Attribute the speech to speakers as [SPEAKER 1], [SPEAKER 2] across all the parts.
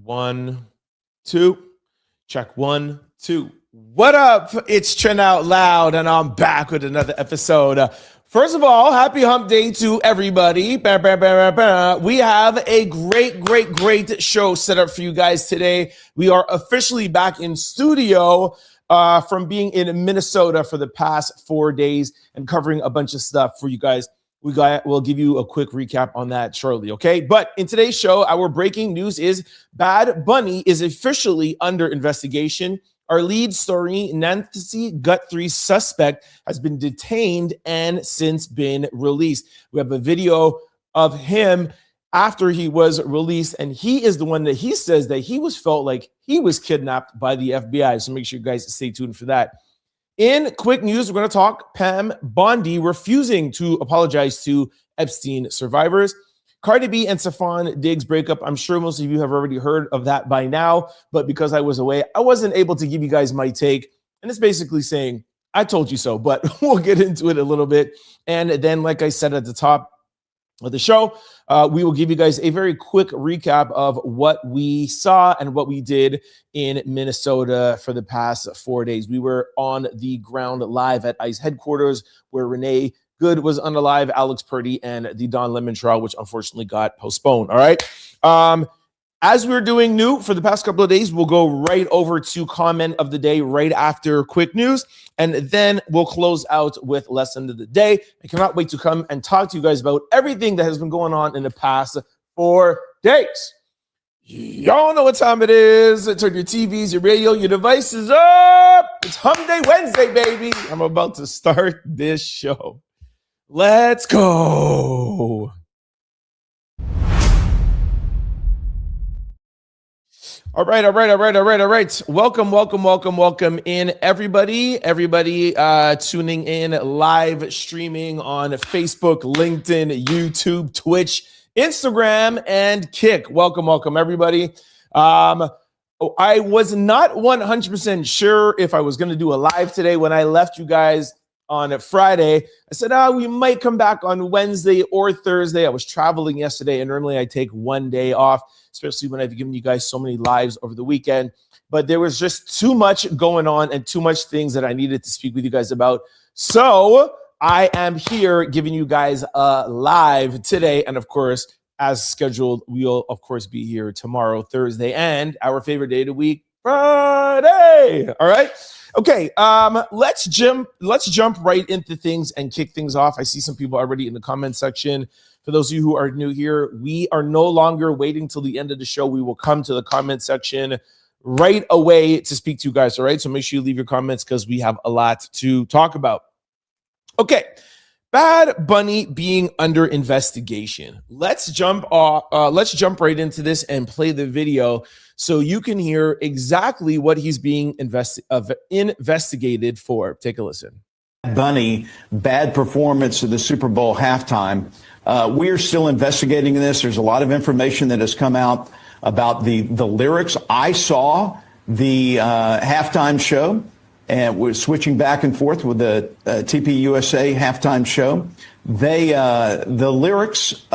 [SPEAKER 1] 1, 2. Check 1, 2. What up? It's Trent Out Loud, and I'm back with another episode. First of all, happy hump day to everybody. We have a great show set up for you guys today. We are officially back in studio from being in Minnesota for the past 4 days and covering a bunch of stuff for you guys. We'll give you a quick recap on that shortly, okay? But in today's show, our breaking news is Bad Bunny is officially under investigation. Our lead story, Nancy Guthrie's suspect, has been detained and since been released. We have a video of him after he was released, and he is the one that he says that he felt like he was kidnapped by the FBI. So make sure you guys stay tuned for that. In quick news, we're going to talk Pam Bondi refusing to apologize to Epstein survivors. Cardi B and Stefon Diggs breakup. I'm sure most of you have already heard of that by now, but because I was away, I wasn't able to give you guys my take. And it's basically saying, I told you so, but we'll get into it a little bit. And then, like I said at the top of the show, we will give you guys a very quick recap of what we saw and what we did in Minnesota for the past 4 days. We were on the ground live at ICE headquarters where Renee Good was unalive, Alex Pretti, and the Don Lemon trial, which unfortunately got postponed. All right. As we're doing new for the past couple of days, we'll go right over to comment of the day right after quick news. And then we'll close out with lesson of the day. I cannot wait to come and talk to you guys about everything that has been going on in the past 4 days. Y'all know what time it is. Turn your TVs, your radio, your devices up. It's Hump Day Wednesday, baby. I'm about to start this show. Let's go. All right. Welcome in, everybody. Tuning in live streaming on Facebook, LinkedIn, YouTube, Twitch, Instagram, and Kick. Welcome, everybody. I was not 100% sure if I was going to do a live today when I left you guys on a Friday. I said, we might come back on Wednesday or Thursday. I was traveling yesterday, and normally I take 1 day off, especially when I've given you guys so many lives over the weekend. But there was just too much going on and too much things that I needed to speak with you guys about. So I am here giving you guys a live today. And of course, as scheduled, we'll of course be here tomorrow, Thursday, and our favorite day of the week, Friday. All right. Okay, let's jump right into things and kick things off. I see some people already in the comment section. For those of you who are new here, we are no longer waiting till the end of the show. We will come to the comment section right away to speak to you guys, all right? So make sure you leave your comments because we have a lot to talk about. Okay, Bad Bunny being under investigation. Let's jump right into this and play the video so you can hear exactly what he's being investigated for. Take a listen.
[SPEAKER 2] Bunny, bad performance of the Super Bowl halftime. We are still investigating this. There's a lot of information that has come out about the lyrics. I saw the halftime show, and we're switching back and forth with the TPUSA halftime show. The lyrics,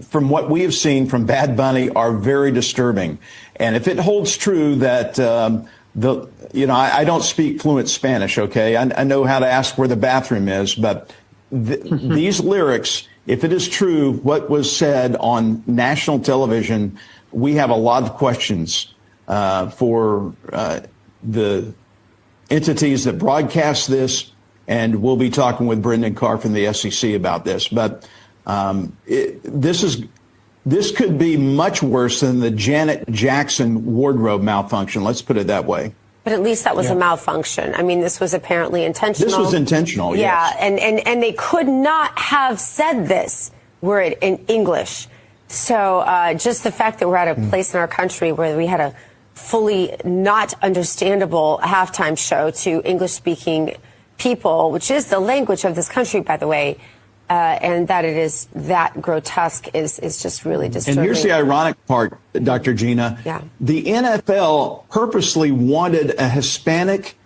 [SPEAKER 2] from what we have seen from Bad Bunny, are very disturbing. And if it holds true that I don't speak fluent Spanish, okay? I know how to ask where the bathroom is, but these lyrics, if it is true what was said on national television, we have a lot of questions for the entities that broadcast this, and we'll be talking with Brendan Carr from the SEC about this. But this could be much worse than the Janet Jackson wardrobe malfunction. Let's put it that way.
[SPEAKER 3] But at least that was a malfunction. I mean, this was apparently intentional.
[SPEAKER 2] This was intentional, yes.
[SPEAKER 3] Yeah, and they could not have said this were it in English. So just the fact that we're at a place in our country where we had a fully not understandable halftime show to English-speaking people, which is the language of this country, by the way, and that it is that grotesque is just really disturbing.
[SPEAKER 2] And here's the ironic part, Dr. Gina.
[SPEAKER 3] Yeah.
[SPEAKER 2] The NFL purposely wanted a Hispanic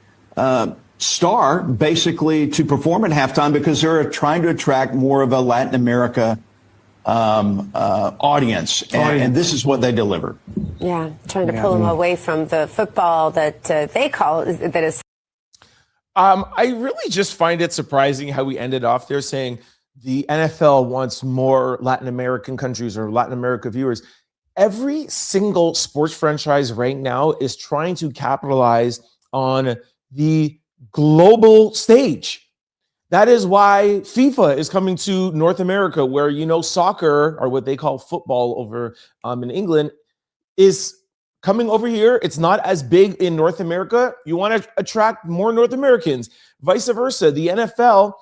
[SPEAKER 2] star basically to perform at halftime because they're trying to attract more of a Latin America audience, and this is what they deliver.
[SPEAKER 3] Yeah, trying to pull them away from the football that they call that is.
[SPEAKER 1] I really just find it surprising how we ended off there saying the NFL wants more Latin American countries or Latin America viewers. Every single sports franchise right now is trying to capitalize on the global stage. That is why FIFA is coming to North America, where, soccer, or what they call football over in England, is coming over here. It's not as big in North America. You want to attract more North Americans. Vice versa. The NFL,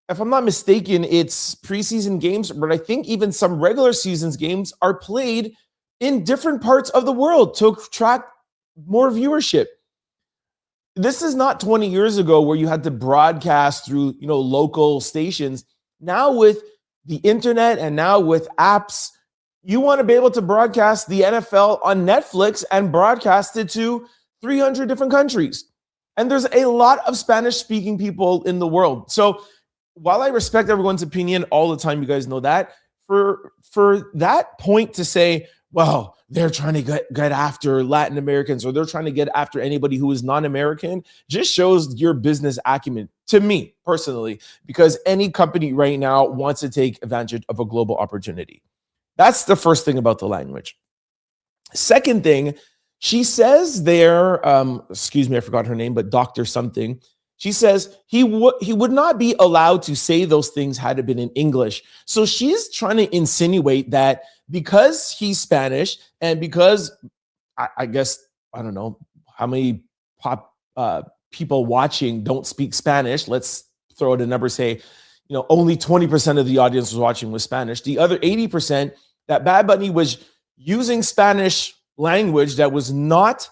[SPEAKER 1] if I'm not mistaken, it's preseason games, but I think even some regular seasons games are played in different parts of the world to attract more viewership. This is not 20 years ago where you had to broadcast through, local stations. Now with the internet and now with apps, you want to be able to broadcast the NFL on Netflix and broadcast it to 300 different countries. And there's a lot of Spanish-speaking people in the world. So while I respect everyone's opinion all the time, you guys know that, for that point to say, well, they're trying to get after Latin Americans, or they're trying to get after anybody who is non-American, just shows your business acumen, to me personally, because any company right now wants to take advantage of a global opportunity. That's the first thing about the language. Second thing, she says there, excuse me, I forgot her name, but Dr. something. She says he would not be allowed to say those things had it been in English. So she's trying to insinuate that because he's Spanish and because I guess, I don't know how many people watching don't speak Spanish. Let's throw out a number, say, only 20% of the audience was watching with Spanish. The other 80%, that Bad Bunny was using Spanish language that was not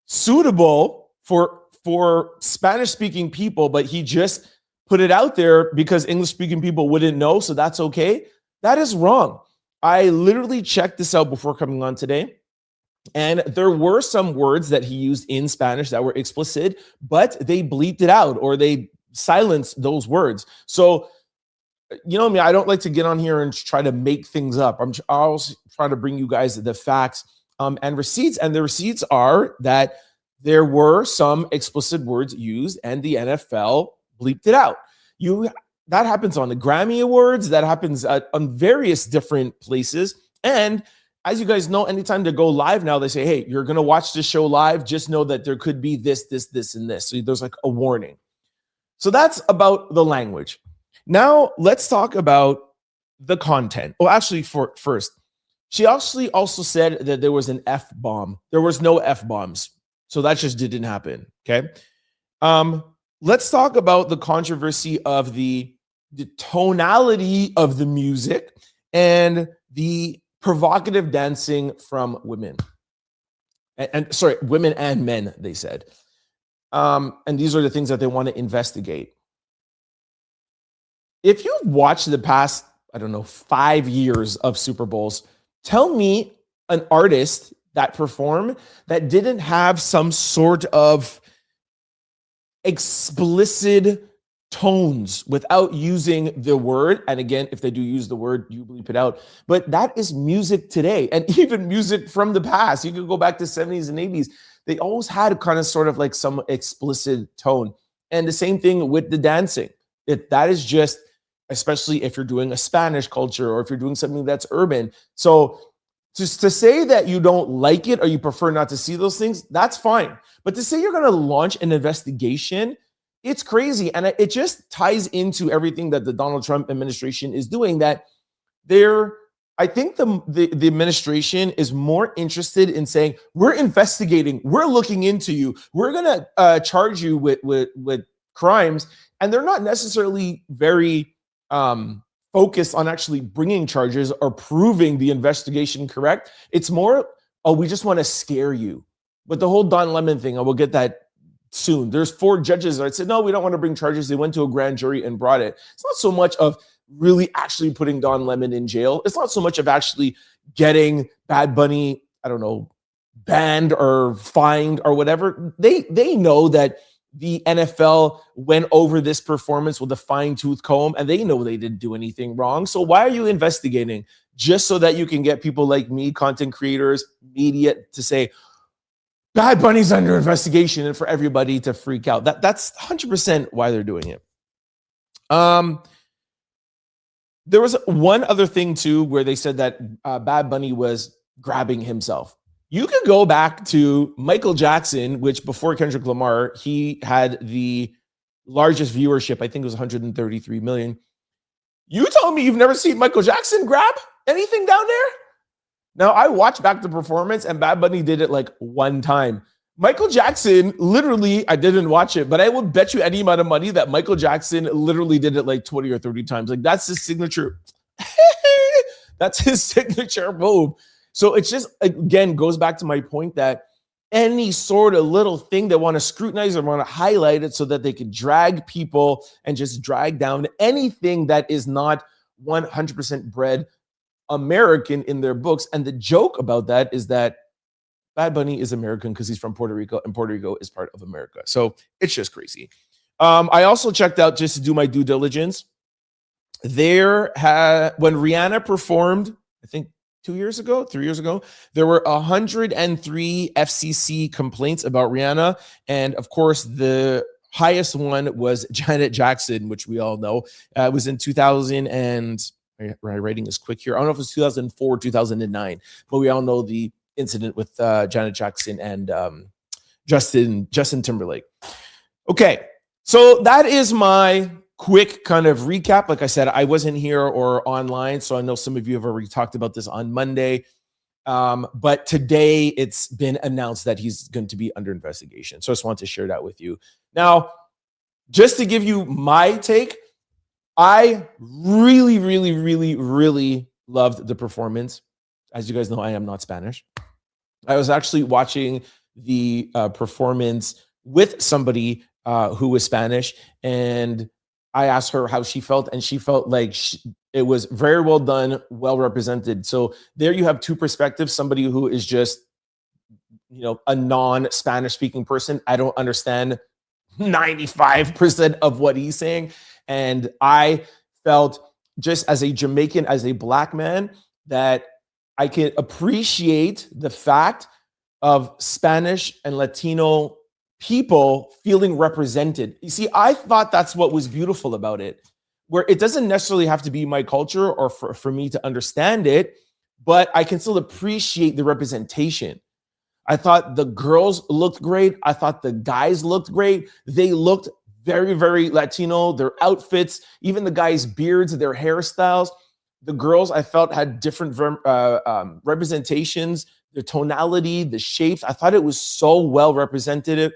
[SPEAKER 1] suitable for Spanish-speaking people, but he just put it out there because English-speaking people wouldn't know, so that's okay. That is wrong. I literally checked this out before coming on today, and there were some words that he used in Spanish that were explicit, but they bleeped it out or they silenced those words. So, me, I don't like to get on here and try to make things up. I'll try to bring you guys the facts and receipts, and the receipts are that there were some explicit words used and the NFL bleeped it out. That happens on the Grammy Awards. That happens on various different places. And as you guys know, anytime they go live now, they say, hey, you're going to watch this show live. Just know that there could be this, and this. So there's like a warning. So that's about the language. Now let's talk about the content. Oh, actually, first, she actually also said that there was an F-bomb. There was no F-bombs. So that just didn't happen, okay? Let's talk about the controversy of the tonality of the music and the provocative dancing from women. And sorry, women and men, they said. And these are the things that they want to investigate. If you've watched the past, 5 years of Super Bowls, tell me an artist that performed that didn't have some sort of explicit tones without using the word. And again, if they do use the word, you bleep it out. But that is music today, and even music from the past. You could go back to 70s and 80s. They always had kind of sort of like some explicit tone. And the same thing with the dancing. That is just, especially if you're doing a Spanish culture or if you're doing something that's urban. So just to say that you don't like it or you prefer not to see those things, that's fine. But to say you're going to launch an investigation, it's crazy. And it just ties into everything that the Donald Trump administration is doing, that I think the administration is more interested in saying, we're investigating, we're looking into you, we're going to charge you with crimes. And they're not necessarily very focused on actually bringing charges or proving the investigation correct. It's more, we just want to scare you. But the whole Don Lemon thing, we'll get that soon. There's 4 judges that said, no, we don't want to bring charges. They went to a grand jury and brought it. It's not so much of really actually putting Don Lemon in jail. It's not so much of actually getting Bad Bunny, banned or fined or whatever. They know that the NFL went over this performance with a fine-tooth comb, and they know they didn't do anything wrong. So why are you investigating? Just so that you can get people like me, content creators, media, to say, Bad Bunny's under investigation, and for everybody to freak out. That's 100% why they're doing it. There was one other thing too, where they said that Bad Bunny was grabbing himself. You could go back to Michael Jackson, which before Kendrick Lamar, he had the largest viewership. I think it was 133 million. You told me you've never seen Michael Jackson grab anything down there? Now, I watched back the performance, and Bad Bunny did it like one time. Michael Jackson, literally, I didn't watch it, but I would bet you any amount of money that Michael Jackson literally did it like 20 or 30 times. Like, that's his signature. That's his signature move. So it's just, again, goes back to my point that any sort of little thing they want to scrutinize or want to highlight it so that they can drag people and just drag down anything that is not 100% bred American in their books. And the joke about that is that Bad Bunny is American because he's from Puerto Rico, and Puerto Rico is part of America. So it's just crazy. I also checked out, just to do my due diligence, when Rihanna performed, I think 3 years ago, there were 103 FCC complaints about Rihanna. And of course, the highest one was Janet Jackson, which we all know. It was in 2000 and, my writing is quick here, I don't know if it was 2004 or 2009, but we all know the incident with Janet Jackson and Justin Timberlake. Okay, so that is my quick kind of recap. Like I said, I wasn't here or online, so I know some of you have already talked about this on Monday. But today it's been announced that he's going to be under investigation. So I just wanted to share that with you. Now, just to give you my take, I really, really, really, really loved the performance. As you guys know, I am not Spanish. I was actually watching the performance with somebody who was Spanish, and I asked her how she felt, and she felt like it was very well done, well represented. So there you have two perspectives. Somebody who is just, a non-Spanish speaking person. I don't understand 95% of what he's saying. And I felt, just as a Jamaican, as a Black man, that I can appreciate the fact of Spanish and Latino people feeling represented. You see, I thought that's what was beautiful about it, where it doesn't necessarily have to be my culture or for me to understand it, but I can still appreciate the representation. I thought the girls looked great. I thought the guys looked great. They looked very, very Latino. Their outfits, even the guys' beards, their hairstyles. The girls, I felt, had different representations, the tonality, the shapes. I thought it was so well representative.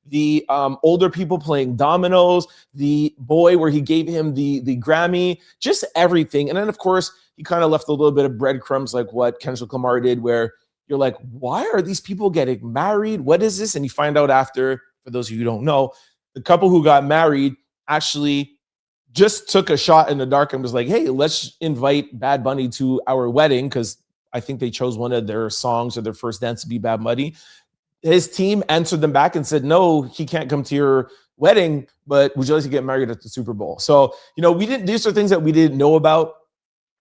[SPEAKER 1] The older people playing dominoes, the boy where he gave him the Grammy, just everything. And then, of course, he kind of left a little bit of breadcrumbs like what Kendrick Lamar did, where you're like, why are these people getting married? What is this? And you find out after, for those of you who don't know, the couple who got married actually just took a shot in the dark and was like, hey, let's invite Bad Bunny to our wedding, because I think they chose one of their songs or their first dance to be Bad Bunny. His team answered them back and said, no, he can't come to your wedding, but would you like to get married at the Super Bowl? So, these are things that we didn't know about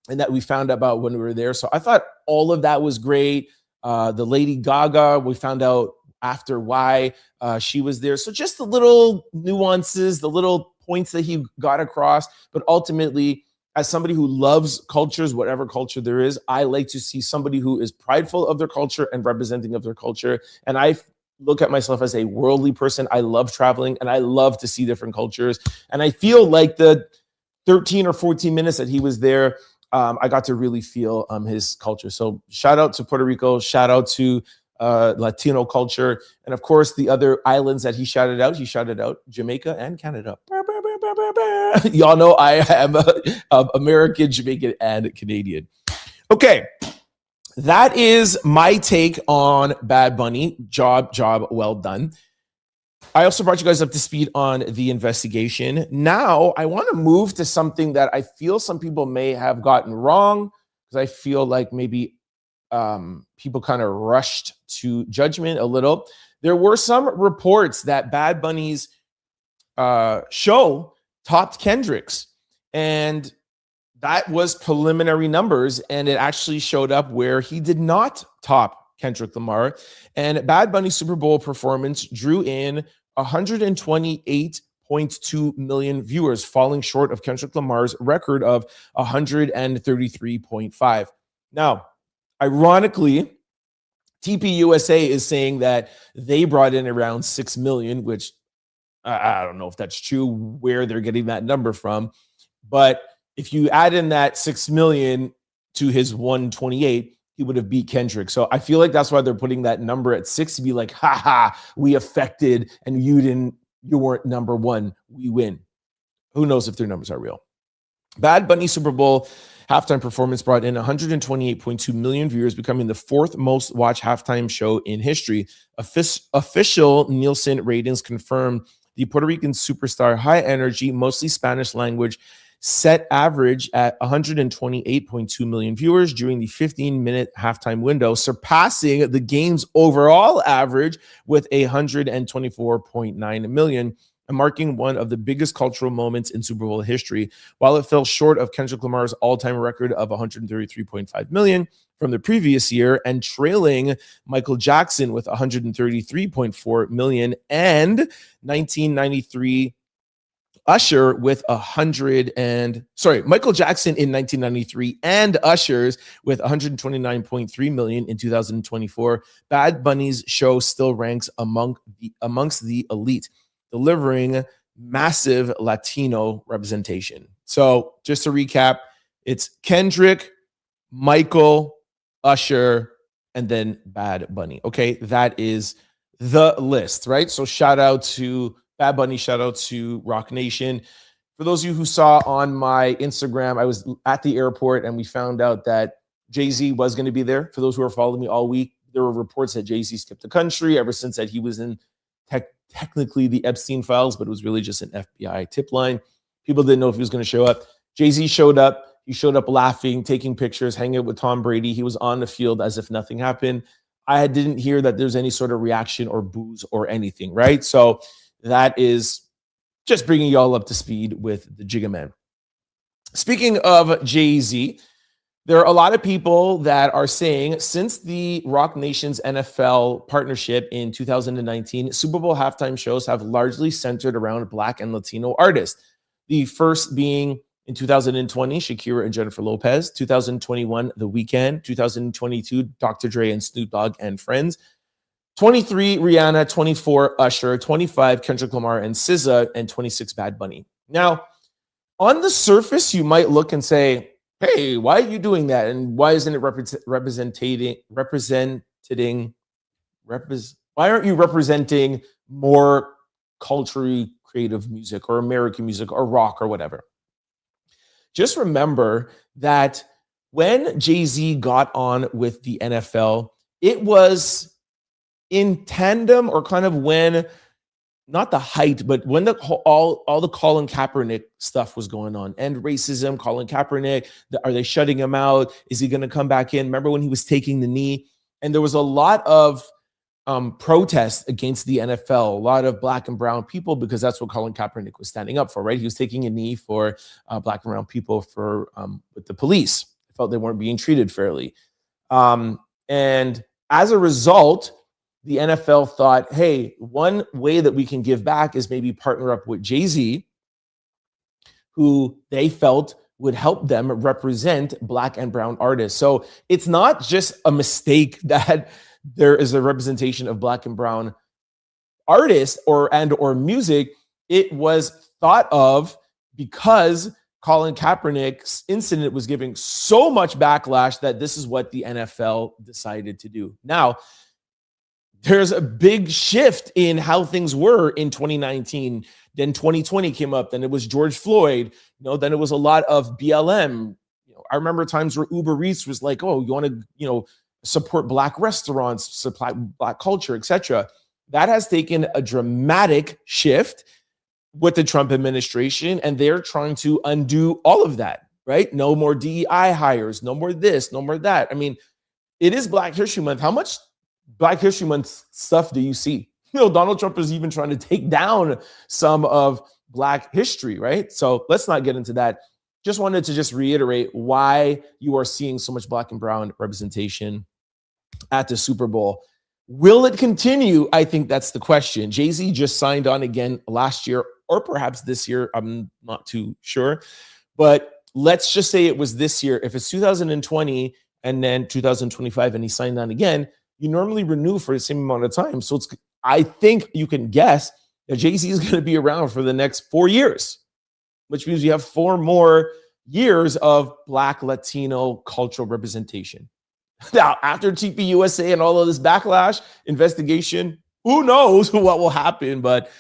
[SPEAKER 1] and that we found out about when we were there. So I thought all of that was great. The Lady Gaga, we found out after why she was there. So just the little nuances, the little points that he got across. But ultimately, as somebody who loves cultures, whatever culture there is, I like to see somebody who is prideful of their culture and representing of their culture. And I look at myself as a worldly person. I love traveling and I love to see different cultures. And I feel like the 13 or 14 minutes that he was there, I got to really feel his culture. So shout out to Puerto Rico, shout out to Latino culture. And of course, the other islands that he shouted out Jamaica and Canada. Y'all know I am American, Jamaican, and Canadian. Okay, that is my take on Bad Bunny. Job well done. I also brought you guys up to speed on the investigation. Now, I want to move to something that I feel some people may have gotten wrong, because I feel like maybe people kind of rushed to judgment a little. There were some reports that Bad Bunny's show topped Kendrick's, and that was preliminary numbers, and it actually showed up where he did not top Kendrick Lamar. And Bad Bunny's Super Bowl performance drew in 128.2 million viewers, falling short of Kendrick Lamar's record of 133.5. Now, ironically, TPUSA is saying that they brought in around 6 million, which I don't know if that's true, where they're getting that number from. But if you add in that 6 million to his 128, he would have beat Kendrick. So I feel like that's why they're putting that number at 6 to be like, we affected and you weren't number one. We win. Who knows if their numbers are real? Bad Bunny Super Bowl halftime performance brought in 128.2 million viewers, becoming the fourth most watched halftime show in history. Official Nielsen ratings confirmed the Puerto Rican superstar high energy, mostly Spanish language, set average at 128.2 million viewers during the 15-minute halftime window, surpassing the game's overall average with 124.9 million, and marking one of the biggest cultural moments in Super Bowl history. While it fell short of Kendrick Lamar's all-time record of 133.5 million from the previous year, and trailing Michael Jackson with 133.4 million and 1993 Usher with Michael Jackson in 1993 and Usher's with 129.3 million in 2024. Bad Bunny's show still ranks amongst the elite, delivering massive Latino representation. So just to recap, it's Kendrick, Michael, Usher, and then Bad Bunny. Okay, that is the list, right? So shout out to Bad Bunny, shout out to Rock Nation. For those of you who saw on my Instagram, I was at the airport and we found out that Jay-Z was going to be there. For those who are following me all week, there were reports that Jay-Z skipped the country ever since that he was in technically the Epstein files, but it was really just an FBI tip line. People didn't know if he was going to show up. Jay-Z showed up. He showed up laughing, taking pictures, hanging out with Tom Brady. He was on the field as if nothing happened. I didn't hear that there's any sort of reaction or boos or anything, right? So that is just bringing y'all up to speed with the Jigga Man. Speaking of Jay-Z, there are a lot of people that are saying since the Rock Nation's NFL partnership in 2019, Super Bowl halftime shows have largely centered around Black and Latino artists. The first being in 2020, Shakira and Jennifer Lopez. 2021, The Weeknd. 2022, Dr. Dre and Snoop Dogg and Friends. 23, Rihanna. 24, Usher. 25, Kendrick Lamar and SZA. And 26, Bad Bunny. Now, on the surface, you might look and say, hey, why are you doing that? And why isn't it why aren't you representing more culturally creative music or American music or rock or whatever? Just remember that when Jay-Z got on with the NFL, it was in tandem or kind of when, not the height, but when all the Colin Kaepernick stuff was going on, and racism, Colin Kaepernick, are they shutting him out? Is he going to come back in? Remember when he was taking the knee? And there was a lot of protests against the NFL, a lot of Black and brown people, because that's what Colin Kaepernick was standing up for, right? He was taking a knee for Black and brown people for with the police. They felt they weren't being treated fairly. And as a result, the NFL thought, hey, one way that we can give back is maybe partner up with Jay-Z, who they felt would help them represent Black and brown artists. So it's not just a mistake that there is a representation of Black and brown artists or music. It was thought of because Colin Kaepernick's incident was giving so much backlash that this is what the NFL decided to do. Now, there's a big shift in how things were in 2019. Then 2020 came up. Then it was George Floyd. Then it was a lot of BLM. I remember times where Uber Eats was like, "Oh, you want to, support Black restaurants, supply Black culture, etc." That has taken a dramatic shift with the Trump administration, and they're trying to undo all of that. Right? No more DEI hires. No more this. No more that. I mean, it is Black History Month. How much Black History Month stuff do you see? Donald Trump is even trying to take down some of Black history, right? So let's not get into that. Just wanted to just reiterate why you are seeing so much Black and brown representation at the Super Bowl. Will it continue? I think that's the question. Jay-Z just signed on again last year, or perhaps this year. I'm not too sure. But let's just say it was this year. If it's 2020 and then 2025 and he signed on again, you normally renew for the same amount of time. So I think you can guess that Jay-Z is going to be around for the next 4 years, which means you have 4 more years of Black Latino cultural representation. Now, after TPUSA and all of this backlash, investigation, who knows what will happen, but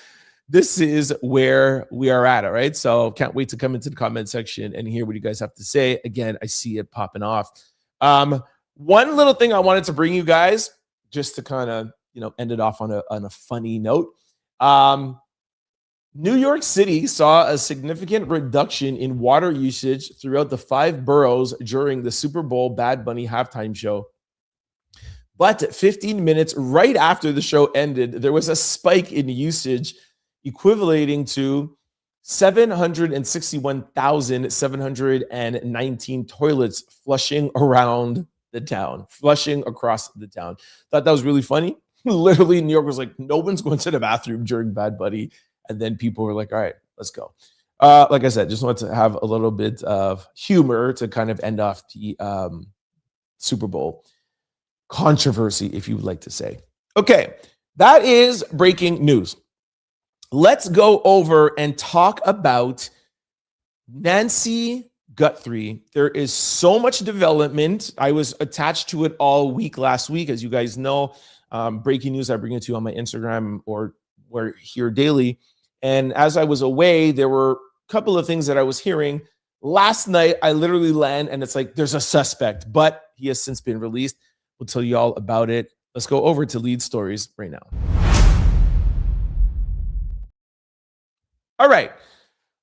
[SPEAKER 1] this is where we are at, all right? So can't wait to come into the comment section and hear what you guys have to say. Again, I see it popping off. One little thing I wanted to bring you guys, just to kind of, end it off on a funny note. New York City saw a significant reduction in water usage throughout the 5 boroughs during the Super Bowl Bad Bunny halftime show. But 15 minutes right after the show ended, there was a spike in usage equating to 761,719 toilets flushing around the town, flushing across the town. Thought that was really funny. Literally, New York was like, no one's going to the bathroom during Bad Bunny. And then people were like, all right, let's go. Like I said, just wanted to have a little bit of humor to kind of end off the Super Bowl controversy, if you would like to say. Okay, that is breaking news. Let's go over and talk about Nancy Guthrie. There is so much development. I was attached to it all week last week. As you guys know, breaking news, I bring it to you on my Instagram or we're here daily. And as I was away, there were a couple of things that I was hearing. Last night, I literally land and it's like, there's a suspect, but he has since been released. We'll tell you all about it. Let's go over to lead stories right now. All right.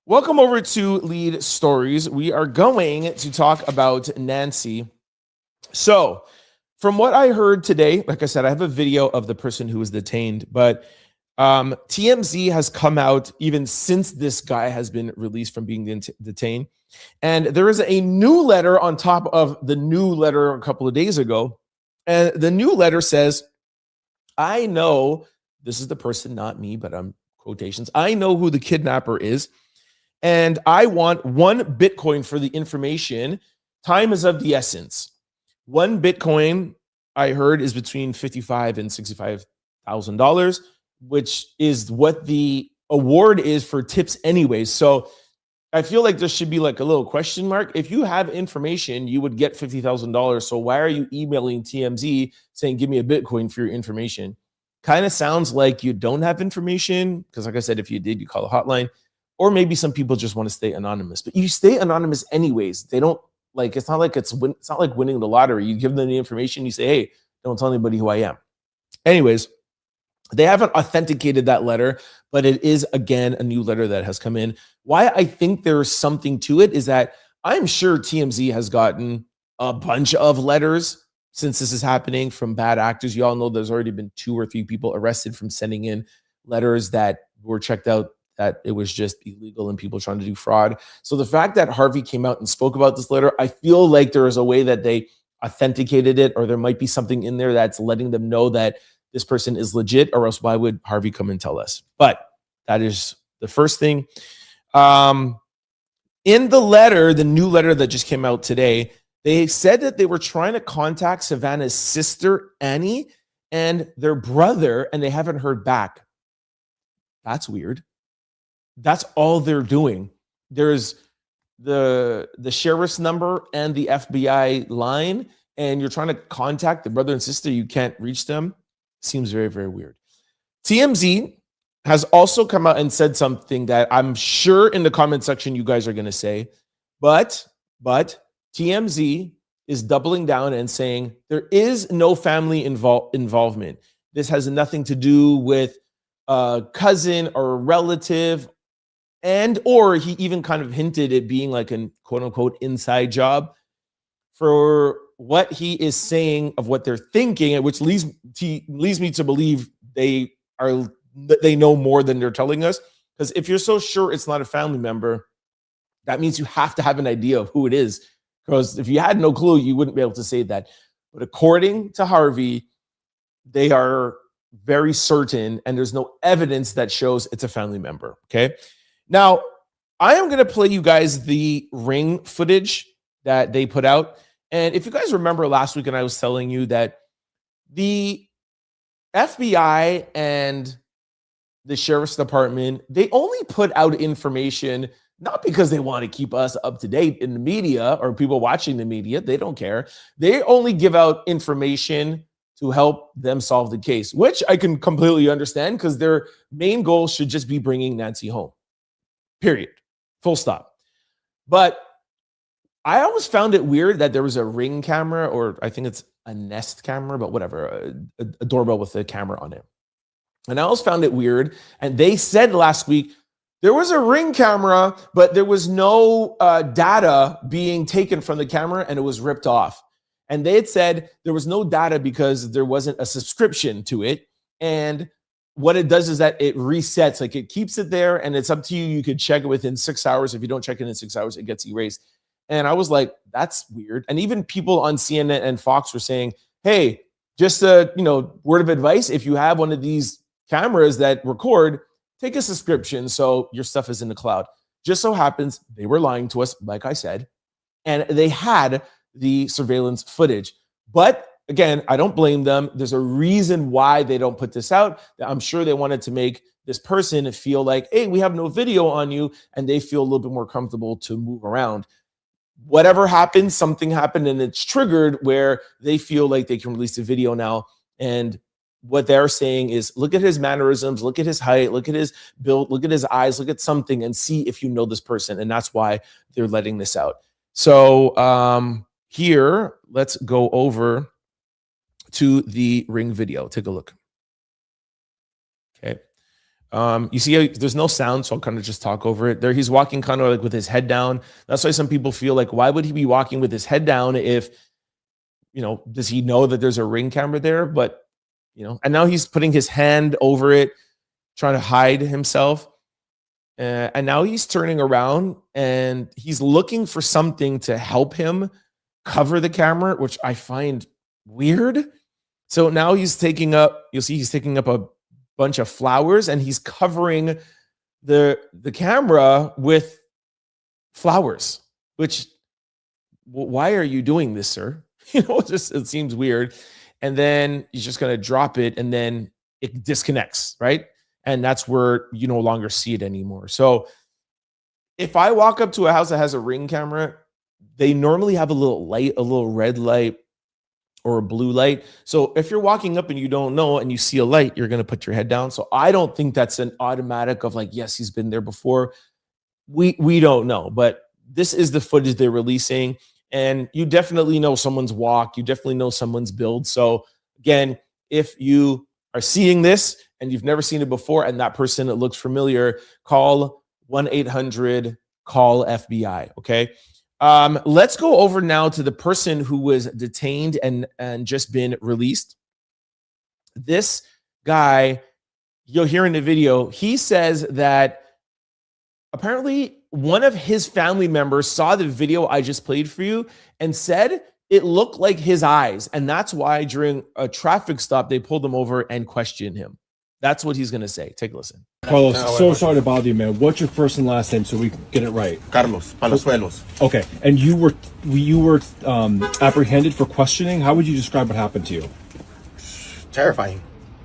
[SPEAKER 1] Welcome over to lead stories. We are going to talk about Nancy. So from what I heard today, like I said, I have a video of the person who was detained, but TMZ has come out even since this guy has been released from being detained. And there is a new letter on top of the new letter a couple of days ago. And the new letter says, I know, this is the person, not me, but I'm quotations. I know who the kidnapper is. And I want 1 Bitcoin for the information. Time is of the essence. 1 Bitcoin, I heard, is between $55,000 and $65,000. Which is what the award is for tips anyways. So I feel like there should be like a little question mark. If you have information, you would get $50,000. So why are you emailing TMZ saying, give me a Bitcoin for your information? Kind of sounds like you don't have information. Because like I said, if you did, you call a hotline. Or maybe some people just want to stay anonymous. But you stay anonymous anyways. They don't like, it's not like it's not like winning the lottery. You give them the information. You say, hey, don't tell anybody who I am. Anyways. They haven't authenticated that letter, but it is, again, a new letter that has come in. Why I think there's something to it is that I'm sure TMZ has gotten a bunch of letters since this is happening from bad actors. You all know there's already been 2 or 3 people arrested from sending in letters that were checked out that it was just illegal and people trying to do fraud. So the fact that Harvey came out and spoke about this letter, I feel like there is a way that they authenticated it, or there might be something in there that's letting them know that this person is legit, or else why would Harvey come and tell us? But that is the first thing. In the letter, the new letter that just came out today, they said that they were trying to contact Savannah's sister, Annie, and their brother, and they haven't heard back. That's weird. That's all they're doing. There's the sheriff's number and the FBI line, and you're trying to contact the brother and sister. You can't reach them. Seems very, very weird. TMZ has also come out and said something that I'm sure in the comment section you guys are going to say, but TMZ is doubling down and saying there is no family involvement. This has nothing to do with a cousin or a relative, or he even kind of hinted it being like an quote unquote inside job. For what he is saying of what they're thinking, which leads me to believe they know more than they're telling us. Because if you're so sure it's not a family member, that means you have to have an idea of who it is. Because if you had no clue, you wouldn't be able to say that. But according to Harvey, they are very certain, and there's no evidence that shows it's a family member. Okay. Now, I am going to play you guys the ring footage that they put out. And if you guys remember last week, and I was telling you that the FBI and the sheriff's department, they only put out information not because they want to keep us up to date in the media or people watching the media. They don't care. They only give out information to help them solve the case, which I can completely understand because their main goal should just be bringing Nancy home. Period. Full stop. But I always found it weird that there was a Ring camera, or I think it's a Nest camera, but whatever, a doorbell with a camera on it. And I always found it weird. And they said last week, there was a Ring camera, but there was no data being taken from the camera and it was ripped off. And they had said there was no data because there wasn't a subscription to it. And what it does is that it resets, like it keeps it there and it's up to you. You could check it within 6 hours. If you don't check it in 6 hours, it gets erased. And I was like, that's weird. And even people on CNN and Fox were saying, hey, just a word of advice. If you have one of these cameras that record, take a subscription so your stuff is in the cloud. Just so happens they were lying to us, like I said, and they had the surveillance footage. But again, I don't blame them. There's a reason why they don't put this out. I'm sure they wanted to make this person feel like, hey, we have no video on you, and they feel a little bit more comfortable to move around. Whatever happened, something happened, and it's triggered where they feel like they can release a video now. And what they're saying is, look at his mannerisms, look at his height, look at his build, look at his eyes, look at something and see if you know this person. And that's why they're letting this out. So here, let's go over to the Ring video. Take a look. Okay. You see, there's no sound, so I'll kind of just talk over it. There, he's walking kind of like with his head down. That's why some people feel like, why would he be walking with his head down if, does he know that there's a Ring camera there? But, and now he's putting his hand over it, trying to hide himself. And now he's turning around and he's looking for something to help him cover the camera, which I find weird. So now he's taking up, you'll see he's taking up a bunch of flowers and he's covering the camera with flowers, which, why are you doing this, sir? It seems weird. And then he's just going to drop it and then it disconnects, right? And that's where you no longer see it anymore. So if I walk up to a house that has a Ring camera, they normally have a little light, a little red light or a blue light. So if you're walking up and you don't know and you see a light, you're going to put your head down. So I don't think that's an automatic of like, yes, he's been there before. We don't know, but this is the footage they're releasing. And you definitely know someone's walk. You definitely know someone's build. So again, if you are seeing this and you've never seen it before and that person, it looks familiar, call 1-800-CALL-FBI. Okay. Let's go over now to the person who was detained and just been released. This guy, you'll hear in the video, he says that apparently one of his family members saw the video I just played for you and said it looked like his eyes. And that's why during a traffic stop, they pulled him over and questioned him. That's what he's going to say. Take a listen.
[SPEAKER 4] Carlos, so sorry to bother you, man. What's your first and last name so we get it right?
[SPEAKER 5] Carlos Palazuelos.
[SPEAKER 4] Okay, and you were apprehended for questioning. How would you describe what happened to you?
[SPEAKER 5] Terrifying.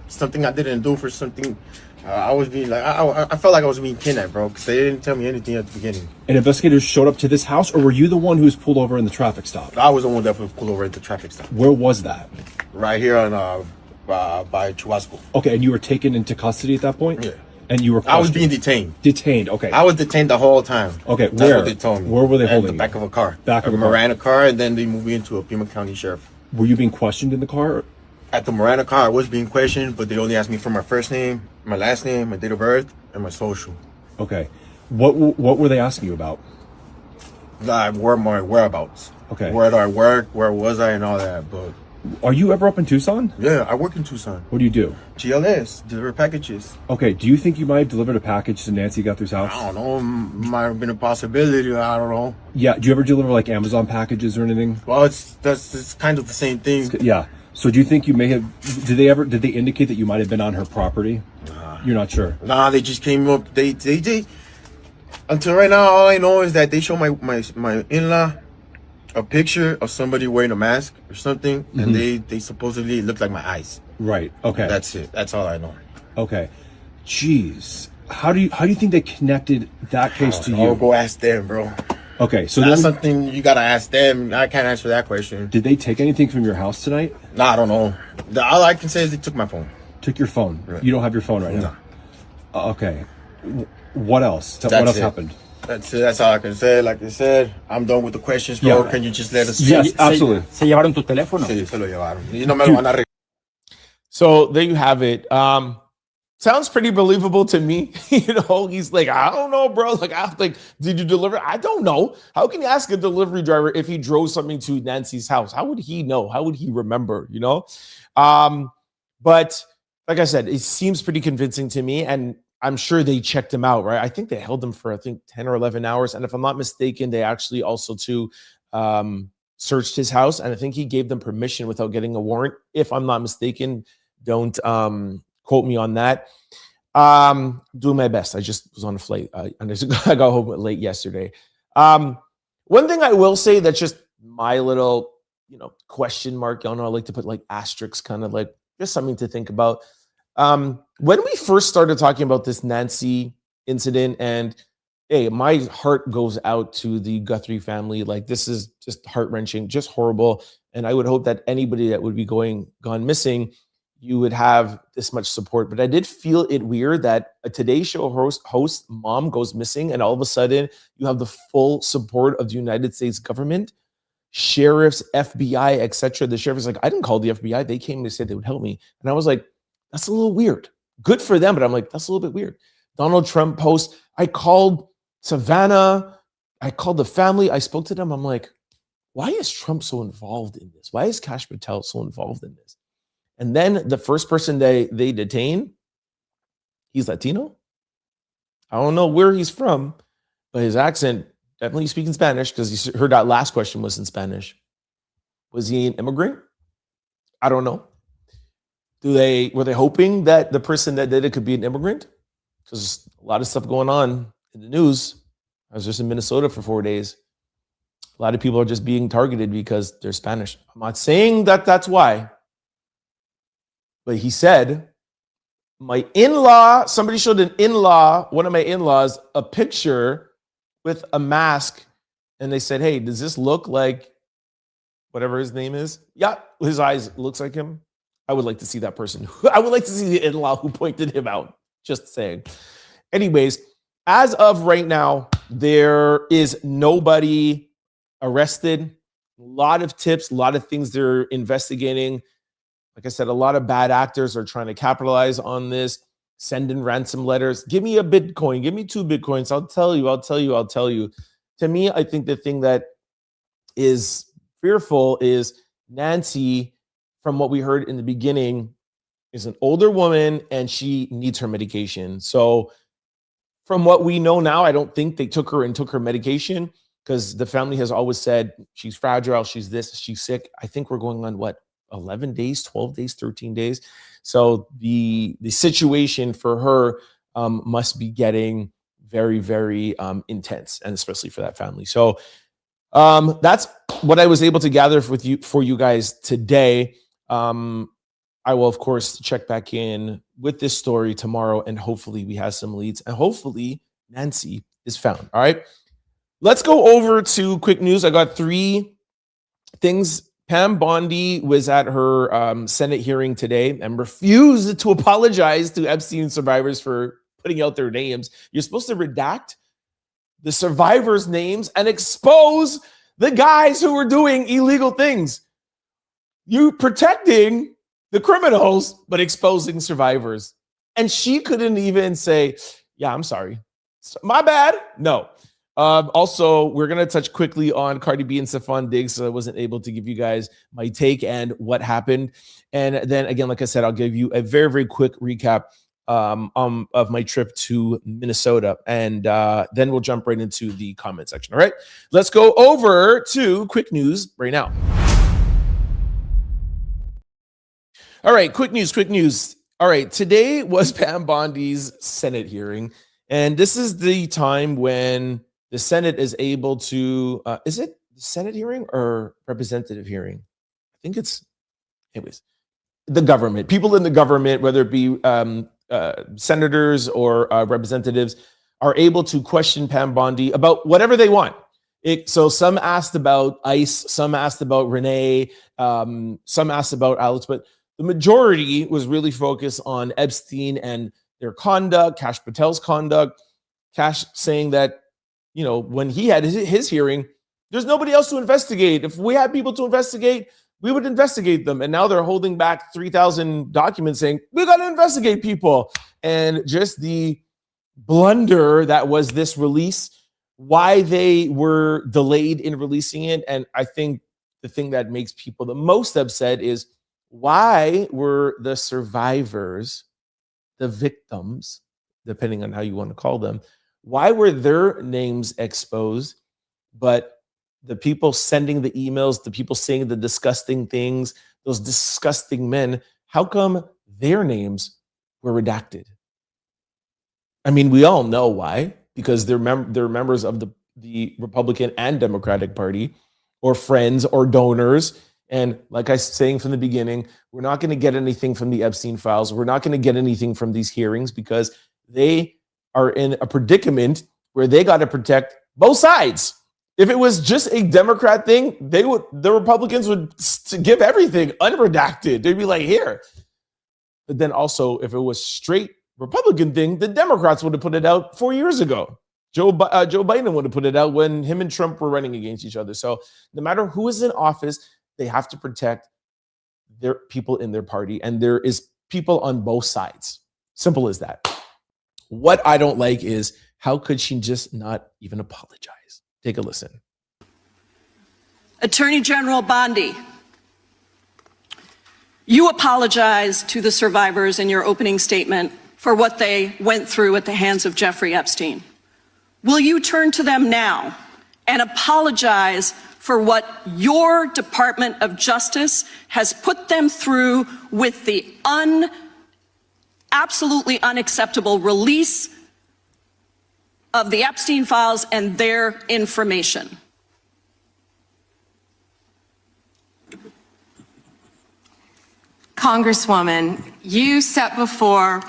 [SPEAKER 5] Something I didn't do for something. I was being like, I felt like I was being kidnapped, bro, because they didn't tell me anything at the beginning.
[SPEAKER 4] And investigators showed up to this house, or were you the one who was pulled over in the traffic stop?
[SPEAKER 5] I was the one that was pulled over at the traffic stop.
[SPEAKER 4] Where was that?
[SPEAKER 5] Right here on by Chubasco.
[SPEAKER 4] Okay, and you were taken into custody at that point?
[SPEAKER 5] Yeah.
[SPEAKER 4] And you were questioned?
[SPEAKER 5] I was being detained.
[SPEAKER 4] Detained, okay.
[SPEAKER 5] I was detained the whole time.
[SPEAKER 4] Okay,
[SPEAKER 5] That's
[SPEAKER 4] where?
[SPEAKER 5] what they told me.
[SPEAKER 4] Where were they holding
[SPEAKER 5] the back
[SPEAKER 4] you?
[SPEAKER 5] of a car.
[SPEAKER 4] Back of a car.
[SPEAKER 5] Miranda car, and then they moved me into a Pima County Sheriff.
[SPEAKER 4] Were you being questioned in the car?
[SPEAKER 5] At the Miranda car, I was being questioned, but they only asked me for my first name, my last name, my date of birth, and my social.
[SPEAKER 4] Okay. What were they asking you about?
[SPEAKER 5] My whereabouts.
[SPEAKER 4] Okay.
[SPEAKER 5] Where do I work? Where was I? And all that. But
[SPEAKER 4] Are you ever up in Tucson?
[SPEAKER 5] yeah, I work in Tucson.
[SPEAKER 4] What do you do?
[SPEAKER 5] GLS, deliver packages.
[SPEAKER 4] Okay. Do you think you might have delivered a package to Nancy Guthrie's house?
[SPEAKER 5] I don't know. Might have been a possibility. I don't know.
[SPEAKER 4] Yeah. Do you ever deliver like Amazon packages or anything?
[SPEAKER 5] Well, it's kind of the same thing.
[SPEAKER 4] Yeah. So do you think you may have? Did they indicate that you might have been on her property? You're not sure.
[SPEAKER 5] Nah, they just came up. They. Until right now, all I know is that they show my in-law a picture of somebody wearing a mask or something, and they supposedly look like my eyes.
[SPEAKER 4] Right. Okay.
[SPEAKER 5] That's it. That's all I know.
[SPEAKER 4] Okay. Jeez. How do you think they connected that case to you?
[SPEAKER 5] Go ask them, bro.
[SPEAKER 4] Okay. So
[SPEAKER 5] That's
[SPEAKER 4] then,
[SPEAKER 5] something you gotta ask them. I can't answer that question.
[SPEAKER 4] did they take anything from your house tonight?
[SPEAKER 5] Nah, I don't know. All I can say is they took my phone.
[SPEAKER 4] Took your phone.
[SPEAKER 5] Right.
[SPEAKER 4] You don't have your phone right now. Okay. What else? What else happened?
[SPEAKER 5] That's it. That's all I can say. Like I said, I'm done with the questions, bro.
[SPEAKER 4] Yeah.
[SPEAKER 5] Can you just let us?
[SPEAKER 4] Yes, absolutely.
[SPEAKER 6] Se llevaron tu teléfono.
[SPEAKER 5] Sí, se lo llevaron. Y no me lo van a arreglar.
[SPEAKER 1] So there you have it. Sounds pretty believable to me. He's like, I don't know, bro. Like, did you deliver? I don't know. How can you ask a delivery driver if he drove something to Nancy's house? How would he know? How would he remember? But like I said, it seems pretty convincing to me, and I'm sure they checked him out, right? I think they held him for 10 or 11 hours, and if I'm not mistaken, they actually also searched his house, and I think he gave them permission without getting a warrant. If I'm not mistaken, don't quote me on that. Doing my best. I just was on a flight. I got home late yesterday. One thing I will say that's just my little, question mark. I like to put like asterisks, kind of like just something to think about. When we first started talking about this Nancy incident, and hey, my heart goes out to the Guthrie family. Like, this is just heart-wrenching, just horrible. And I would hope that anybody that would be gone missing, you would have this much support. But I did feel it weird that a Today Show host mom goes missing, and all of a sudden you have the full support of the United States government, sheriffs, FBI, etc. The sheriff is like, I didn't call the FBI. They came and they said they would help me. And I was like, that's a little weird. Good for them, but I'm like, that's a little bit weird. Donald Trump post, I called Savannah, I called the family, I spoke to them. I'm like, why is Trump so involved in this? Why is Kash Patel so involved in this? And then the first person they detain, he's Latino. I don't know where he's from, but his accent definitely speaking Spanish, because you heard that last question was in Spanish. Was he an immigrant? I don't know. Were they hoping that the person that did it could be an immigrant? Because a lot of stuff going on in the news. I was just in Minnesota for 4 days. A lot of people are just being targeted because they're Spanish. I'm not saying that that's why. But he said, my in-law, somebody showed an in-law, one of my in-laws, a picture with a mask. And they said, hey, does this look like whatever his name is? Yeah, his eyes looks like him. I would like to see that person. I would like to see the in-law who pointed him out. Just saying. Anyways, as of right now, there is nobody arrested. A lot of tips, a lot of things they're investigating. Like I said, a lot of bad actors are trying to capitalize on this, send in ransom letters. Give me a Bitcoin. Give me 2 Bitcoins. I'll tell you. To me, I think the thing that is fearful is Nancy, from what we heard in the beginning, is an older woman and she needs her medication. So from what we know now, I don't think they took her medication, because the family has always said she's fragile, she's this, she's sick. I think we're going on 11 days, 12 days, 13 days. So the situation for her must be getting very, very intense, and especially for that family. So that's what I was able to gather for you guys today. I will, of course, check back in with this story tomorrow, and hopefully we have some leads, and hopefully Nancy is found. All right. Let's go over to quick news. I got 3 things. Pam Bondi was at her Senate hearing today and refused to apologize to Epstein survivors for putting out their names. You're supposed to redact the survivors' names and expose the guys who were doing illegal things. You protecting the criminals, but exposing survivors. And she couldn't even say, yeah, I'm sorry. My bad. No. Also, we're going to touch quickly on Cardi B and Stefon Diggs, so I wasn't able to give you guys my take and what happened. And then again, like I said, I'll give you a very, very quick recap of my trip to Minnesota. And then we'll jump right into the comment section. All right, let's go over to quick news right now. All right, quick news. All right, today was Pam Bondi's Senate hearing. And this is the time when the Senate is able to, is it the Senate hearing or representative hearing? I think it's, anyways, the government, people in the government, whether it be senators or representatives, are able to question Pam Bondi about whatever they want. So some asked about ICE, some asked about Renee, some asked about Alex, but the majority was really focused on Epstein and their conduct, Kash Patel's conduct. Kash saying that, when he had his hearing, there's nobody else to investigate. If we had people to investigate, we would investigate them. And now they're holding back 3,000 documents saying, we got to investigate people. And just the blunder that was this release, why they were delayed in releasing it. And I think the thing that makes people the most upset is, why were the survivors, the victims, depending on how you want to call them, why were their names exposed, but the people sending the emails, the people saying the disgusting things, those disgusting men, how come their names were redacted? I mean, we all know why, because they're members of the Republican and Democratic Party, or friends or donors. And like I was saying from the beginning, we're not going to get anything from the Epstein files. We're not going to get anything from these hearings because they are in a predicament where they got to protect both sides. If it was just a Democrat thing, the Republicans would give everything unredacted. They'd be like, here. But then also, if it was straight Republican thing, the Democrats would have put it out 4 years ago. Joe Biden would have put it out when him and Trump were running against each other. So no matter who is in office, they have to protect their people in their party. And there is people on both sides. Simple as that. What I don't like is, how could she just not even apologize? Take a listen.
[SPEAKER 6] Attorney General Bondi, you apologized to the survivors in your opening statement for what they went through at the hands of Jeffrey Epstein. Will you turn to them now and apologize for what your Department of Justice has put them through with the absolutely unacceptable release of the Epstein files and their information?
[SPEAKER 7] Congresswoman, you sat before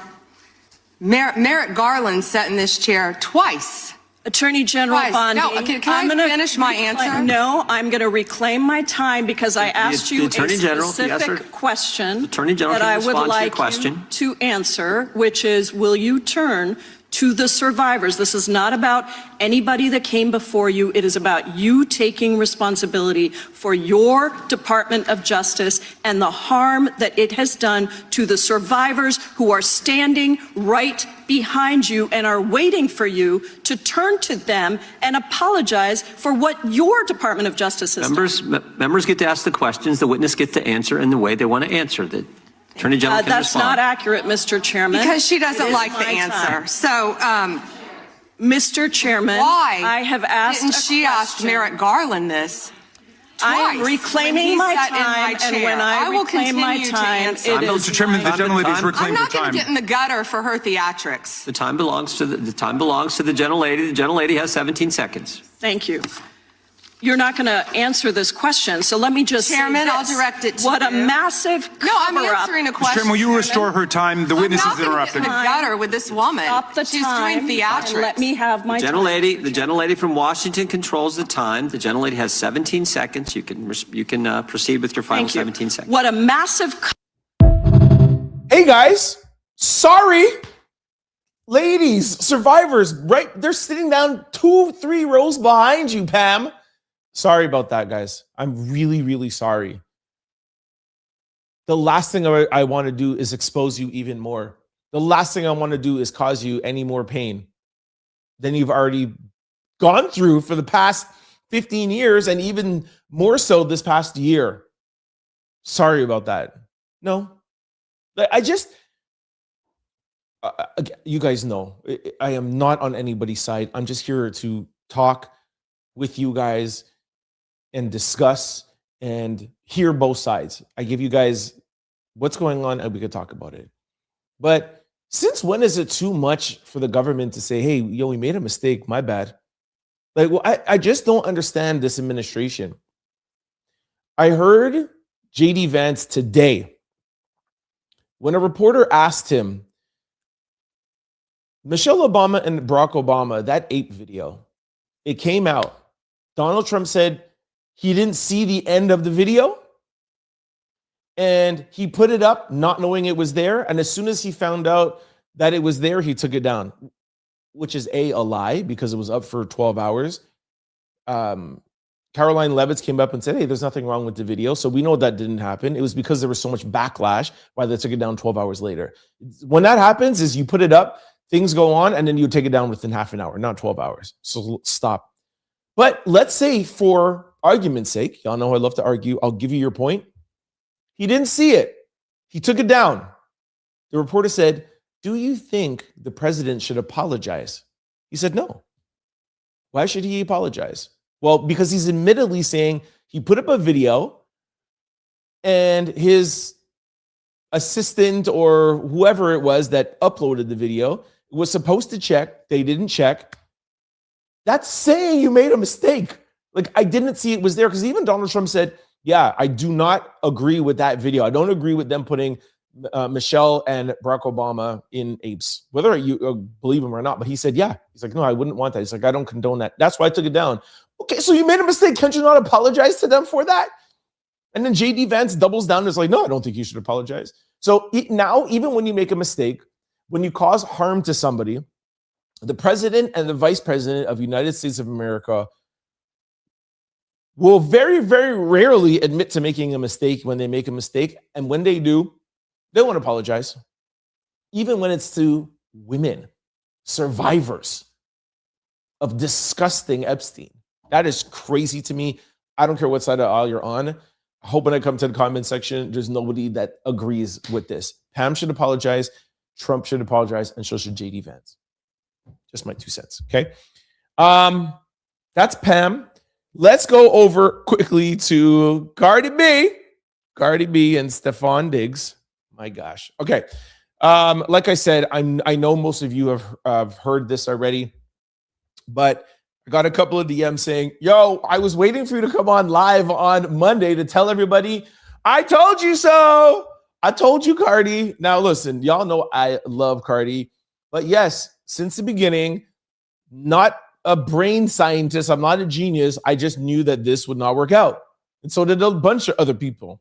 [SPEAKER 7] Merrick Garland sat in this chair twice.
[SPEAKER 6] Attorney General Bondi,
[SPEAKER 7] No, can I finish my answer?
[SPEAKER 6] No, I'm going to reclaim my time because I asked you a specific question that I would like you to answer, which is, will you turn to the survivors? This is not about anybody that came before you. It is about you taking responsibility for your Department of Justice and the harm that it has done to the survivors who are standing right behind you and are waiting for you to turn to them and apologize for what your Department of Justice has done.
[SPEAKER 8] Members get to ask the questions, the witness get to answer in the way they want to answer. The Attorney General can
[SPEAKER 6] that's
[SPEAKER 8] respond.
[SPEAKER 6] not accurate, Mr. Chairman.
[SPEAKER 7] Because she doesn't like the answer.
[SPEAKER 6] Time.
[SPEAKER 7] So,
[SPEAKER 6] Mr. Chairman,
[SPEAKER 7] why
[SPEAKER 6] I have asked
[SPEAKER 7] didn't she ask Merrick Garland this?
[SPEAKER 6] I'm reclaiming my time, and when I reclaim my time, it is
[SPEAKER 9] Mr. Chairman, the gentlelady's
[SPEAKER 7] I'm
[SPEAKER 9] reclaimed her
[SPEAKER 7] not going
[SPEAKER 9] time.
[SPEAKER 7] to get in the gutter for her theatrics.
[SPEAKER 8] The time belongs to the gentlelady. The gentlelady has 17 seconds.
[SPEAKER 6] Thank you. You're not going to answer this question, so let me just
[SPEAKER 7] Chairman,
[SPEAKER 6] say
[SPEAKER 7] I'll
[SPEAKER 6] this.
[SPEAKER 7] direct it to
[SPEAKER 6] What
[SPEAKER 7] you.
[SPEAKER 6] a massive cover-up.
[SPEAKER 7] No, I'm answering a question.
[SPEAKER 9] Chairman, will you restore her time? The witness is interrupting.
[SPEAKER 7] I'm not going to get in the gutter with this woman.
[SPEAKER 6] Stop the
[SPEAKER 7] She's
[SPEAKER 6] time
[SPEAKER 7] doing theatrics.
[SPEAKER 6] and let me have my
[SPEAKER 8] The gentlelady from Washington controls the time. The gentlelady has 17 seconds. You can proceed with your final 17 seconds.
[SPEAKER 6] What a massive.
[SPEAKER 1] Hey guys, sorry. Ladies, survivors, right? They're sitting down 2-3 rows behind you, Pam. Sorry about that, guys. I'm really, really sorry. The last thing I want to do is expose you even more. The last thing I want to do is cause you any more pain than you've already gone through for the past 15 years and even more so this past year. Sorry about that. No, I just, you guys know, I am not on anybody's side. I'm just here to talk with you guys and discuss and hear both sides. I give you guys what's going on and we could talk about it. But since when is it too much for the government to say, hey, yo, we made a mistake, my bad? Like, well, I just don't understand this administration. I heard JD Vance today when a reporter asked him, Michelle Obama and Barack Obama, that ape video, it came out. Donald Trump said he didn't see the end of the video and he put it up not knowing it was there. And as soon as he found out that it was there, he took it down, which is a lie because it was up for 12 hours. Caroline Leavitt came up and said, hey, there's nothing wrong with the video. So we know that didn't happen. It was because there was so much backlash why they took it down 12 hours later. When that happens is you put it up, things go on, and then you take it down within half an hour, not 12 hours. So stop. But let's say for argument's sake, y'all know I love to argue. I'll give you your point. He didn't see it. He took it down. The reporter said, do you think the president should apologize? He said, no. Why should he apologize? Well, because he's admittedly saying he put up a video and his assistant or whoever it was that uploaded the video was supposed to check. They didn't check. That's saying you made a mistake. Like, I didn't see it was there because even Donald Trump said, yeah, I do not agree with that video. I don't agree with them putting Michelle and Barack Obama in apes, whether you believe him or not. But he said, yeah. He's like, no, I wouldn't want that. He's like, I don't condone that. That's why I took it down. Okay, so you made a mistake. Can't you not apologize to them for that? And then JD Vance doubles down and is like, no, I don't think you should apologize. So now, even when you make a mistake, when you cause harm to somebody, the president and the vice president of the United States of America will very, very rarely admit to making a mistake when they make a mistake. And when they do, they won't apologize. Even when it's to women, survivors of disgusting Epstein. That is crazy to me. I don't care what side of the aisle you're on. I hope when I come to the comment section, there's nobody that agrees with this. Pam should apologize. Trump should apologize. And so should JD Vance. Just my 2 cents. Okay. That's Pam. Let's go over quickly to Cardi B and Stefon Diggs. My gosh. Okay. Like I said, I know most of you have heard this already, but I got a couple of DMs saying, yo, I was waiting for you to come on live on Monday to tell everybody, I told you so. I told you, Cardi. Now, listen, y'all know I love Cardi, but yes, since the beginning, not a brain scientist. I'm not a genius. I just knew that this would not work out. And so did a bunch of other people.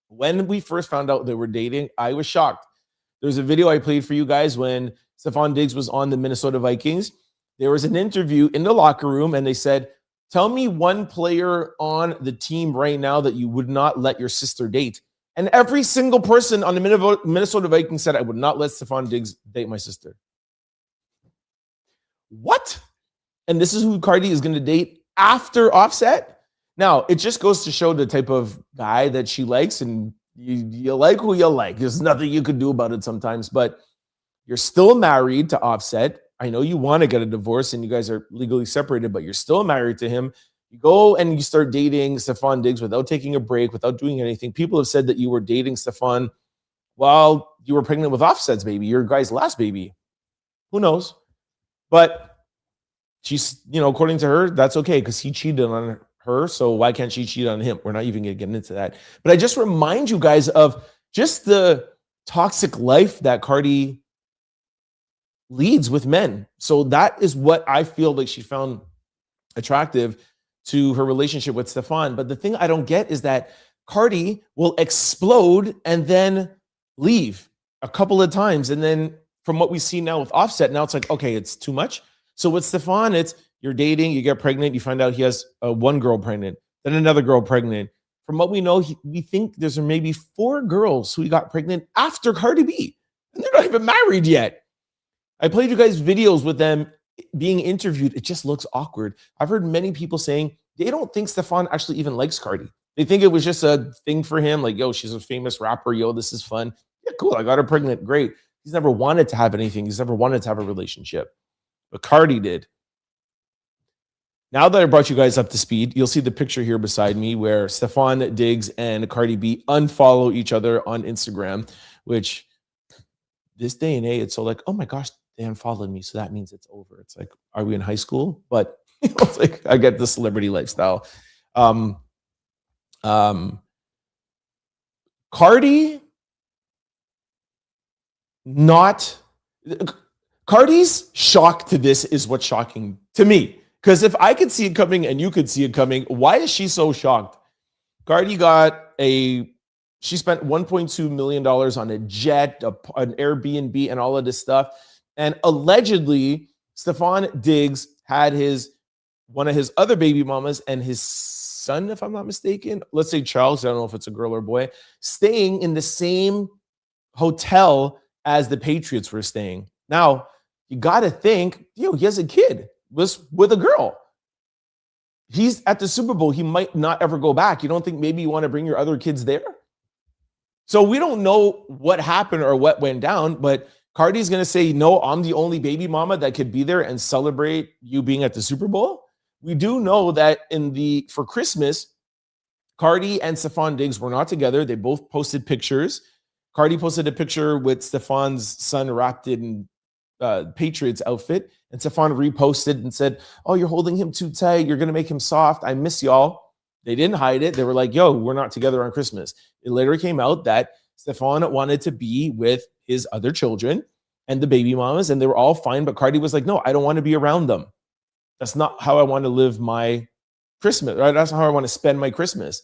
[SPEAKER 1] When we first found out they were dating, I was shocked. There's a video I played for you guys when Stefon Diggs was on the Minnesota Vikings. There was an interview in the locker room and they said, tell me one player on the team right now that you would not let your sister date. And every single person on the Minnesota Vikings said, I would not let Stefon Diggs date my sister. What? And this is who Cardi is going to date after Offset? Now, it just goes to show the type of guy that she likes, and you like who you like. There's nothing you could do about it sometimes, but you're still married to Offset. I know you want to get a divorce and you guys are legally separated, but you're still married to him. You go and you start dating Stefon Diggs without taking a break, without doing anything. People have said that you were dating Stefon while you were pregnant with Offset's baby, your guy's last baby. Who knows? But she's, according to her, that's okay because he cheated on her. So why can't she cheat on him? We're not even going to get into that. But I just remind you guys of just the toxic life that Cardi leads with men. So that is what I feel like she found attractive to her relationship with Stefon. But the thing I don't get is that Cardi will explode and then leave a couple of times. And then from what we see now with Offset, now it's like, okay, it's too much. So with Stefon, it's you're dating, you get pregnant, you find out he has one girl pregnant, then another girl pregnant. From what we know, we think there's maybe 4 girls who got pregnant after Cardi B. And they're not even married yet. I played you guys videos with them being interviewed, it just looks awkward. I've heard many people saying they don't think Stefon actually even likes Cardi. They think it was just a thing for him. Like, yo, she's a famous rapper. Yo, this is fun. Yeah, cool. I got her pregnant. Great. He's never wanted to have anything. He's never wanted to have a relationship. But Cardi did. Now that I brought you guys up to speed, you'll see the picture here beside me where Stefon Diggs and Cardi B unfollow each other on Instagram, which this day and age, it's so like, oh my gosh, they unfollowed me. So that means it's over. It's like, are we in high school? But it's like, I get the celebrity lifestyle. Cardi's shock to this is what's shocking to me. Because if I could see it coming and you could see it coming, why is she so shocked? Cardi she spent $1.2 million on a jet, an Airbnb, and all of this stuff. And allegedly, Stefon Diggs had one of his other baby mamas and his son, if I'm not mistaken, let's say Charles, I don't know if it's a girl or boy, staying in the same hotel as the Patriots were staying. Now, you got to think, he has a kid. Was with a girl. He's at the Super Bowl. He might not ever go back. You don't think maybe you want to bring your other kids there? So we don't know what happened or what went down, but Cardi's going to say, no, I'm the only baby mama that could be there and celebrate you being at the Super Bowl. We do know that for Christmas, Cardi and Stefon Diggs were not together. They both posted pictures. Cardi posted a picture with Stefon's son wrapped in Patriots outfit, and Stefon reposted and said, oh, you're holding him too tight. You're going to make him soft. I miss y'all. They didn't hide it. They were like, yo, we're not together on Christmas. It later came out that Stefon wanted to be with his other children and the baby mamas, and they were all fine. But Cardi was like, no, I don't want to be around them. That's not how I want to live my Christmas, right? That's not how I want to spend my Christmas.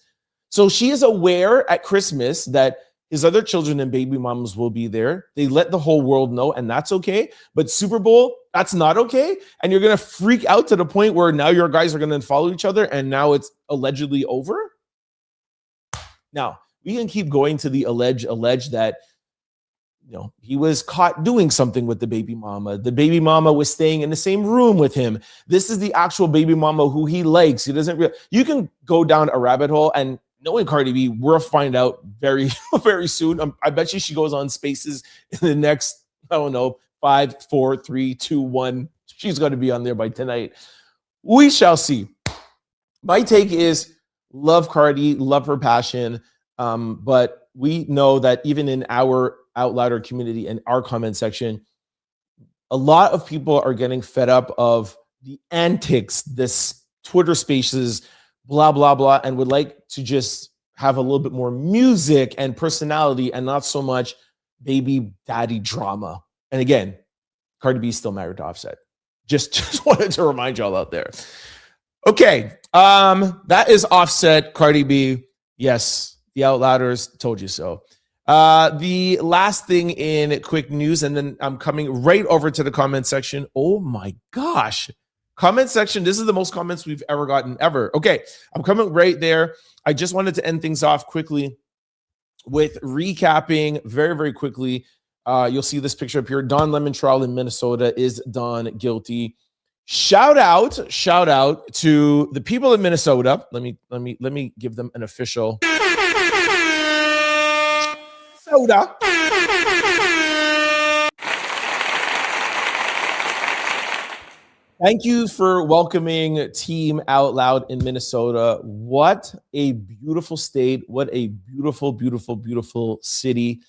[SPEAKER 1] So she is aware at Christmas that his other children and baby mamas will be there. They let the whole world know, and that's okay. But Super Bowl, that's not okay. And you're going to freak out to the point where now your guys are going to follow each other, and now it's allegedly over. Now, we can keep going to the allege that, he was caught doing something with the baby mama. The baby mama was staying in the same room with him. This is the actual baby mama who he likes. He doesn't you can go down a rabbit hole, and knowing Cardi B, we'll find out very, very soon. I bet you she goes on Spaces in the next, 5, 4, 3, 2, 1. She's going to be on there by tonight. We shall see. My take is love Cardi, love her passion. But we know that even in our Out Louder community and our comment section, a lot of people are getting fed up of the antics, this Twitter Spaces, blah, blah, blah, and would like to just have a little bit more music and personality and not so much baby daddy drama. And again, Cardi B is still married to Offset. Just wanted to remind y'all out there. Okay, that is Offset, Cardi B. Yes, the Out Louders told you so. The last thing in quick news, and then I'm coming right over to the comment section. Oh my gosh. Comment section, this is the most comments we've ever gotten ever. Okay, I'm coming right there. I just wanted to end things off quickly with recapping very, very quickly. You'll see this picture up here. Don Lemon trial in Minnesota. Is Don guilty? Shout out to the people in Minnesota. Let me give them an official soda. Thank you for welcoming Team Out Loud in Minnesota. What a beautiful state. What a beautiful, beautiful, beautiful city.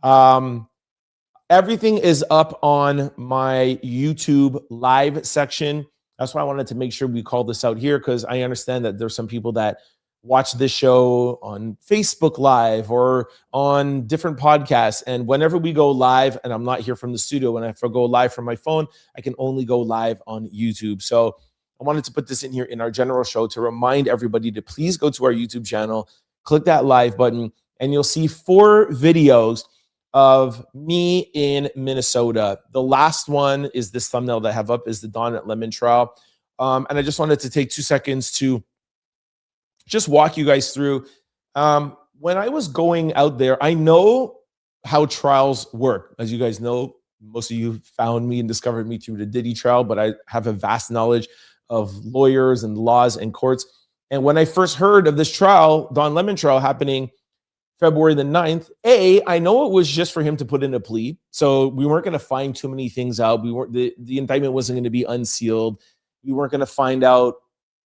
[SPEAKER 1] Everything is up on my YouTube live section. That's why I wanted to make sure we call this out here, because I understand that there's some people that watch this show on Facebook Live or on different podcasts. And whenever we go live, and I'm not here from the studio, when I go live from my phone, I can only go live on YouTube. So I wanted to put this in here in our general show to remind everybody to please go to our YouTube channel, click that live button, and you'll see 4 videos of me in Minnesota. The last one is this thumbnail that I have up, is the Don Lemon trial. And I just wanted to take 2 seconds to just walk you guys through. When I was going out there, I know how trials work. As you guys know, most of you found me and discovered me through the Diddy trial, but I have a vast knowledge of lawyers and laws and courts. And when I first heard of this trial, Don Lemon trial happening February the 9th, I know it was just for him to put in a plea. So we weren't going to find too many things out. We weren't, the indictment wasn't going to be unsealed. We weren't going to find out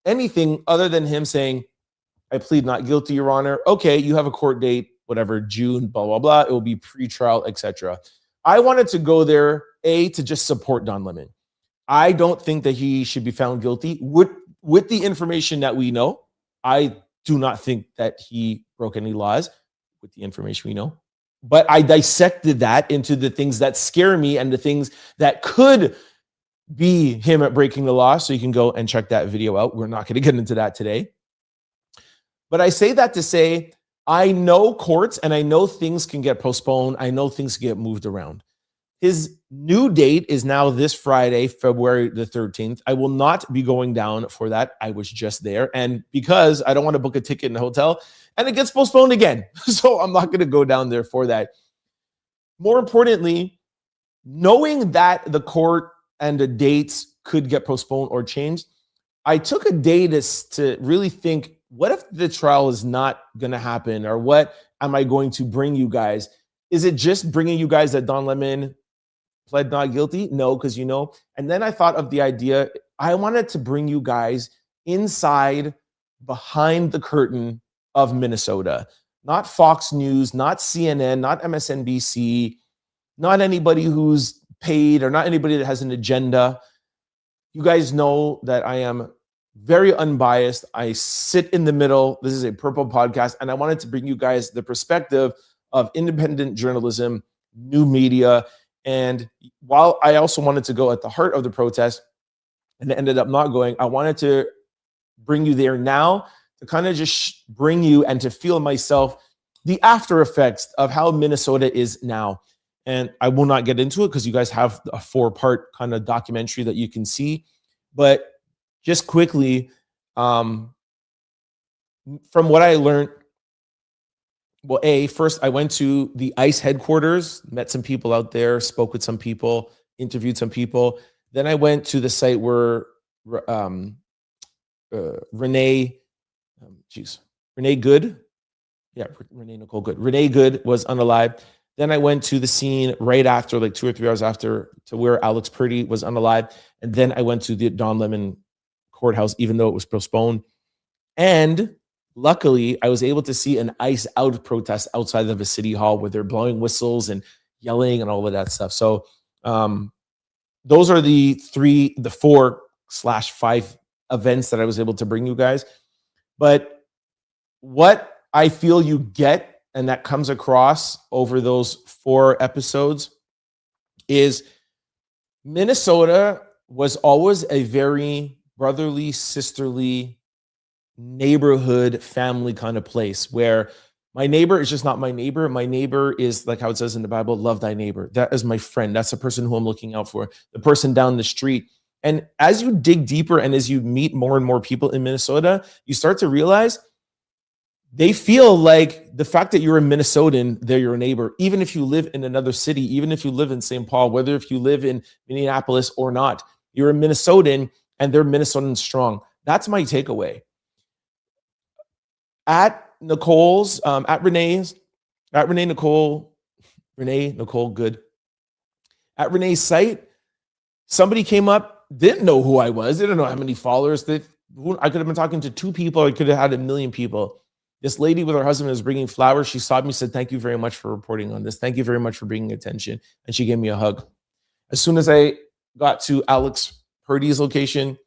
[SPEAKER 1] anything other than him saying, I plead not guilty, Your Honor. Okay, you have a court date, whatever, June, blah, blah, blah. It will be pre-trial, etc. I wanted to go there, to just support Don Lemon. I don't think that he should be found guilty. With the information that we know, I do not think that he broke any laws with the information we know. But I dissected that into the things that scare me and the things that could be him at breaking the law. So you can go and check that video out. We're not going to get into that today. But I say that to say, I know courts and I know things can get postponed. I know things can get moved around. His new date is now this Friday, February the 13th. I will not be going down for that. I was just there. And because I don't want to book a ticket in a hotel and it gets postponed again. So I'm not going to go down there for that. More importantly, knowing that the court and the dates could get postponed or changed, I took a day to really think, what if the trial is not going to happen? Or what am I going to bring you guys? Is it just bringing you guys that Don Lemon pled not guilty? No, because you know. And then I thought of the idea, I wanted to bring you guys inside, behind the curtain of Minnesota. Not Fox News, not CNN, not MSNBC, not anybody who's paid or not anybody that has an agenda. You guys know that I am very unbiased. I sit in the middle. This is a Purple podcast, and I wanted to bring you guys the perspective of independent journalism, new media. And while I also wanted to go at the heart of the protest and ended up not going, I wanted to bring you there now to kind of just bring you and to feel myself the after effects of how Minnesota is now. And I will not get into it because you guys have a 4-part kind of documentary that you can see. But just quickly, from what I learned, well, first I went to the ICE headquarters, met some people out there, spoke with some people, interviewed some people. Then I went to the site where Renee Good, Renee Nicole Good. Renee Good was unalive. Then I went to the scene right after, like 2 or 3 hours after, to where Alex Pretti was unalive. And then I went to the Don Lemon courthouse, even though it was postponed. And luckily, I was able to see an ICE out protest outside of a city hall where they're blowing whistles and yelling and all of that stuff. So those are the 4/5 events that I was able to bring you guys. But what I feel you get, and that comes across over those 4 episodes, is Minnesota was always a very brotherly, sisterly, neighborhood, family kind of place where my neighbor is just not my neighbor. My neighbor is, like how it says in the Bible, love thy neighbor. That is my friend. That's the person who I'm looking out for, the person down the street. And as you dig deeper and as you meet more and more people in Minnesota, you start to realize they feel like the fact that you're a Minnesotan, they're your neighbor, even if you live in another city, even if you live in St. Paul, whether if you live in Minneapolis or not, you're a Minnesotan and they're Minnesotan strong. That's my takeaway. At Nicole's, at Renee Nicole Good. At Renee's site, somebody came up, didn't know who I was, didn't know how many followers. I could have been talking to 2 people, I could have had 1 million people. This lady with her husband was bringing flowers. She saw me, said, thank you very much for reporting on this. Thank you very much for bringing attention. And she gave me a hug. As soon as I got to Alex Purdy's location,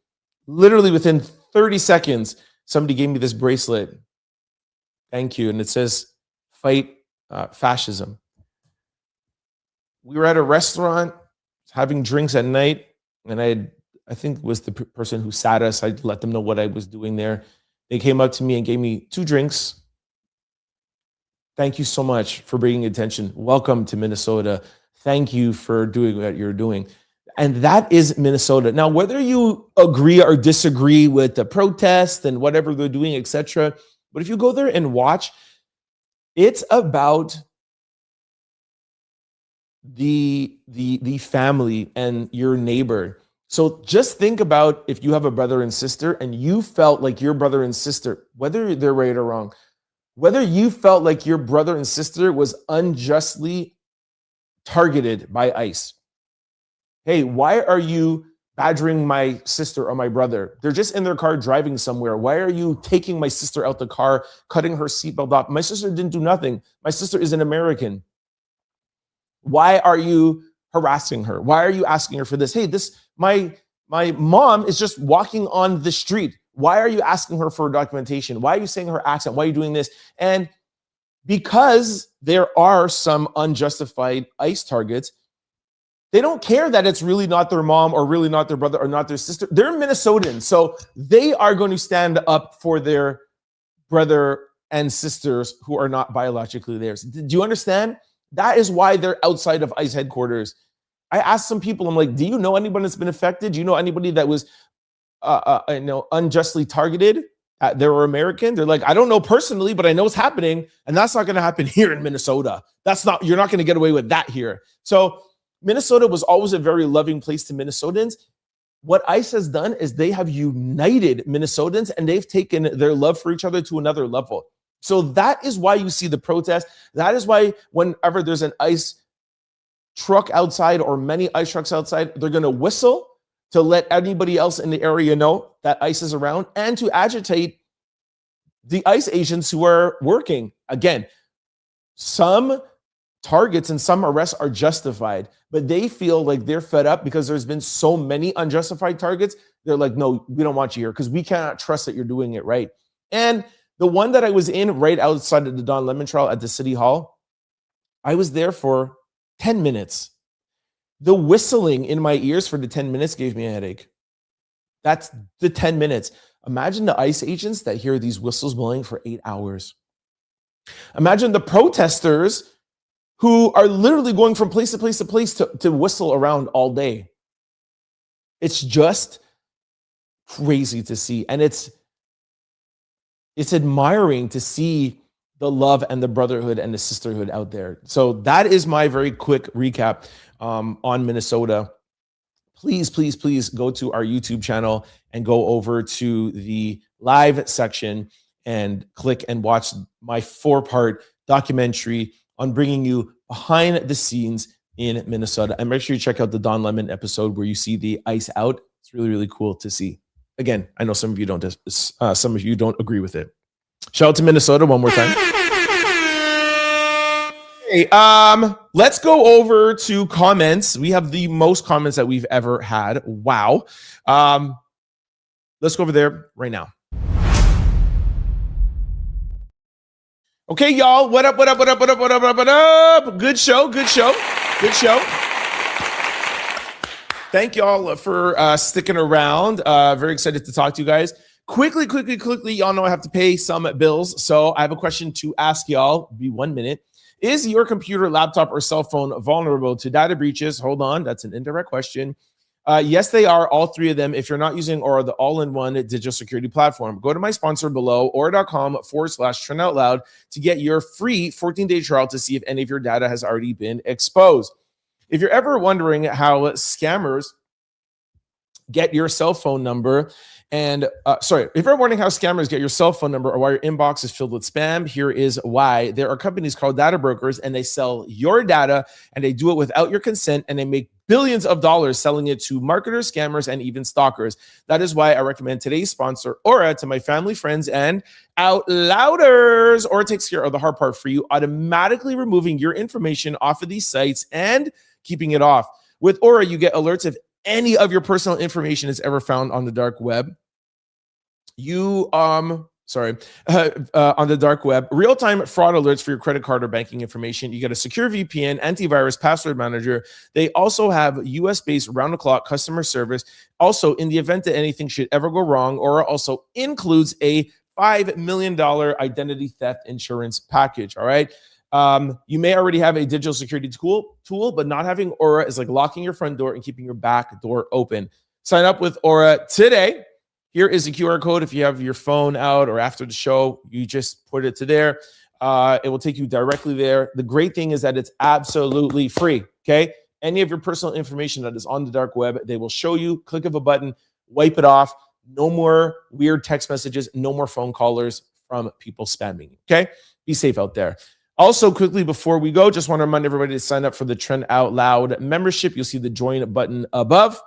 [SPEAKER 1] literally within 30 seconds, somebody gave me this bracelet. Thank you. And it says, fight fascism. We were at a restaurant having drinks at night. And I think it was the person who sat us. I let them know what I was doing there. They came up to me and gave me 2 drinks. Thank you so much for bringing attention. Welcome to Minnesota. Thank you for doing what you're doing. And that is Minnesota. Now, whether you agree or disagree with the protest and whatever they're doing, etc., but if you go there and watch, it's about the family and your neighbor. So just think about if you have a brother and sister and you felt like your brother and sister, whether they're right or wrong, whether you felt like your brother and sister was unjustly targeted by ICE. Hey, why are you badgering my sister or my brother? They're just in their car driving somewhere. Why are you taking my sister out the car, cutting her seatbelt off? My sister didn't do nothing. My sister is an American. Why are you harassing her? Why are you asking her for this? Hey, my mom is just walking on the street. Why are you asking her for documentation? Why are you saying her accent? Why are you doing this? And because there are some unjustified ICE targets, they don't care that it's really not their mom or really not their brother or not their sister. They're Minnesotans, so they are going to stand up for their brother and sisters who are not biologically theirs. Do you understand? That is why they're outside of ICE headquarters. I asked some people, I'm like, do you know anybody that's been affected? Do you know anybody that was unjustly targeted? They were American. They're like, I don't know personally, but I know it's happening. And that's not going to happen here in Minnesota. You're not going to get away with that here. So Minnesota was always a very loving place to Minnesotans. What ICE has done is they have united Minnesotans and they've taken their love for each other to another level. So that is why you see the protest. That is why whenever there's an ICE truck outside or many ICE trucks outside, they're going to whistle to let anybody else in the area know that ICE is around and to agitate the ICE agents who are working. Again, some targets and some arrests are justified, but they feel like they're fed up because there's been so many unjustified targets. They're like, no, we don't want you here because we cannot trust that you're doing it right. And the one that I was in right outside of the Don Lemon trial at the City Hall, I was there for 10 minutes. The whistling in my ears for the 10 minutes gave me a headache. That's the 10 minutes. Imagine the ICE agents that hear these whistles blowing for 8 hours. Imagine the protesters who are literally going from place to place to place to whistle around all day. It's just crazy to see. And it's admiring to see the love and the brotherhood and the sisterhood out there. So that is my very quick recap on Minnesota. Please, please, please go to our YouTube channel and go over to the live section and click and watch my 4-part documentary on bringing you behind the scenes in Minnesota. And make sure you check out the Don Lemon episode where you see the ICE out. It's really, really cool to see. Again, I know some of you don't agree with it. Shout out to Minnesota one more time. Hey, let's go over to comments. We have the most comments that we've ever had. Wow. Let's go over there right now. Okay, y'all. What up? What up? What up? What up? What up? What up? Good show. Good show. Good show. Thank y'all for sticking around. Very excited to talk to you guys. Quickly, y'all know I have to pay some bills. So I have a question to ask y'all. Be 1 minute. Is your computer, laptop, or cell phone vulnerable to data breaches? Hold on. That's an indirect question. Yes, they are. All three of them. If you're not using Aura, the all-in-one digital security platform, go to my sponsor below, aura.com/TrentOutLoud to get your free 14-day trial to see if any of your data has already been exposed. If you're ever wondering how scammers get your cell phone number, if you're wondering how scammers get your cell phone number or why your inbox is filled with spam, here is why. There are companies called data brokers, and they sell your data, and they do it without your consent, and they make billions of dollars selling it to marketers, scammers, and even stalkers. That is why I recommend today's sponsor, Aura, to my family, friends, and out louders. Aura takes care of the hard part for you, automatically removing your information off of these sites and keeping it off. With Aura, you get alerts if any of your personal information is ever found on the dark web. On the dark web, real-time fraud alerts for your credit card or banking information. You get a secure VPN, antivirus, password manager. They also have US-based round-the-clock customer service. Also, in the event that anything should ever go wrong, Aura also includes a $5 million identity theft insurance package. All right. You may already have a digital security tool, but not having Aura is like locking your front door and keeping your back door open. Sign up with Aura today. Here is a QR code. If you have your phone out or after the show, you just put it to there. It will take you directly there. The great thing is that it's absolutely free, okay? Any of your personal information that is on the dark web, they will show you, click of a button, wipe it off. No more weird text messages, no more phone callers from people spamming you, okay? Be safe out there. Also, quickly before we go, just want to remind everybody to sign up for the Trent Out Loud membership. You'll see the join button above.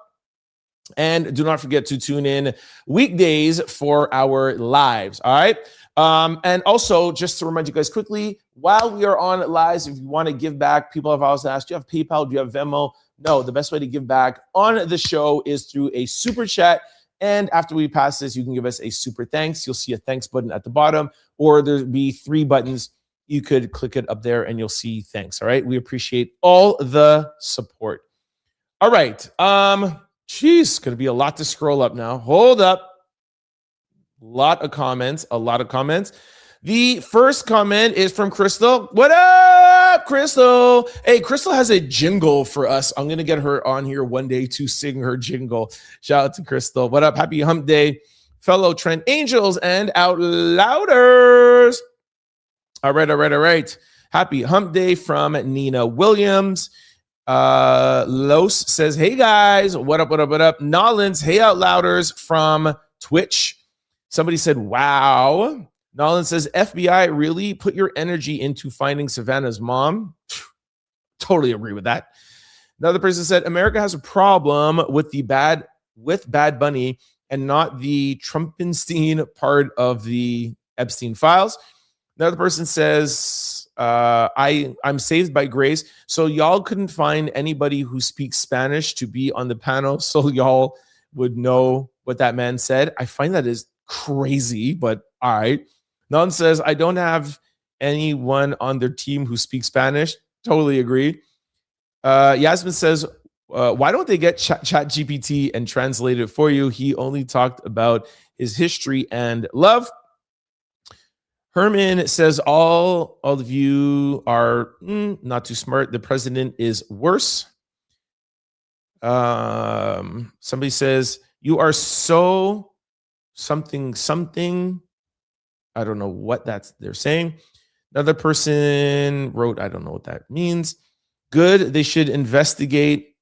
[SPEAKER 1] And do not forget to tune in weekdays for our lives, all right? And also, just to remind you guys quickly, while we are on lives, if you want to give back, people have always asked, do you have PayPal? Do you have Venmo? No, the best way to give back on the show is through a super chat. And after we pass this, you can give us a super thanks. You'll see a thanks button at the bottom, or there'll be 3 buttons. You could click it up there and you'll see thanks, all right? We appreciate all the support. All right. Geez, going to be a lot to scroll up now. Hold up. A lot of comments. The first comment is from Crystal. What up, Crystal? Hey, Crystal has a jingle for us. I'm going to get her on here one day to sing her jingle. Shout out to Crystal. What up? Happy hump day, fellow Trent Angels and Out Louders. All right. Happy hump day from Nina Williams. Los says, hey guys, what up? Nolans, hey Out Louders from Twitch. Somebody said, wow. Nolan says, FBI, really put your energy into finding Savannah's mom. Totally agree with that. Another person said, America has a problem with Bad Bunny and not the Trumpenstein part of the Epstein files. Another person says, I'm saved by grace. So y'all couldn't find anybody who speaks Spanish to be on the panel so y'all would know what that man said. I find that is crazy, but all right. None says, I don't have anyone on their team who speaks Spanish. Totally agree. Yasmin says, why don't they get Chat GPT and translate it for you? He only talked about his history and love. Herman says, all of you are not too smart. The president is worse. Somebody says, you are so something. I don't know what they're saying. Another person wrote, I don't know what that means. Good. They should investigate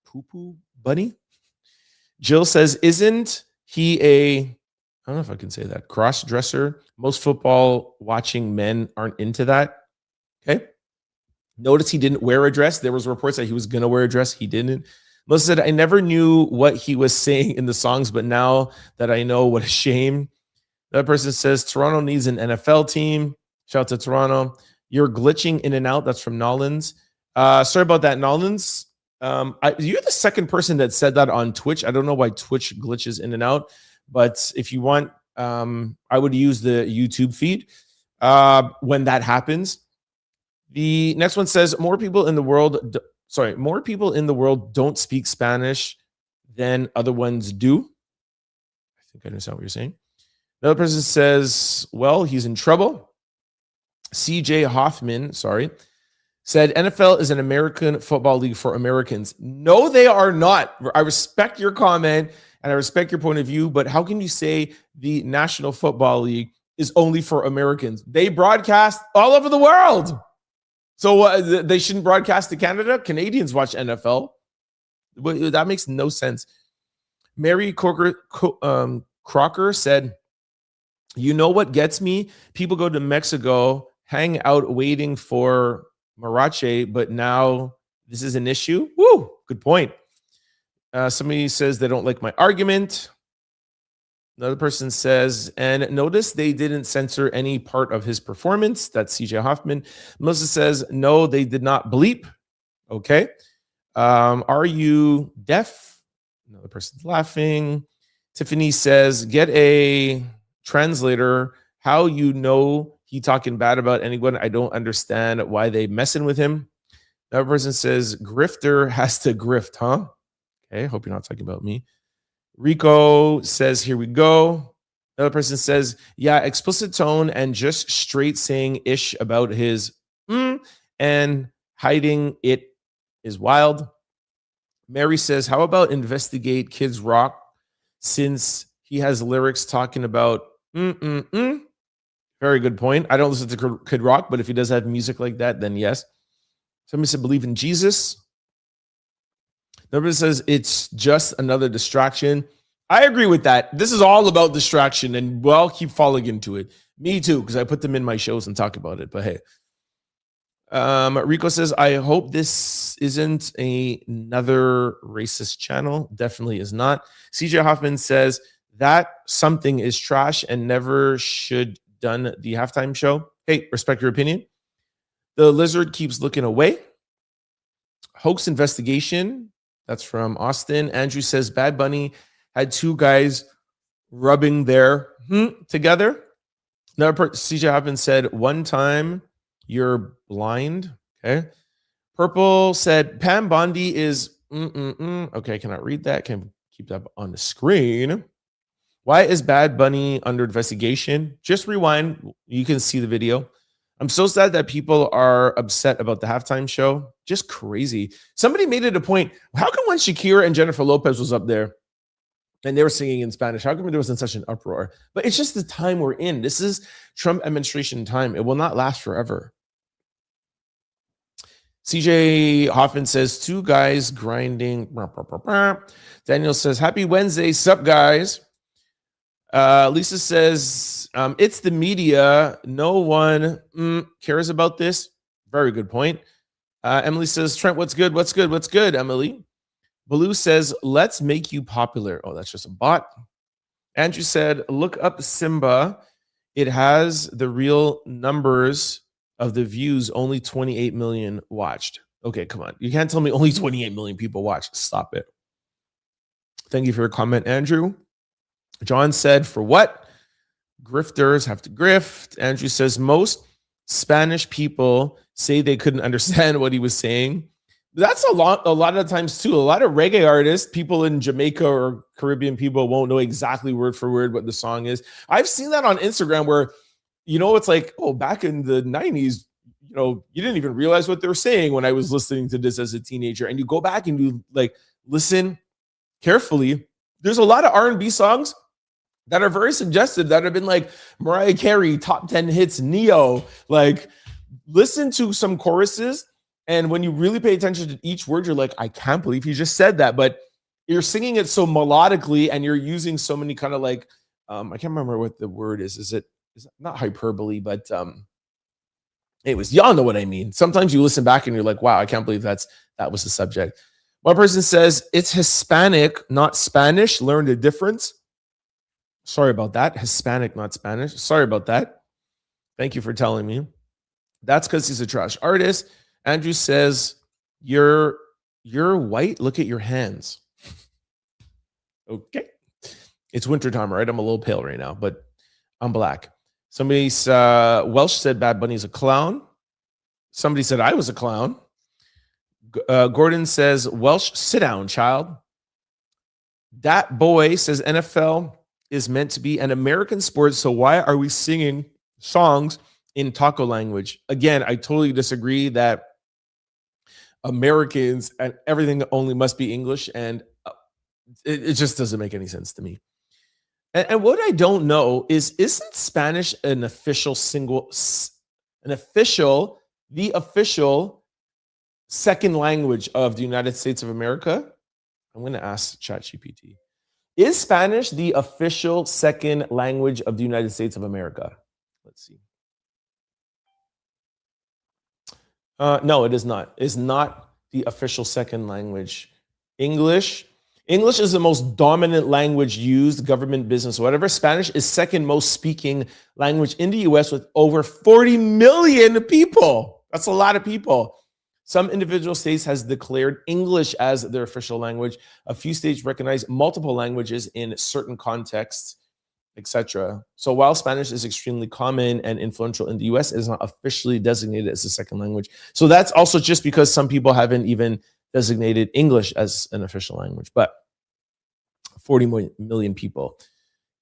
[SPEAKER 1] Poo-Poo Bunny. Jill says, isn't he I don't know if I can say that, cross-dresser? Most football watching men aren't into that. Okay. Notice he didn't wear a dress. There was reports that he was going to wear a dress. He didn't. Melissa said, I never knew what he was saying in the songs, but now that I know, what a shame. That person says, Toronto needs an NFL team. Shout out to Toronto. You're glitching in and out. That's from Nolans. Sorry about that, Nolans. You're the second person that said that on Twitch. I don't know why Twitch glitches in and out, but if you want, I would use the YouTube feed when that happens. The next one says, more people in the world don't speak Spanish than other ones do. I think I understand what you're saying. Another person says, well, he's in trouble. CJ Hoffman, said NFL is an American football league for Americans. No, they are not. I respect your comment and I respect your point of view, but how can you say the National Football League is only for Americans? They broadcast all over the world. So they shouldn't broadcast to Canada? Canadians watch NFL. That makes no sense. Mary Crocker said, you know what gets me? People go to Mexico, hang out waiting for Marache, but now this is an issue? Woo, good point. Somebody says they don't like my argument. Another person says, and notice they didn't censor any part of his performance. That's CJ Hoffman. Melissa says, no, they did not bleep. Okay. Are you deaf? Another person's laughing. Tiffany says, get a translator. How you know he talking bad about anyone? I don't understand why they messing with him. Another person says, grifter has to grift, huh? Okay, hope you're not talking about me. Rico says, here we go. Another person says, yeah, explicit tone and just straight saying ish about his and hiding it is wild. Mary says, how about investigate Kids Rock since he has lyrics talking about Very good point. I don't listen to Kid Rock, but if he does have music like that, then yes. Somebody said believe in Jesus. Nobody says it's just another distraction. I agree with that. This is all about distraction, and we'll keep falling into it. Me too, because I put them in my shows and talk about it. But hey, Rico says, I hope this isn't another racist channel. Definitely is not. CJ Hoffman says that something is trash and never should done the halftime show. Hey, respect your opinion. The lizard keeps looking away. Hoax investigation. That's from Austin. Andrew says Bad Bunny had two guys rubbing their together. Another CJ Hoffman said one time you're blind. Okay. Purple said Pam Bondi is okay. I cannot read that. Can keep that on the screen. Why is Bad Bunny under investigation? Just rewind. You can see the video. I'm so sad that people are upset about the halftime show. Just crazy. Somebody made it a point. How come when Shakira and Jennifer Lopez was up there and they were singing in Spanish, how come there wasn't such an uproar? But it's just the time we're in. This is Trump administration time. It will not last forever. CJ Hoffman says, two guys grinding. Daniel says, happy Wednesday. Sup, guys? Lisa says, it's the media. No one cares about this. Very good point. Emily says, Trent, what's good? What's good? What's good, Emily? Baloo says, let's make you popular. Oh, that's just a bot. Andrew said, look up Simba. It has the real numbers of the views. Only 28 million watched. Okay, come on. You can't tell me only 28 million people watched. Stop it. Thank you for your comment, Andrew. John said, for what? Grifters have to grift. Andrew says, most Spanish people say they couldn't understand what he was saying. That's a lot of times too. A lot of reggae artists, people in Jamaica or Caribbean people won't know exactly word for word what the song is. I've seen that on Instagram where, it's like, oh, back in the 90s, you didn't even realize what they were saying when I was listening to this as a teenager. And you go back and you listen carefully. There's a lot of R&B songs that are very suggestive that have been like Mariah Carey, top 10 hits, Neo. Listen to some choruses. And when you really pay attention to each word, you're like, I can't believe he just said that. But you're singing it so melodically and you're using so many kind of I can't remember what the word is. Is it not hyperbole, but anyways, y'all know what I mean. Sometimes you listen back and you're like, wow, I can't believe that was the subject. One person says, it's Hispanic, not Spanish. Learn the difference. Sorry about that. Hispanic, not Spanish. Sorry about that. Thank you for telling me. That's because he's a trash artist. Andrew says, you're white. Look at your hands. Okay. It's wintertime, right? I'm a little pale right now, but I'm black. Somebody Welsh said Bad Bunny's a clown. Somebody said I was a clown. Gordon says, Welsh, sit down, child. That boy says NFL is meant to be an American sport, so why are we singing songs in taco language? Again, I totally disagree that Americans and everything only must be English, and it just doesn't make any sense to me. And what I don't know is, isn't Spanish the official second language of the United States of America? I'm going to ask ChatGPT. Is Spanish the official second language of the United States of America? Let's see. No, it is not. It's not the official second language. English is the most dominant language used, government, business, whatever. Spanish is second most speaking language in the US with over 40 million people. That's a lot of people. Some individual states has declared English as their official language. A few states recognize multiple languages in certain contexts, etc. So while Spanish is extremely common and influential in the US, it is not officially designated as a second language. So that's also just because some people haven't even designated English as an official language, but 40 million people.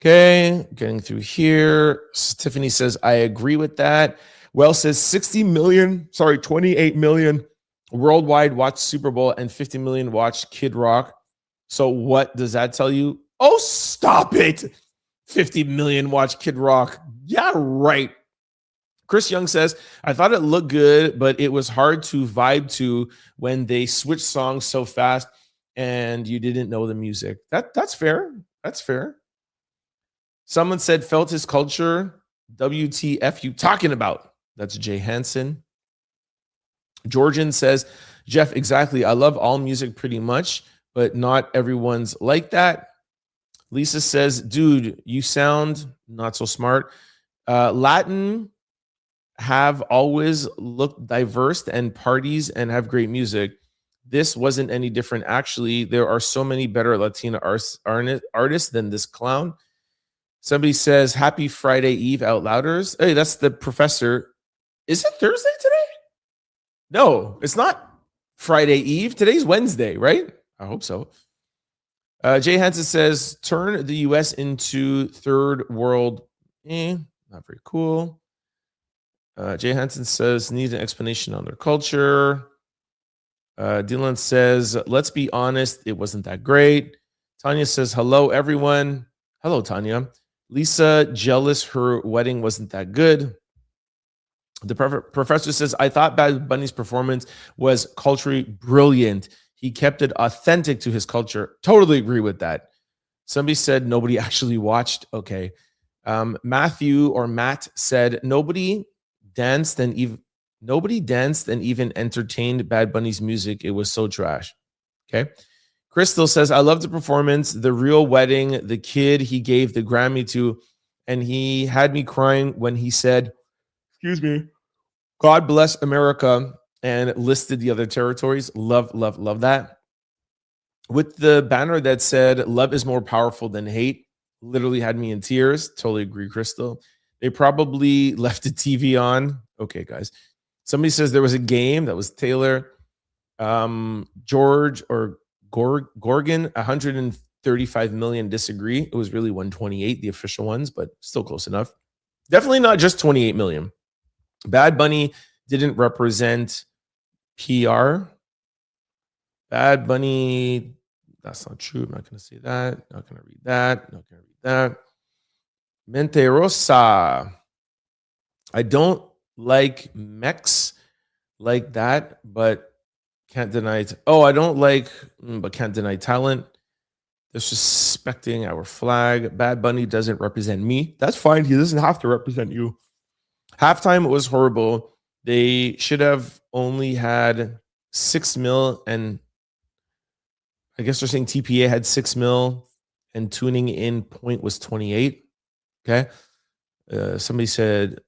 [SPEAKER 1] Okay, getting through here. Tiffany says, I agree with that. Wells says 28 million worldwide watched Super Bowl and 50 million watched Kid Rock. So what does that tell you? Oh, stop it. 50 million watched Kid Rock. Yeah, right. Chris Young says, I thought it looked good, but it was hard to vibe to when they switched songs so fast and you didn't know the music. That's fair. That's fair. Someone said, felt his culture. WTF you talking about? That's Jay Hansen. Georgian says, Jeff, exactly. I love all music pretty much, but not everyone's like that. Lisa says, dude, you sound not so smart. Latin have always looked diverse and parties and have great music. This wasn't any different. Actually, there are so many better Latina artists than this clown. Somebody says, happy Friday Eve out louders. Hey, that's the professor. Is it Thursday today? No, it's not Friday Eve. Today's Wednesday, right? I hope so. Jay Hansen says, turn the U.S. into third world. Not very cool. Jay Hansen says, needs an explanation on their culture. Dylan says, let's be honest, it wasn't that great. Tanya says, hello, everyone. Hello, Tanya. Lisa, jealous her wedding wasn't that good. The professor says, I thought Bad Bunny's performance was culturally brilliant. He kept it authentic to his culture. Totally agree with that. Somebody said nobody actually watched. Okay. Matthew or Matt said nobody danced and even entertained Bad Bunny's music. It was so trash. Okay. Crystal says, I love the performance, the real wedding, the kid he gave the Grammy to, and he had me crying when he said, excuse me, God bless America, and listed the other territories. Love, love, love that. With the banner that said, love is more powerful than hate, literally had me in tears. Totally agree, Crystal. They probably left the TV on. Okay, guys. Somebody says there was a game. That was Taylor. George or Gorgon, 135 million disagree. It was really 128, the official ones, but still close enough. Definitely not just 28 million. Bad Bunny didn't represent PR. Bad Bunny, that's not true. I'm not going to say that. Not going to read that. Not going to read that. Mente Rosa. I don't like mechs like that, but can't deny it. Oh, I don't like, but can't deny talent. Disrespecting our flag. Bad Bunny doesn't represent me. That's fine. He doesn't have to represent you. Halftime was horrible. They should have only had 6 mil, and I guess they're saying TPA had 6 mil, and tuning in point was 28. Okay. Somebody said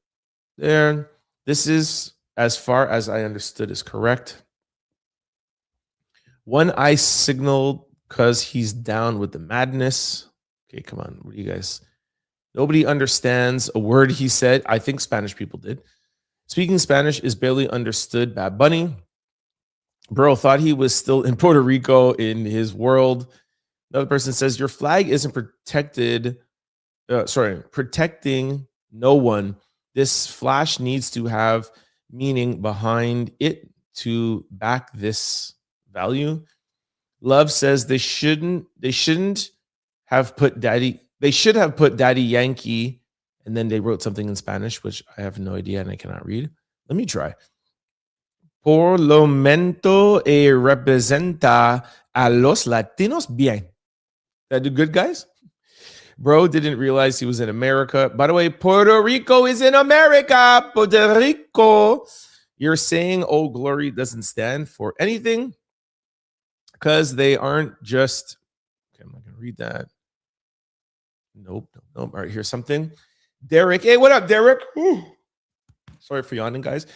[SPEAKER 1] there, this is, as far as I understood, is correct. One eye signaled because he's down with the madness. Okay, come on. What do you guys? Nobody understands a word he said. I think Spanish people did. Speaking Spanish is barely understood. Bad Bunny. Bro thought he was still in Puerto Rico in his world. Another person says, your flag isn't protecting no one. This flash needs to have meaning behind it to back this value. Love says they shouldn't have put Daddy. They should have put Daddy Yankee, and then they wrote something in Spanish, which I have no idea and I cannot read. Let me try. Por lo menos representa a los latinos bien. That do good, guys? Bro didn't realize he was in America. By the way, Puerto Rico is in America. Puerto Rico. You're saying Old Glory doesn't stand for anything because they aren't just... Okay, I'm not going to read that. Nope. All right, here's something. Derek. Hey, what up, Derek? Whew. Sorry for yawning, guys.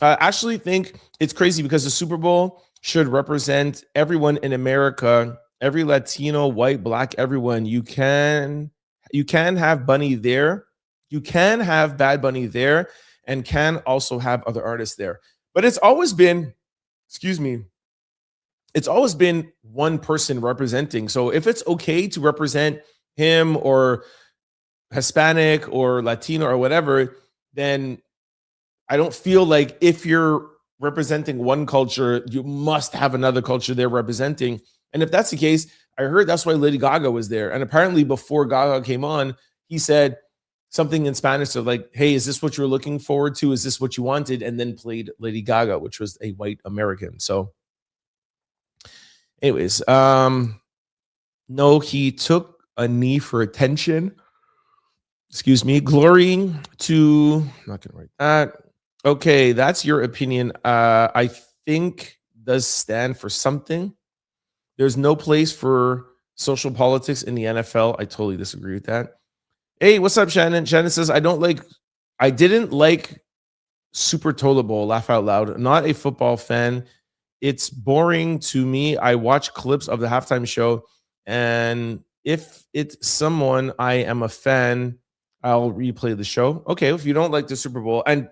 [SPEAKER 1] I actually think it's crazy because the Super Bowl should represent everyone in America, every Latino, white, black, everyone. You can have Bunny there. You can have Bad Bunny there and can also have other artists there. But it's always been, it's always been one person representing. So if it's okay to represent him or Hispanic or Latino or whatever, then I don't feel like if you're representing one culture, you must have another culture they're representing. And if that's the case, I heard that's why Lady Gaga was there. And apparently before Gaga came on, he said, something in Spanish. So like, hey, is this what you're looking forward to? Is this what you wanted? And then played Lady Gaga, which was a white American. So anyways, no, he took a knee for attention. Excuse me. Glory to, I'm not going to write that. Okay, that's your opinion. I think does stand for something. There's no place for social politics in the NFL. I totally disagree with that. Hey, what's up, Shannon? Shannon says, I didn't like Super Toilet Bowl, laugh out loud. Not a football fan. It's boring to me. I watch clips of the halftime show, and if it's someone I am a fan, I'll replay the show. Okay, if you don't like the Super Bowl, and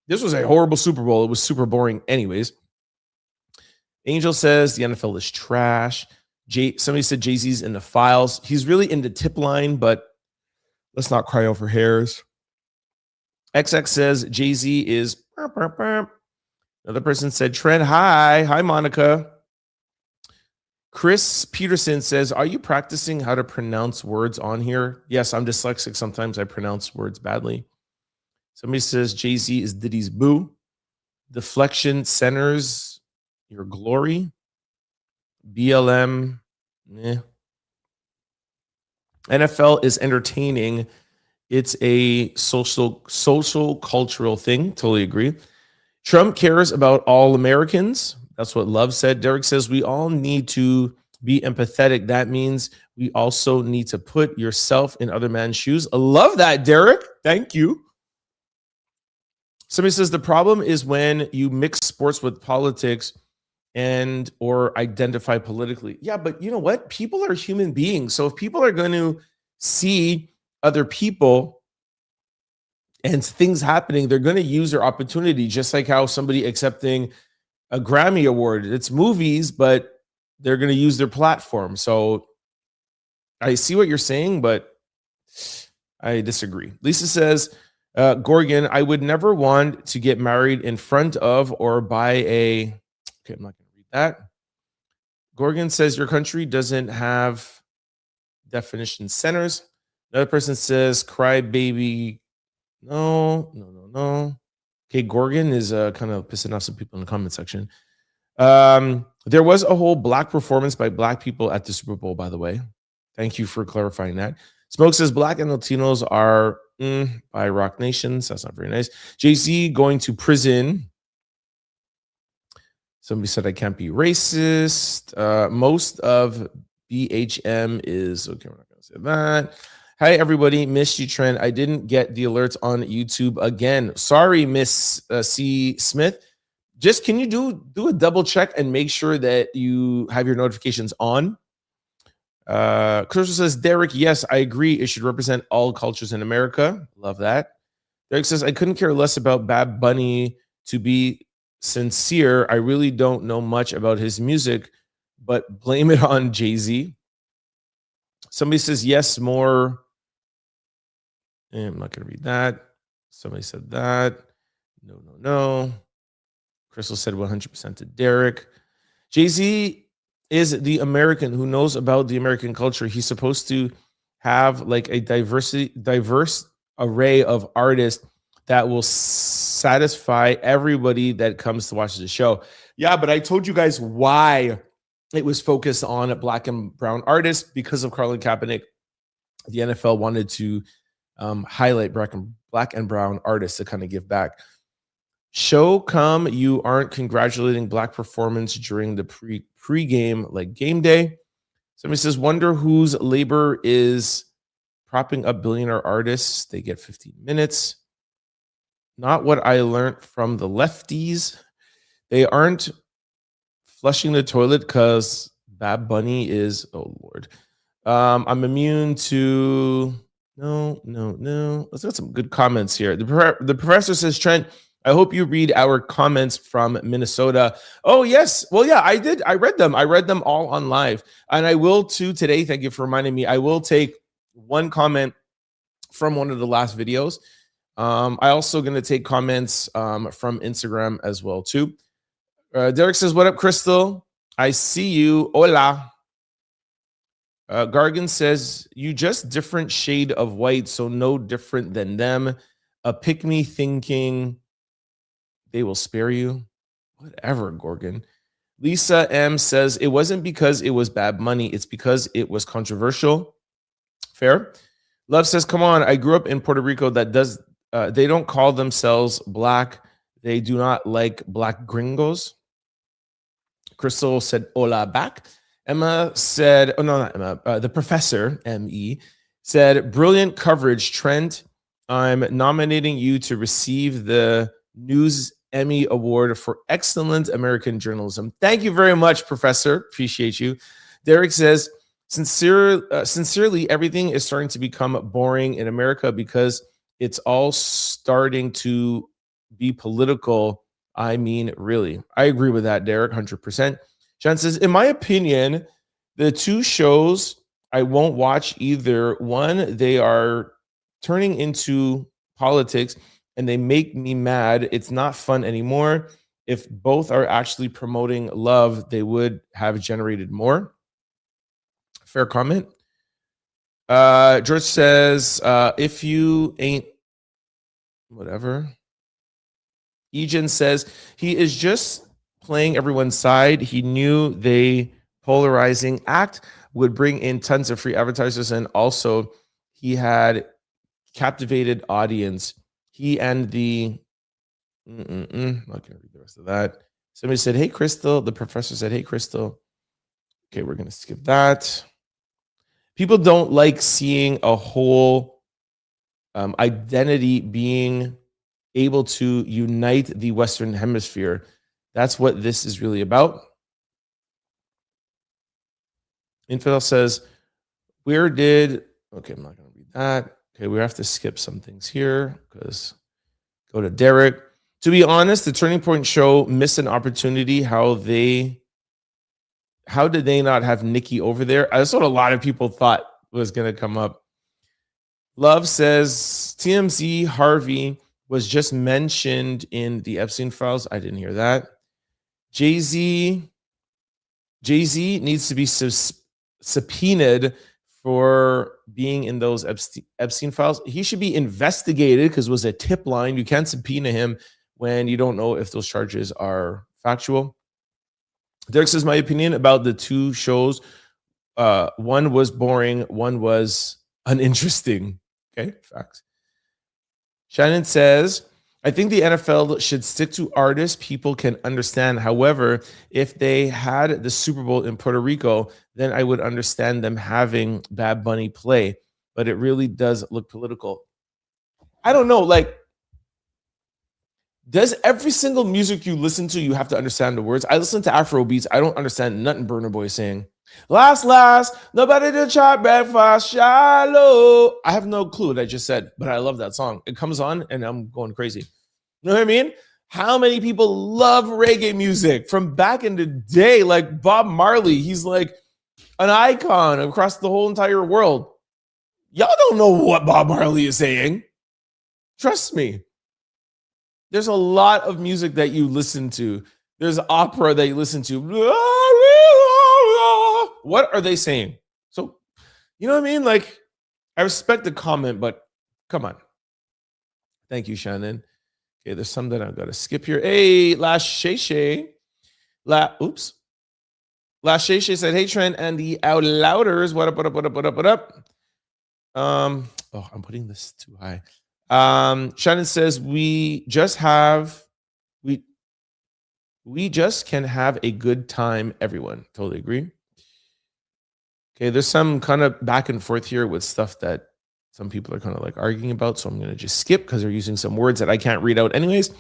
[SPEAKER 1] this was a horrible Super Bowl. It was super boring anyways. Angel says the NFL is trash. Somebody said Jay-Z's in the files. He's really in the tip line, but let's not cry over hairs. XX says Jay-Z is... Another person said, Trent, hi. Hi, Monica. Chris Peterson says, are you practicing how to pronounce words on here? Yes, I'm dyslexic. Sometimes I pronounce words badly. Somebody says Jay-Z is Diddy's boo. Deflection centers your glory. BLM. NFL is entertaining. It's a social cultural thing. Totally agree. Trump cares about all Americans. That's what Love said. Derek says we all need to be empathetic. That means we also need to put yourself in other man's shoes. I love that, Derek. Thank you. Somebody says the problem is when you mix sports with politics and or identify politically. Yeah, but you know what? People are human beings. So if people are going to see other people and things happening, they're going to use their opportunity, just like how somebody accepting a Grammy Award. It's movies, but they're going to use their platform. So I see what you're saying, but I disagree. Lisa says, Gorgon, I would never want to get married in front of or by a... Okay, I'm not going to read that. Gorgon says your country doesn't have definition centers. Another person says, cry baby. No. Okay, Gorgon is kind of pissing off some people in the comment section. There was a whole black performance by black people at the Super Bowl, by the way. Thank you for clarifying that. Smoke says black and Latinos are by Rock Nations. That's not very nice. JC going to prison. Somebody said I can't be racist. Most of BHM is... Okay, we're not going to say that. Hi, everybody. Missed you, Trent. I didn't get the alerts on YouTube again. Sorry, Miss C. Smith. Just can you do a double check and make sure that you have your notifications on? Crystal says, Derek, yes, I agree. It should represent all cultures in America. Love that. Derek says, I couldn't care less about Bad Bunny. To be sincere, I really don't know much about his music, but blame it on Jay-Z. Somebody says, yes, more... I'm not going to read that. Somebody said that. No. Crystal said 100% to Derek. Jay-Z is the American who knows about the American culture. He's supposed to have like a diverse array of artists that will satisfy everybody that comes to watch the show. Yeah, but I told you guys why it was focused on black and brown artists because of Colin Kaepernick. The NFL wanted to highlight black and brown artists to kind of give back. Show come, you aren't congratulating black performance during the pre-game like game day. Somebody says, wonder whose labor is propping up billionaire artists. They get 15 minutes. Not what I learned from the lefties. They aren't flushing the toilet because Bad Bunny is, oh Lord. I'm immune to... No. Let's get some good comments here. The professor says, Trent, I hope you read our comments from Minnesota. Oh, yes. Well, yeah, I did. I read them. I read them all on live. And I will too today. Thank you for reminding me. I will take one comment from one of the last videos. I also going to take comments from Instagram as well too. Derek says, what up, Crystal? I see you. Hola. Gargan says, you just different shade of white, so no different than them. A pick me thinking they will spare you. Whatever, Gorgon. Lisa M says, it wasn't because it was bad money. It's because it was controversial. Fair. Love says, come on. I grew up in Puerto Rico. They don't call themselves black. They do not like black gringos. Crystal said, hola back. Emma said, oh, no, not Emma. The professor, M.E., said, brilliant coverage, Trent. I'm nominating you to receive the News Emmy Award for Excellent American Journalism. Thank you very much, Professor. Appreciate you. Derek says, sincerely, everything is starting to become boring in America because it's all starting to be political. I mean, really. I agree with that, Derek, 100%. John says, in my opinion, the two shows I won't watch either. One, they are turning into politics and they make me mad. It's not fun anymore. If both are actually promoting love, they would have generated more. Fair comment. George says, if you ain't whatever. Egan says, he is just playing everyone's side. He knew the polarizing act would bring in tons of free advertisers, and also he had captivated audience. He and the not gonna read the rest of that. Somebody said, hey, Crystal. The professor said, hey, Crystal. Okay, we're gonna skip that. People don't like seeing a whole identity being able to unite the Western Hemisphere. That's what this is really about. Infidel says, okay, I'm not going to read that. Okay, we have to skip some things here because go to Derek. To be honest, the Turning Point show missed an opportunity. How did they not have Nikki over there? That's what a lot of people thought was going to come up. Love says, TMZ Harvey was just mentioned in the Epstein files. I didn't hear that. Jay-Z needs to be subpoenaed for being in those Epstein files. He should be investigated because it was a tip line. You can't subpoena him when you don't know if those charges are factual. Derek says, my opinion about the two shows, one was boring, one was uninteresting. Okay, facts. Shannon says, I think the NFL should stick to artists people can understand. However, if they had the Super Bowl in Puerto Rico, then I would understand them having Bad Bunny play. But it really does look political. I don't know, like, does every single music you listen to, you have to understand the words? I listen to Afro beats. I don't understand nothing Burna Boy is saying. Last, nobody to try breakfast, shallow. I have no clue what I just said, but I love that song. It comes on and I'm going crazy. You know what I mean? How many people love reggae music from back in the day? Like Bob Marley, he's like an icon across the whole entire world. Y'all don't know what Bob Marley is saying. Trust me. There's a lot of music that you listen to. There's opera that you listen to. What are they saying? So, you know what I mean? Like, I respect the comment, but come on. Thank you, Shannon. Okay, there's some that I've got to skip here. Hey, Last Shay. Last Shay said, hey, Trent and the Out Louders. What up? I'm putting this too high. Shannon says, we just can have a good time, everyone. Totally agree. Okay, there's some kind of back and forth here with stuff that some people are kind of like arguing about, so I'm going to just skip because they're using some words that I can't read out anyways.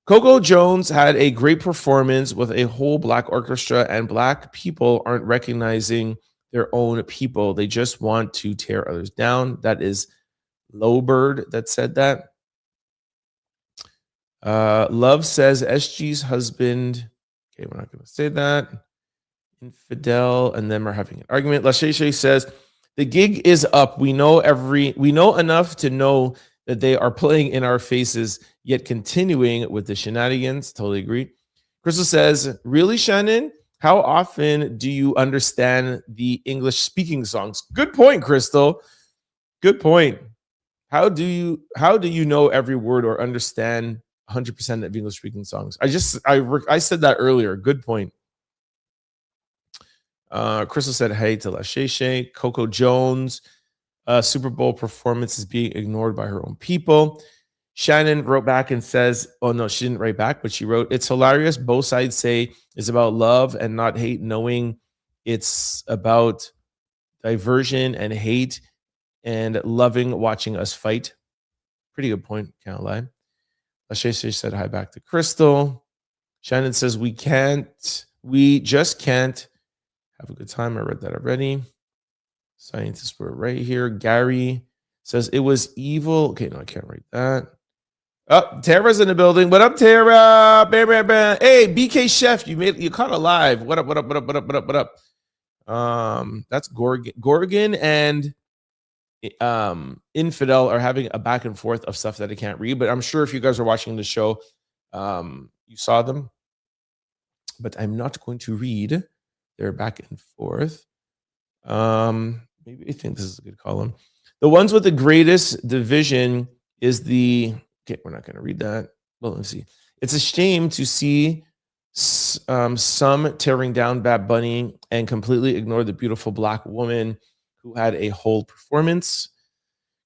[SPEAKER 1] Coco Jones had a great performance with a whole black orchestra, and black people aren't recognizing their own people. They just want to tear others down. That is Lowbird that said that. Love says SG's husband. Okay, we're not going to say that. Infidel, and then we're having an argument. Lasheshe says the gig is up. We know enough to know that they are playing in our faces, yet continuing with the shenanigans. Totally agree. Crystal says, really, Shannon? How often do you understand the English speaking songs? Good point, Crystal. Good point. How do you know every word or understand 100% of English speaking songs? I said that earlier. Good point. Crystal said hey to Lachey. Coco Jones, Super Bowl performance is being ignored by her own people. Shannon wrote back and says, oh no, she didn't write back, but she wrote, it's hilarious. Both sides say it's about love and not hate, knowing it's about diversion and hate and loving watching us fight. Pretty good point, can't lie. Lachey said hi back to Crystal. Shannon says, we just can't have a good time. I read that already. Scientists were right here. Gary says it was evil. Okay, no, I can't write that. Oh, Tara's in the building. What up, Tara? Bam, bam, bam. Hey, BK Chef, you caught alive. What up? That's Gorgon and Infidel are having a back and forth of stuff that I can't read, but I'm sure if you guys are watching the show, you saw them. But I'm not going to read their back and forth. Maybe I think this is a good column. The ones with the greatest division is okay, we're not going to read that. Well, let's see. It's a shame to see some tearing down Bad Bunny and completely ignore the beautiful Black woman who had a whole performance.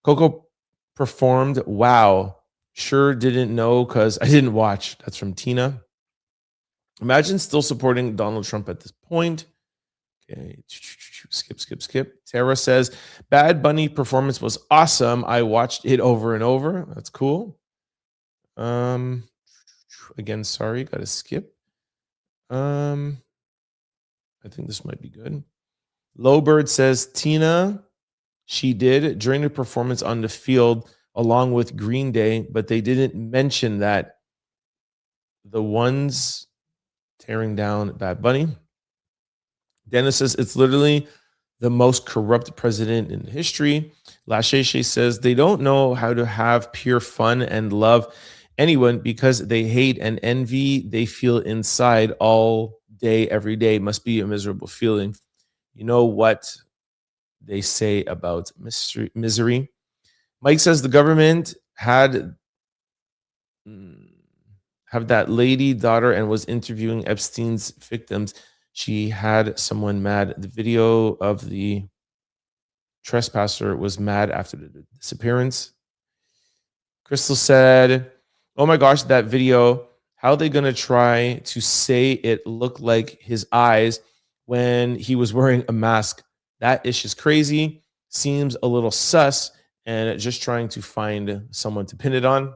[SPEAKER 1] Coco performed. Wow. Sure didn't know because I didn't watch. That's from Tina. Imagine still supporting Donald Trump at this point. Okay, skip. Tara says, Bad Bunny performance was awesome. I watched it over and over. That's cool. Again, sorry, gotta skip. I think this might be good. Lowbird says, Tina, she did during the performance on the field along with Green Day, but they didn't mention that the ones tearing down Bad Bunny. Dennis says it's literally the most corrupt president in history. Lachey says they don't know how to have pure fun and love anyone because they hate and envy they feel inside all day, every day. Must be a miserable feeling. You know what they say about misery. Mike says the government have that lady daughter and was interviewing Epstein's victims. She had someone mad. The video of the trespasser was mad after the disappearance. Crystal said, oh my gosh, that video, how are they going to try to say it looked like his eyes when he was wearing a mask? That ish is crazy. Seems a little sus and just trying to find someone to pin it on.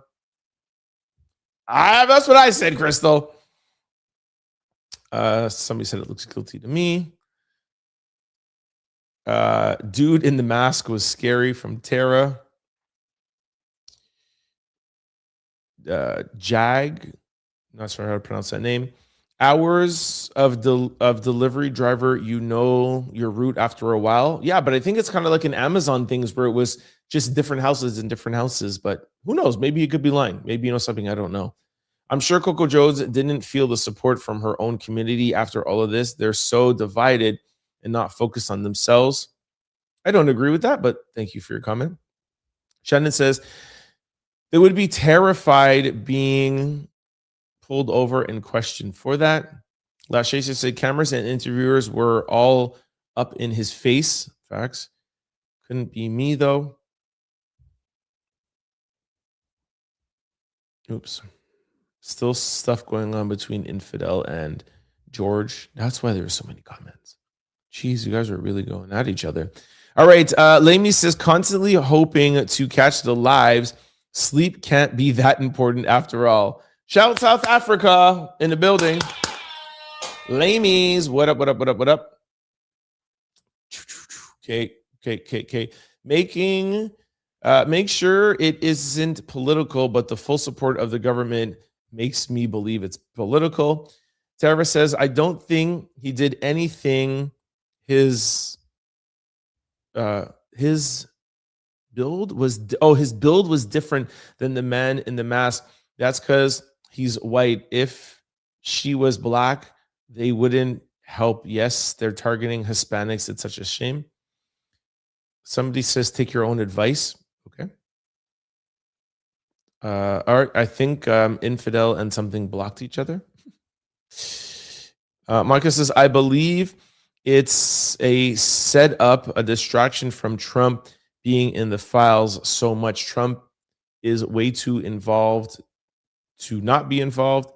[SPEAKER 1] That's what I said, Crystal. Somebody said it looks guilty to me. Dude in the mask was scary from Tara. Jag, not sure how to pronounce that name. Hours of delivery driver, you know your route after a while. Yeah, but I think it's kind of like an Amazon things where it was just different houses in different houses. But who knows? Maybe you could be lying. Maybe you know something I don't know. I'm sure Coco Jones didn't feel the support from her own community after all of this. They're so divided and not focused on themselves. I don't agree with that, but thank you for your comment. Shannon says, they would be terrified being pulled over and questioned for that. Lachey said cameras and interviewers were all up in his face. Facts. Couldn't be me, though. Oops. Still stuff going on between Infidel and George. That's why there were so many comments. Jeez, you guys are really going at each other. All right. Lamy says, constantly hoping to catch the lives. Sleep can't be that important after all. Shout out South Africa in the building. Lamies, what up? Okay. Make sure it isn't political, but the full support of the government makes me believe it's political. Tara says, I don't think he did anything. His build was different than the man in the mask. That's because he's white. If she was black, they wouldn't help. Yes, they're targeting Hispanics. It's such a shame. Somebody says, take your own advice. Okay. All right. I think Infidel and something blocked each other. Marcus says, I believe it's a setup, a distraction from Trump being in the files so much. Trump is way too involved to not be involved.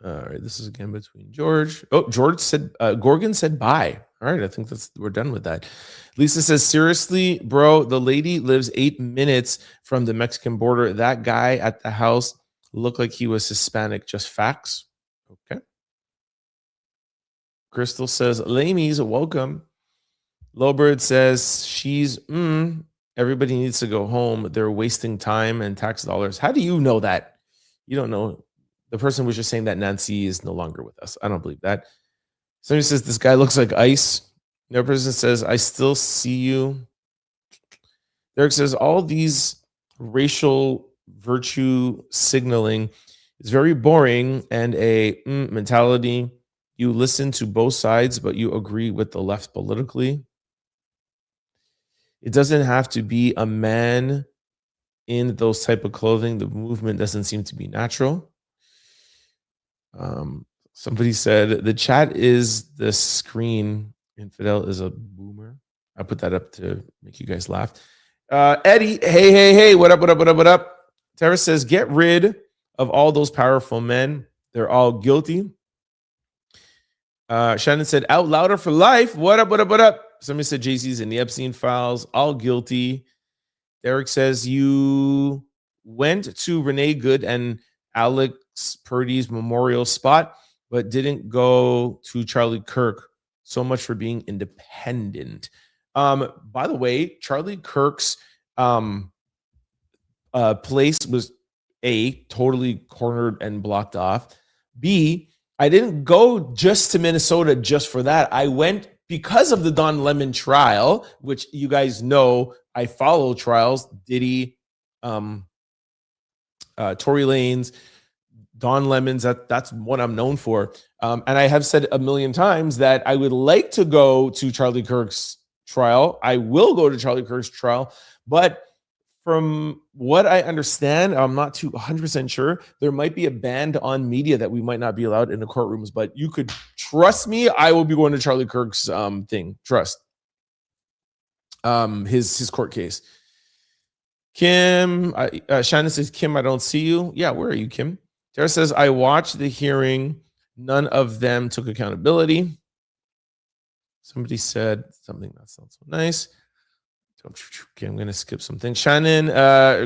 [SPEAKER 1] All right, this is again between George. Oh, George said, Gorgon said bye. All right, I think we're done with that. Lisa says, seriously, bro, the lady lives 8 minutes from the Mexican border. That guy at the house looked like he was Hispanic. Just facts. Okay. Crystal says, Lamies, welcome. Lowbird says, she's, everybody needs to go home. They're wasting time and tax dollars. How do you know that? You don't know. The person was just saying that Nancy is no longer with us. I don't believe that. Somebody says, this guy looks like ice. Another person says, I still see you. Derek says, all these racial virtue signaling is very boring and a mentality. You listen to both sides, but you agree with the left politically. It doesn't have to be a man in those type of clothing. The movement doesn't seem to be natural. Somebody said the chat is the screen. Infidel is a boomer. I put that up to make you guys laugh. Eddie, hey, what up? Tara says, get rid of all those powerful men. They're all guilty. Shannon said, out louder for life. What up? Somebody said Jay-Z's in the Epstein files, all guilty. Derek says, you went to Renee Good and Alex Purdy's memorial spot, but didn't go to Charlie Kirk. So much for being independent. By the way, Charlie Kirk's place was A, totally cornered and blocked off. B, I didn't go just to Minnesota just for that. I went because of the Don Lemon trial, which you guys know I follow trials. Diddy, Tory Lanez, Don Lemons, that's what I'm known for. And I have said a million times that I would like to go to Charlie Kirk's trial. I will go to Charlie Kirk's trial. But from what I understand, I'm not too 100% sure, there might be a ban on media that we might not be allowed in the courtrooms. But you could trust me, I will be going to Charlie Kirk's thing. Trust. His court case. Kim, Shannon says, Kim, I don't see you. Yeah, where are you, Kim? Tara says, I watched the hearing. None of them took accountability. Somebody said something that sounds so nice. Okay, I'm going to skip something. Shannon,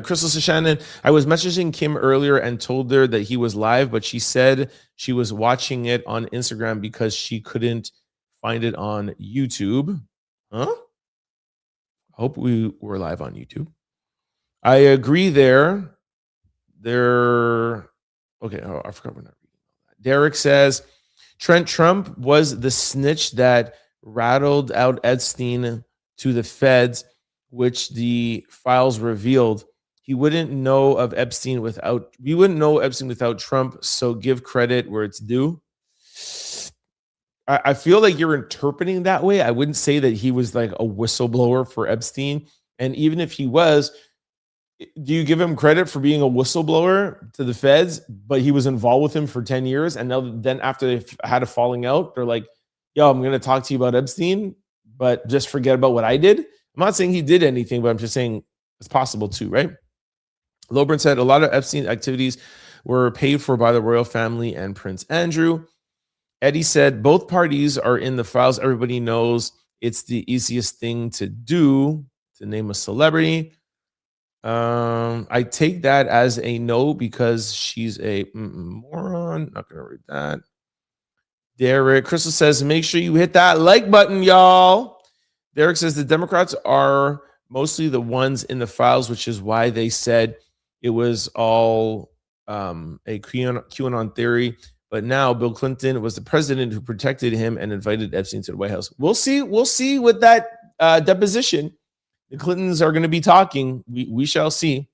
[SPEAKER 1] Crystal says, Shannon, I was messaging Kim earlier and told her that he was live, but she said she was watching it on Instagram because she couldn't find it on YouTube. Huh? I hope we were live on YouTube. I agree there. Okay, I forgot we're not reading all that. Derek says, Trent, Trump was the snitch that rattled out Epstein to the feds, which the files revealed. We wouldn't know Epstein without Trump, so give credit where it's due. I feel like you're interpreting that way. I wouldn't say that he was like a whistleblower for Epstein. And even if he was, do you give him credit for being a whistleblower to the feds, but he was involved with him for 10 years? And then after they've had a falling out, they're like, yo, I'm going to talk to you about Epstein, but just forget about what I did. I'm not saying he did anything, but I'm just saying it's possible too, right? Lobren said a lot of Epstein activities were paid for by the royal family and Prince Andrew. Eddie said both parties are in the files. Everybody knows it's the easiest thing to do to name a celebrity. I take that as a no because she's a moron. Not gonna read that. Derek, Crystal says, make sure you hit that like button, y'all. Derek says the Democrats are mostly the ones in the files, which is why they said it was all a QAnon theory. But now Bill Clinton was the president who protected him and invited Epstein to the White House. We'll see with that deposition. The Clintons are going to be talking. We shall see.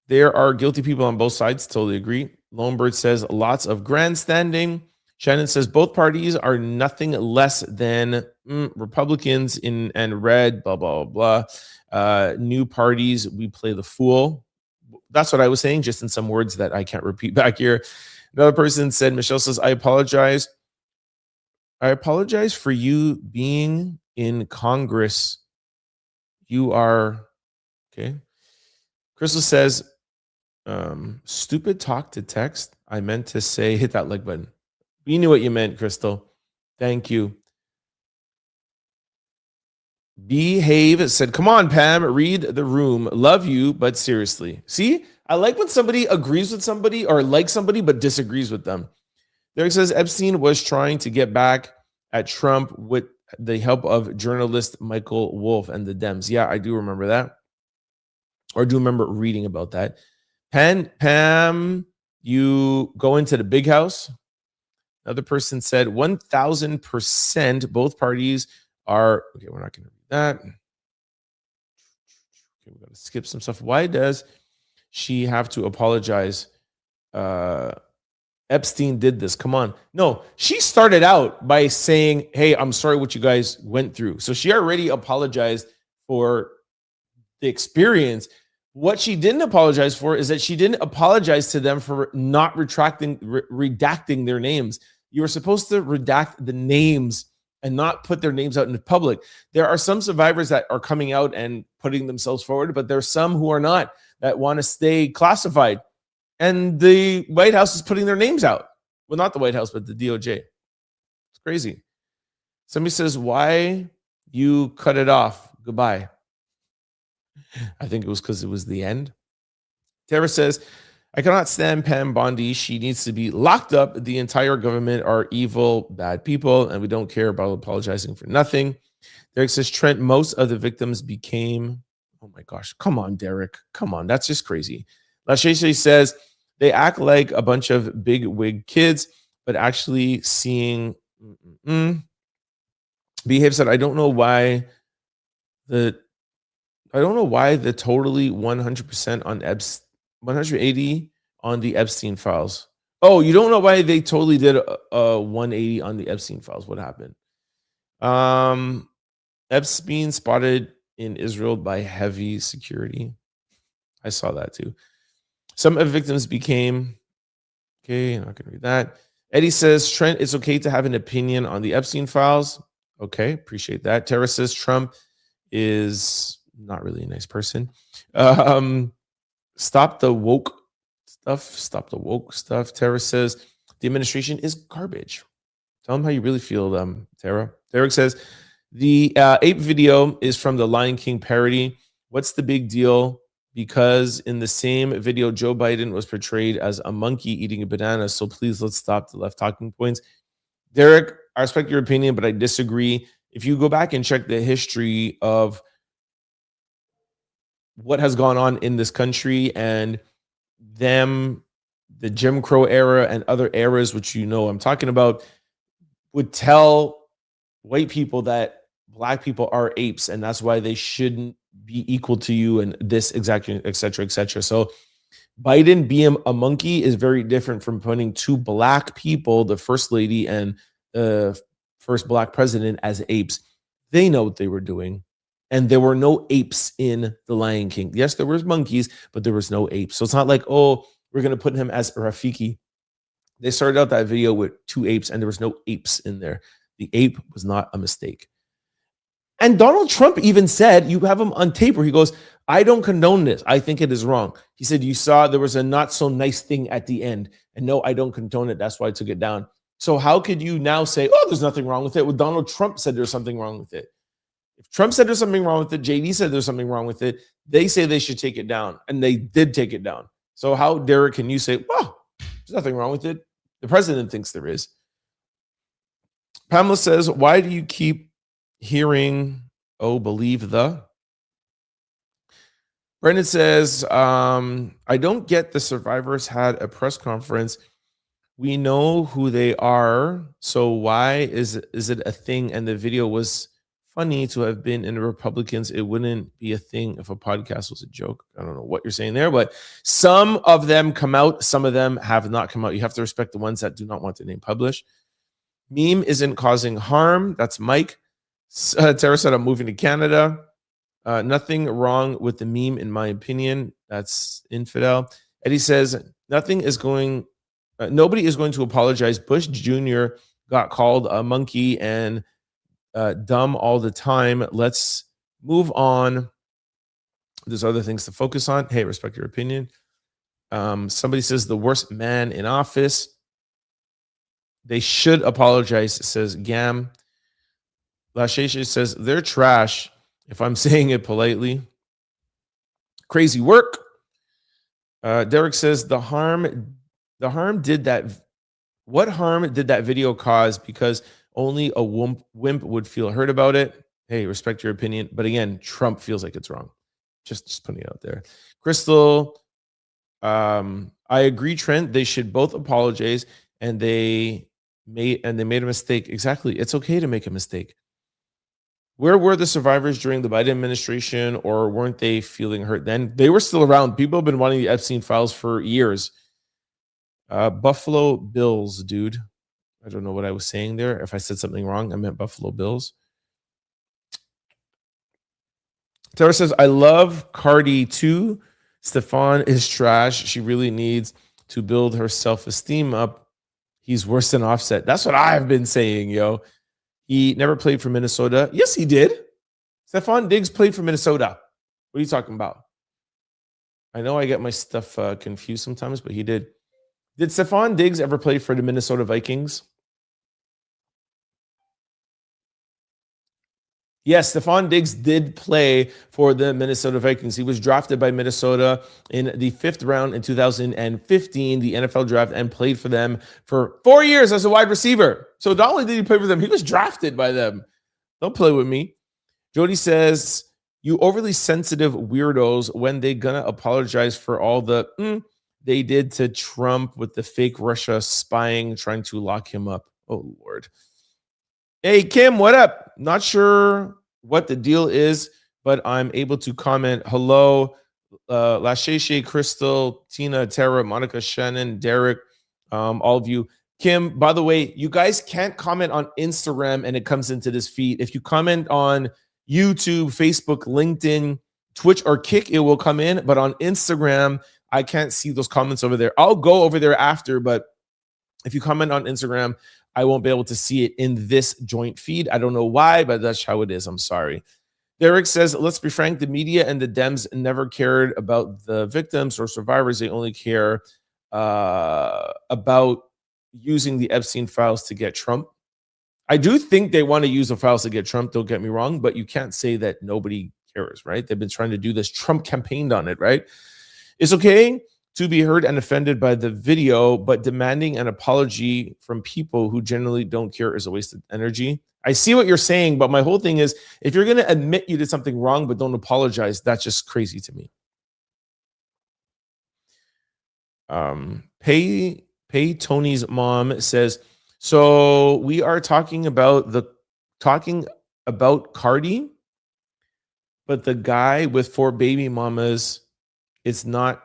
[SPEAKER 1] There are guilty people on both sides. Totally agree. Lonebird says lots of grandstanding. Shannon says both parties are nothing less than Republicans and red, blah, blah, blah. New parties, we play the fool. That's what I was saying, just in some words that I can't repeat back here. Another person said, Michelle says, I apologize. I apologize for you being in Congress. You are, okay. Crystal says, stupid talk to text. I meant to say, hit that like button. You knew what you meant, Crystal. Thank you. Behave said, come on, Pam, read the room. Love you, but seriously. See, I like when somebody agrees with somebody or likes somebody, but disagrees with them. Derek says, Epstein was trying to get back at Trump with the help of journalist Michael Wolff and the Dems. Yeah, I do remember that. Or do remember reading about that. Pam, you go into the big house. Another person said 1,000% both parties are, okay, we're not going to read that. Okay, we got to skip some stuff. Why does she have to apologize? Epstein did this. Come on. No, she started out by saying, hey, I'm sorry what you guys went through. So she already apologized for the experience. What she didn't apologize for is that she didn't apologize to them for not redacting their names. You were supposed to redact the names and not put their names out in the public. There are some survivors that are coming out and putting themselves forward, but there's some who are not, that want to stay classified. And the White House is putting their names out. Well, not the White House, but the DOJ. It's crazy. Somebody says, why you cut it off? Goodbye. I think it was because it was the end. Tara says, I cannot stand Pam Bondi. She needs to be locked up. The entire government are evil, bad people, and we don't care about apologizing for nothing. Derek says, Trent, most of the victims became, oh my gosh, come on, Derek. Come on, that's just crazy. Lachey says, they act like a bunch of big wig kids, but actually seeing, Behave said, I don't know why the totally 100% on 180 on the Epstein files. Oh, you don't know why they totally did a 180 on the Epstein files. What happened? Epstein spotted in Israel by heavy security. I saw that too. Some of the victims became, okay, I'm not going to read that. Eddie says, Trent, it's okay to have an opinion on the Epstein files. Okay, appreciate that. Tara says, Trump is not really a nice person. Stop the woke stuff. Tara says the administration is garbage. Tell them how you really feel, Tara. Derek says the ape video is from the Lion King parody. What's the big deal? Because in the same video, Joe Biden was portrayed as a monkey eating a banana. So please, let's stop the left talking points. Derek, I respect your opinion, but I disagree. If you go back and check the history of what has gone on in this country and the Jim Crow era and other eras, which you know I'm talking about, would tell white people that black people are apes and that's why they shouldn't be equal to you and this exactly, et cetera, et cetera. So Biden being a monkey is very different from putting two black people, the first lady and the first black president, as apes. They know what they were doing. And there were no apes in The Lion King. Yes, there was monkeys, but there was no apes. So it's not like, oh, we're going to put him as Rafiki. They started out that video with two apes and there was no apes in there. The ape was not a mistake. And Donald Trump even said, you have him on tape where he goes, I don't condone this. I think it is wrong. He said, you saw there was a not so nice thing at the end. And no, I don't condone it. That's why I took it down. So how could you now say, oh, there's nothing wrong with it? Well, Donald Trump said there's something wrong with it. If Trump said there's something wrong with it, JD said there's something wrong with it, they say they should take it down. And they did take it down. So how, Derek, can you say, well, there's nothing wrong with it? The president thinks there is. Pamela says, why do you keep hearing, oh, believe the? Brendan says, I don't get the survivors had a press conference. We know who they are. So why is it a thing? And the video was funny to have been in the Republicans. It wouldn't be a thing if a podcast was a joke. I don't know what you're saying there, but some of them come out. Some of them have not come out. You have to respect the ones that do not want their name published. Meme isn't causing harm. That's Mike. Tara said, I'm moving to Canada. Nothing wrong with the meme, in my opinion. That's Infidel. Eddie says, nobody is going to apologize. Bush Jr. got called a monkey and dumb all the time. Let's move on. There's other things to focus on. Hey, respect your opinion. Somebody says the worst man in office. They should apologize, says Gam. Lashesha says they're trash, if I'm saying it politely. Crazy work. Derek says the harm did that. What harm did that video cause? Because only a wimp would feel hurt about it. Hey, respect your opinion. But again, Trump feels like it's wrong. Just putting it out there. Crystal, I agree, Trent. They should both apologize, and they made a mistake. Exactly. It's okay to make a mistake. Where were the survivors during the Biden administration, or weren't they feeling hurt then? They were still around. People have been wanting the Epstein files for years. Buffalo Bills, dude. I don't know what I was saying there. If I said something wrong, I meant Buffalo Bills. Tara says, I love Cardi too. Stefon is trash. She really needs to build her self-esteem up. He's worse than Offset. That's what I've been saying, yo. He never played for Minnesota. Yes, he did. Stefon Diggs played for Minnesota. What are you talking about? I know I get my stuff confused sometimes, but he did. Did Stefon Diggs ever play for the Minnesota Vikings? Yes, Stefon Diggs did play for the Minnesota Vikings. He was drafted by Minnesota in the 5th round in 2015, the NFL draft, and played for them for 4 years as a wide receiver. So not only did he play for them, he was drafted by them. Don't play with me. Jody says, you overly sensitive weirdos, when they gonna apologize for all the they did to Trump with the fake Russia spying, trying to lock him up. Oh, Lord. Hey, Kim, what up? Not sure what the deal is, but I'm able to comment. Hello, Lasheshe, Crystal, Tina, Tara, Monica, Shannon, Derek, all of you. Kim, by the way, you guys can't comment on Instagram and it comes into this feed. If you comment on YouTube, Facebook, LinkedIn, Twitch, or Kick, it will come in. But on Instagram, I can't see those comments over there. I'll go over there after, but if you comment on Instagram, I won't be able to see it in this joint feed. I don't know why, but that's how it is. I'm sorry. Derek says, let's be frank, the media and the Dems never cared about the victims or survivors. They only care about using the Epstein files to get Trump. I do think they want to use the files to get Trump, don't get me wrong, but you can't say that nobody cares, right? They've been trying to do this. Trump campaigned on it, right? It's okay to be hurt and offended by the video, but demanding an apology from people who generally don't care is a waste of energy. I see what you're saying, but my whole thing is, if you're going to admit you did something wrong but don't apologize, that's just crazy to me. Pay Tony's mom says, so we are talking about Cardi, but the guy with 4 baby mamas, it's not.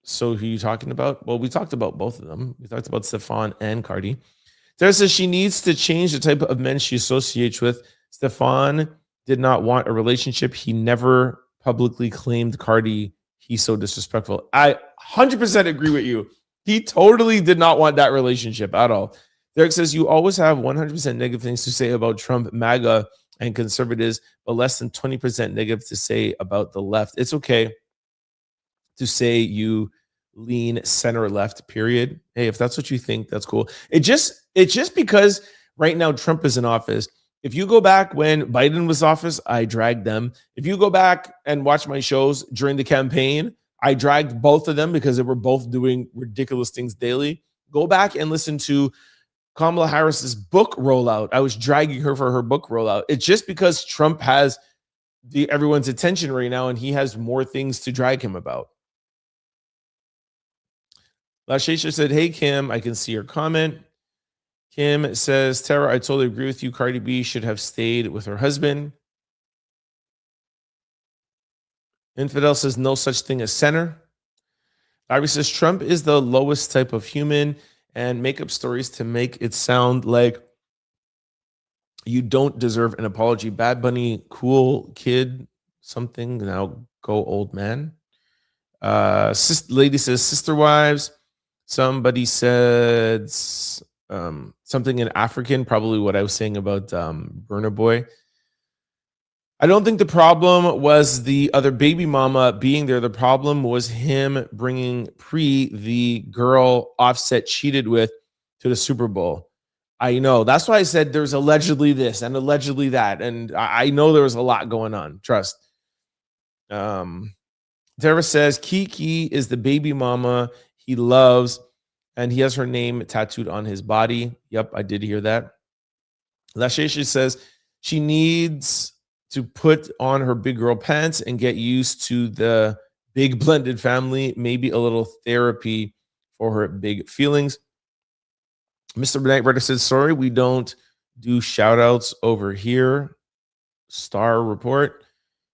[SPEAKER 1] So who are you talking about? Well, we talked about both of them. We talked about Stefon and Cardi. Sarah says she needs to change the type of men she associates with. Stefon did not want a relationship. He never publicly claimed Cardi. He's so disrespectful. I 100% agree with you. He totally did not want that relationship at all. Derek says you always have 100% negative things to say about Trump, MAGA, and conservatives, but less than 20% negative to say about the left. It's okay to say you lean center left, period. Hey, if that's what you think, that's cool. It's just because right now Trump is in office. If you go back when Biden was in office, I dragged them. If you go back and watch my shows during the campaign, I dragged both of them because they were both doing ridiculous things daily. Go back and listen to Kamala Harris's book rollout. I was dragging her for her book rollout. It's just because Trump has everyone's attention right now and he has more things to drag him about. Lashesha said, hey, Kim, I can see your comment. Kim says, Tara, I totally agree with you. Cardi B should have stayed with her husband. Infidel says no such thing as center. Larry says Trump is the lowest type of human and make up stories to make it sound like you don't deserve an apology. Bad Bunny, cool kid, something. Now go old man. Lady says sister wives. Somebody said something in African, probably what I was saying about Burna Boy. I don't think the problem was the other baby mama being there. The problem was him bringing the girl Offset cheated with to the Super Bowl. I know. That's why I said there's allegedly this and allegedly that. And I know there was a lot going on. Trust. Tara says Kiki is the baby mama he loves, and he has her name tattooed on his body. Yep, I did hear that. Lasheshi says she needs to put on her big girl pants and get used to the big blended family, maybe a little therapy for her big feelings. Mr. Night Rider says, sorry, we don't do shout outs over here. Star report.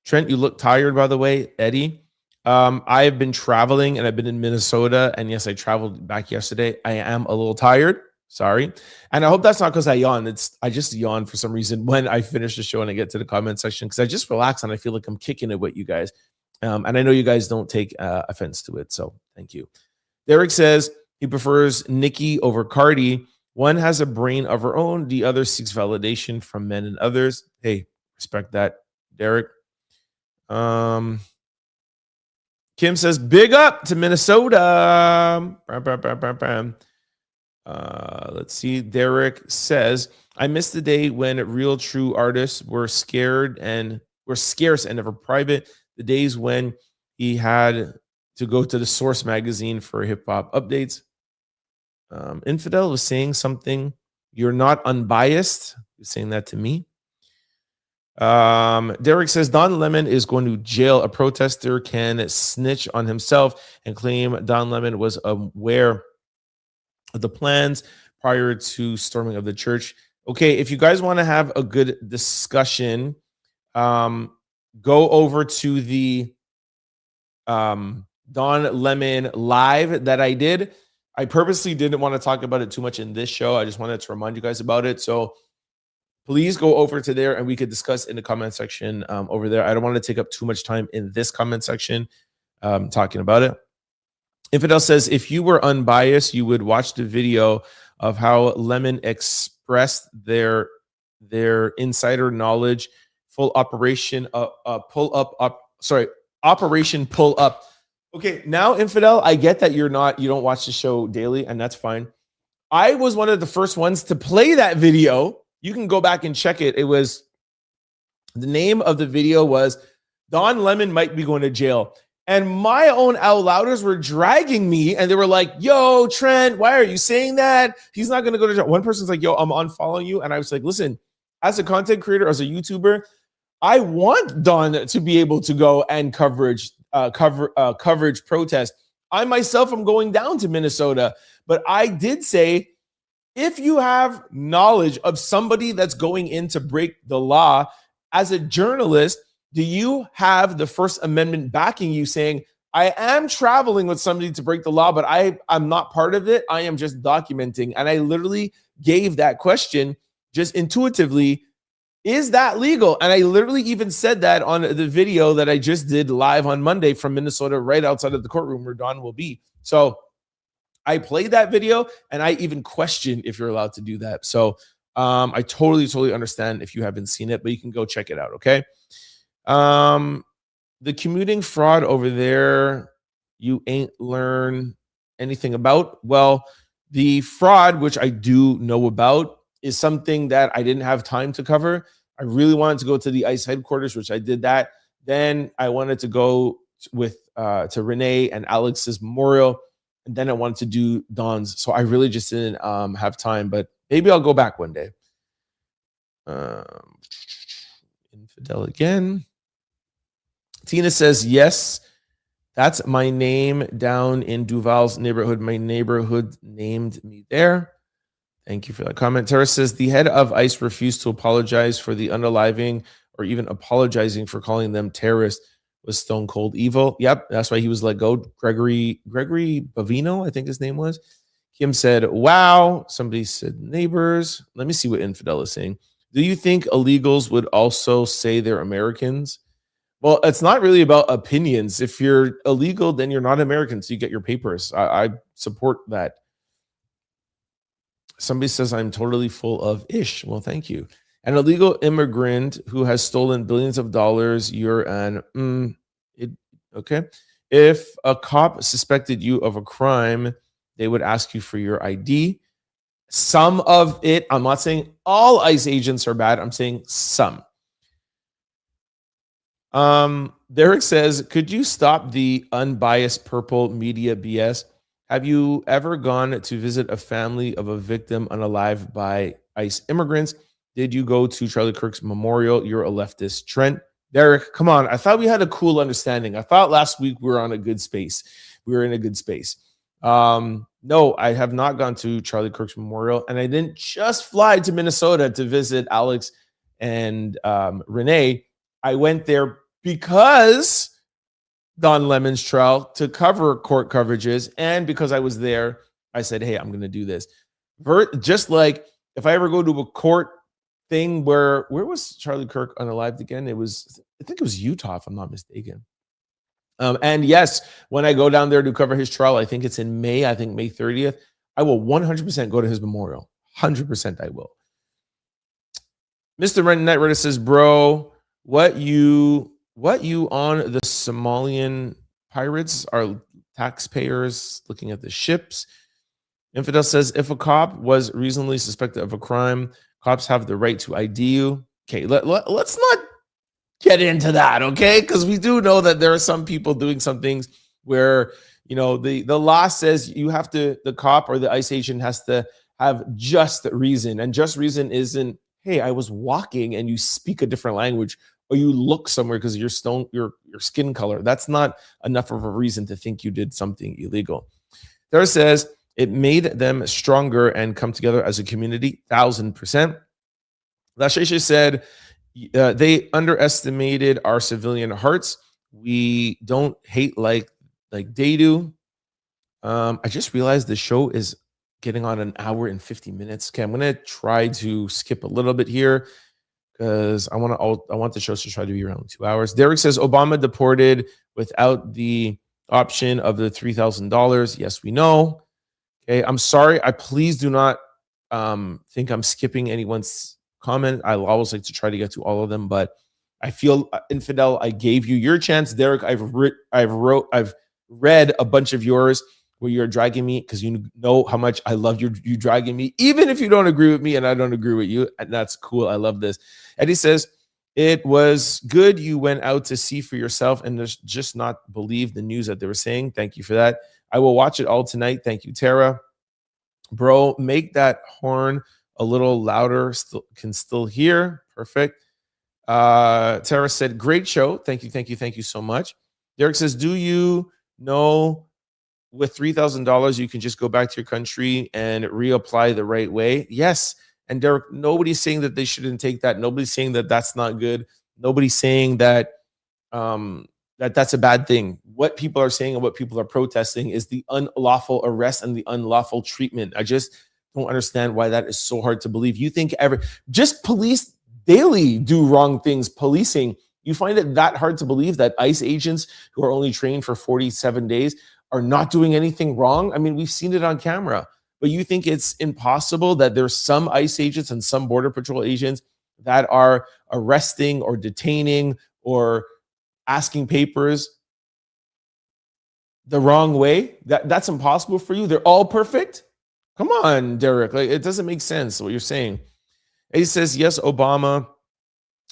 [SPEAKER 1] Trent, you look tired, by the way. Eddie, I've been traveling and I've been in Minnesota. And yes, I traveled back yesterday. I am a little tired. Sorry. And I hope that's not because I yawn. I just yawn for some reason when I finish the show and I get to the comment section because I just relax and I feel like I'm kicking it with you guys. And I know you guys don't take offense to it. So thank you. Derek says he prefers Nicki over Cardi. One has a brain of her own. The other seeks validation from men and others. Hey, respect that, Derek. Kim says, big up to Minnesota. Let's see. Derek says, I miss the day when real true artists were scarce and never private. The days when he had to go to the Source magazine for hip hop updates. Infidel was saying something. You're not unbiased. You're saying that to me. Derek says Don Lemon is going to jail. A protester can snitch on himself and claim Don Lemon was aware of the plans prior to storming of the church. Okay, if you guys want to have a good discussion, go over to the Don Lemon live that I did. I purposely didn't want to talk about it too much in this show. I just wanted to remind you guys about it. So please go over to there and we could discuss in the comment section over there. I don't want to take up too much time in this comment section talking about it. Infidel says, if you were unbiased, you would watch the video of how Lemon expressed their insider knowledge, Operation Pull Up. Okay, now Infidel, I get that you don't watch the show daily, and that's fine. I was one of the first ones to play that video. You can go back and check it. The name of the video was Don Lemon might be going to jail. And my own out louders were dragging me and they were like, yo, Trent, why are you saying that? He's not going to go to jail. One person's like, yo, I'm unfollowing you. And I was like, listen, as a content creator, as a YouTuber, I want Don to be able to go and coverage protest. I myself am going down to Minnesota, but I did say, if you have knowledge of somebody that's going in to break the law, as a journalist, do you have the First Amendment backing you saying, I am traveling with somebody to break the law, but I'm not part of it. I am just documenting. And I literally gave that question just intuitively. Is that legal? And I literally even said that on the video that I just did live on Monday from Minnesota, right outside of the courtroom where Don will be. So I played that video and I even questioned if you're allowed to do that. So I totally understand if you haven't seen it, but you can go check it out. Okay. The commuting fraud over there, you ain't learn anything about. Well, the fraud, which I do know about, is something that I didn't have time to cover. I really wanted to go to the ICE headquarters, which I did that. Then I wanted to go to Renee and Alex's memorial. And then I wanted to do Don's. So I really just didn't have time, but maybe I'll go back one day. Infidel again. Tina says, yes, that's my name down in Duval's neighborhood. My neighborhood named me there. Thank you for that comment. Tara says, the head of ICE refused to apologize for the unaliving or even apologizing for calling them terrorists. was stone cold evil. Yep, that's why he was let go. Gregory Bavino, I think his name was. Kim said, wow. Somebody said neighbors. Let me see what Infidel is saying. Do you think illegals would also say they're Americans? Well, it's not really about opinions. If you're illegal, then you're not American, so you get your papers. I support that. Somebody says I'm totally full of ish. Well, thank you. An illegal immigrant who has stolen billions of dollars, you're an okay. If a cop suspected you of a crime, they would ask you for your ID. Some of it, I'm not saying all ICE agents are bad. I'm saying some. Derek says, could you stop the unbiased purple media BS? Have you ever gone to visit a family of a victim unalived by ICE immigrants? Did you go to Charlie Kirk's memorial? You're a leftist. Trent, Derek, come on. I thought we had a cool understanding. I thought last week we were on a good space. We were in a good space. No, I have not gone to Charlie Kirk's memorial, and I didn't just fly to Minnesota to visit Alex and Renee. I went there because Don Lemon's trial to cover court coverages, and because I was there, I said, hey, I'm going to do this. Just like if I ever go to a court thing where was Charlie Kirk unalived again? I think it was Utah, if I'm not mistaken. And yes, when I go down there to cover his trial, I think it's in May, I think May 30th, I will 100% go to his memorial. 100% I will. Mr. Renee says, bro, what you on the Somalian pirates are taxpayers looking at the ships. Infidel says, if a cop was reasonably suspected of a crime, cops have the right to ID you. Okay, let's not get into that, okay? Because we do know that there are some people doing some things where, the law says you have to, the cop or the ICE agent has to have just reason. And just reason isn't, hey, I was walking and you speak a different language or you look somewhere because of your skin color. That's not enough of a reason to think you did something illegal. There says it made them stronger and come together as a community, 1,000%. Lashisha said, they underestimated our civilian hearts. We don't hate like they do. I just realized the show is getting on an hour and 50 minutes. Okay, I'm gonna try to skip a little bit here because I want the show to try to be around 2 hours. Derek says Obama deported without the option of the $3,000. Yes, we know. Okay, I'm sorry. I please do not think I'm skipping anyone's comment. I always like to try to get to all of them, but I feel Infidel, I gave you your chance. Derek, I've read a bunch of yours where you're dragging me because you know how much I love you dragging me, even if you don't agree with me and I don't agree with you. And that's cool. I love this. Eddie says, it was good you went out to see for yourself and just not believe the news that they were saying. Thank you for that. I will watch it all tonight. Thank you, Tara. Bro, make that horn a little louder. Can still hear. Perfect. Tara said, great show. Thank you so much. Derek says, do you know with $3,000 you can just go back to your country and reapply the right way? Yes. And Derek, nobody's saying that they shouldn't take that. Nobody's saying that that's not good. Nobody's saying that that's a bad thing. What people are saying and what people are protesting is the unlawful arrest and the unlawful treatment. I just don't understand why that is so hard to believe. You think just police daily do wrong things. Policing, you find it that hard to believe that ICE agents who are only trained for 47 days are not doing anything wrong? I mean, we've seen it on camera. But you think it's impossible that there's some ICE agents and some Border Patrol agents that are arresting or detaining or asking papers the wrong way? That's impossible for you? They're all perfect? Come on, Derek. It doesn't make sense what you're saying. He says, yes, Obama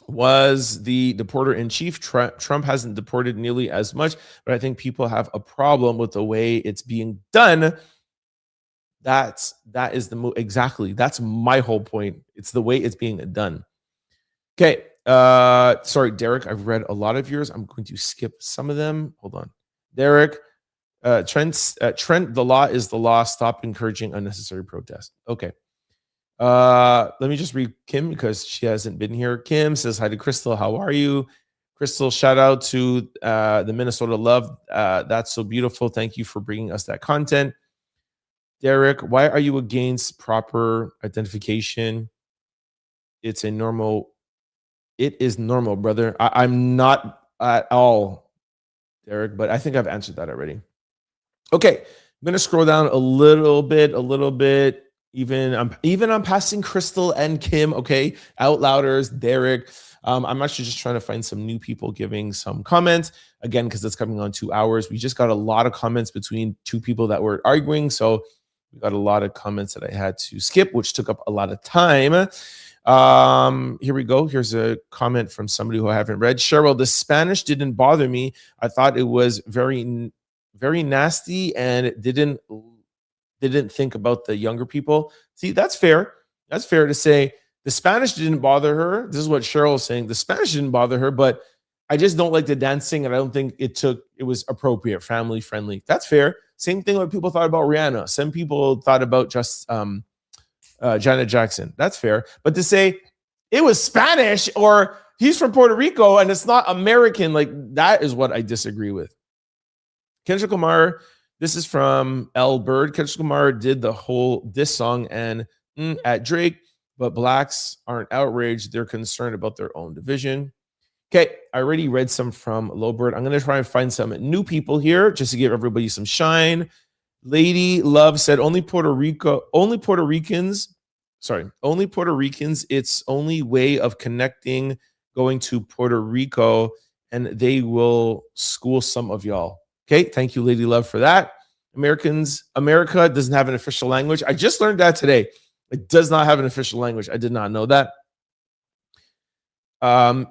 [SPEAKER 1] was the deporter in chief. Trump hasn't deported nearly as much, but I think people have a problem with the way it's being done. That is exactly. That's my whole point. It's the way it's being done. Okay. Sorry, Derek. I've read a lot of yours. I'm going to skip some of them. Hold on. Derek, Trent, the law is the law. Stop encouraging unnecessary protest. Okay. Let me just read Kim because she hasn't been here. Kim says, hi to Crystal. How are you? Crystal, shout out to the Minnesota Love. That's so beautiful. Thank you for bringing us that content. Derek, why are you against proper identification? It is normal, brother. I'm not at all, Derek, but I think I've answered that already. Okay, I'm gonna scroll down a little bit. Even I'm passing Crystal and Kim. Okay, out louders, Derek. I'm actually just trying to find some new people giving some comments again because it's coming on 2 hours. We just got a lot of comments between two people that were arguing, so we got a lot of comments that I had to skip, which took up a lot of time. Here we go. Here's a comment from somebody who I haven't read. Cheryl, the Spanish didn't bother me. I thought it was very, very nasty and didn't think about the younger people. See, that's fair. That's fair to say. The Spanish didn't bother her. This is what Cheryl is saying. The Spanish didn't bother her, but I just don't like the dancing, and I don't think it was appropriate, family friendly. That's fair. Same thing what people thought about Rihanna. Some people thought about just Janet Jackson. That's fair. But to say it was Spanish or he's from Puerto Rico and it's not American, like that is what I disagree with. Kendrick Lamar, this is from L Bird. Kendrick Lamar did the whole diss song and at Drake, but blacks aren't outraged. They're concerned about their own division. Okay, I already read some from Low Bird. I'm going to try and find some new people here just to give everybody some shine. Lady Love said only Puerto Ricans, it's only way of connecting going to Puerto Rico, and they will school some of y'all. Okay, thank you, Lady Love, for that. America doesn't have an official language. I just learned that today. It does not have an official language. I did not know that.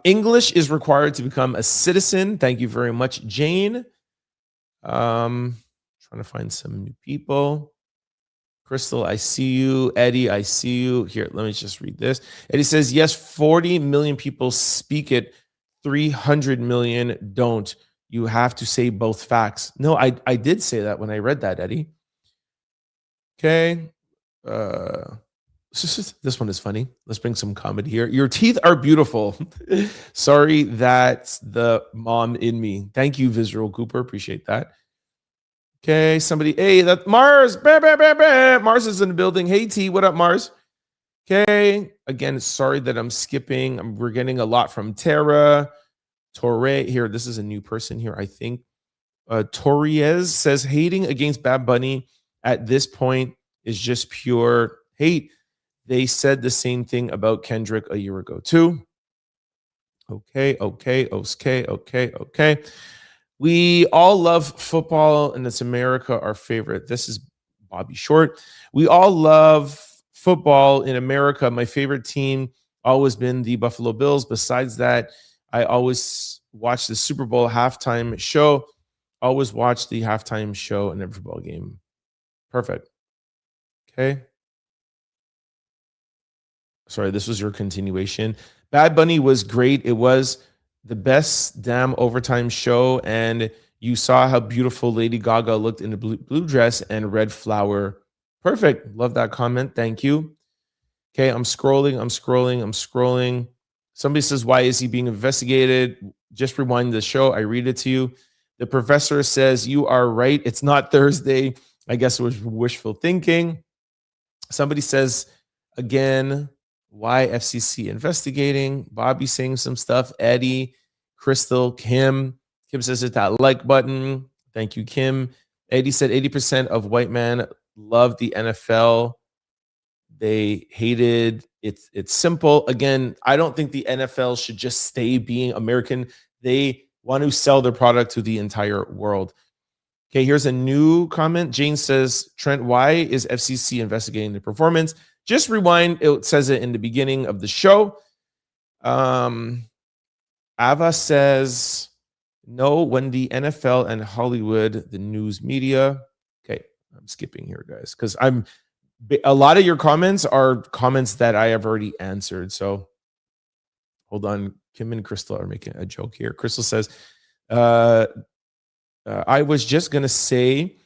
[SPEAKER 1] English is required to become a citizen. Thank you very much, Jane. Trying to find some new people. Crystal, I see you. Eddie, I see you. Here, let me just read this. Eddie says, yes, 40 million people speak it. 300 million don't. You have to say both facts. No, I did say that when I read that, Eddie. Okay. This one is funny. Let's bring some comedy here. Your teeth are beautiful. Sorry, that's the mom in me. Thank you, Visual Cooper. Appreciate that. Okay, somebody. Hey, that Mars. Bah, bah, bah, bah. Mars is in the building. Hey, T. What up, Mars? Okay. Again, sorry that I'm skipping. We're getting a lot from Tara. Torre. Here, this is a new person here, I think. Torres says, hating against Bad Bunny at this point is just pure hate. They said the same thing about Kendrick a year ago, too. Okay. We all love football, and it's America, our favorite. This is Bobby Short. We all love football in America. My favorite team always been the Buffalo Bills. Besides that, I always watch the Super Bowl halftime show. Always watch the halftime show in every football game. Perfect. Okay. Sorry, this was your continuation. Bad Bunny was great. It was the best damn overtime show, and you saw how beautiful Lady Gaga looked in the blue dress and red flower. Perfect. Love that comment. Thank you. Okay, I'm scrolling. Somebody says, why is he being investigated? Just rewind the show. I read it to you. The professor says, you are right. It's not Thursday. I guess it was wishful thinking. Somebody says, again, why FCC investigating? Bobby saying some stuff. Eddie, Crystal, Kim. Kim says hit that like button. Thank you, Kim. Eddie said 80% of white men love the NFL. They hated it. It's simple. Again, I don't think the NFL should just stay being American. They want to sell their product to the entire world. Okay, here's a new comment. Jane says, Trent, why is FCC investigating the performance? Just rewind. It says it in the beginning of the show. Ava says, no, when the NFL and Hollywood, the news media. Okay, I'm skipping here, guys, because a lot of your comments are comments that I have already answered. So hold on. Kim and Crystal are making a joke here. Crystal says, I was just going to say,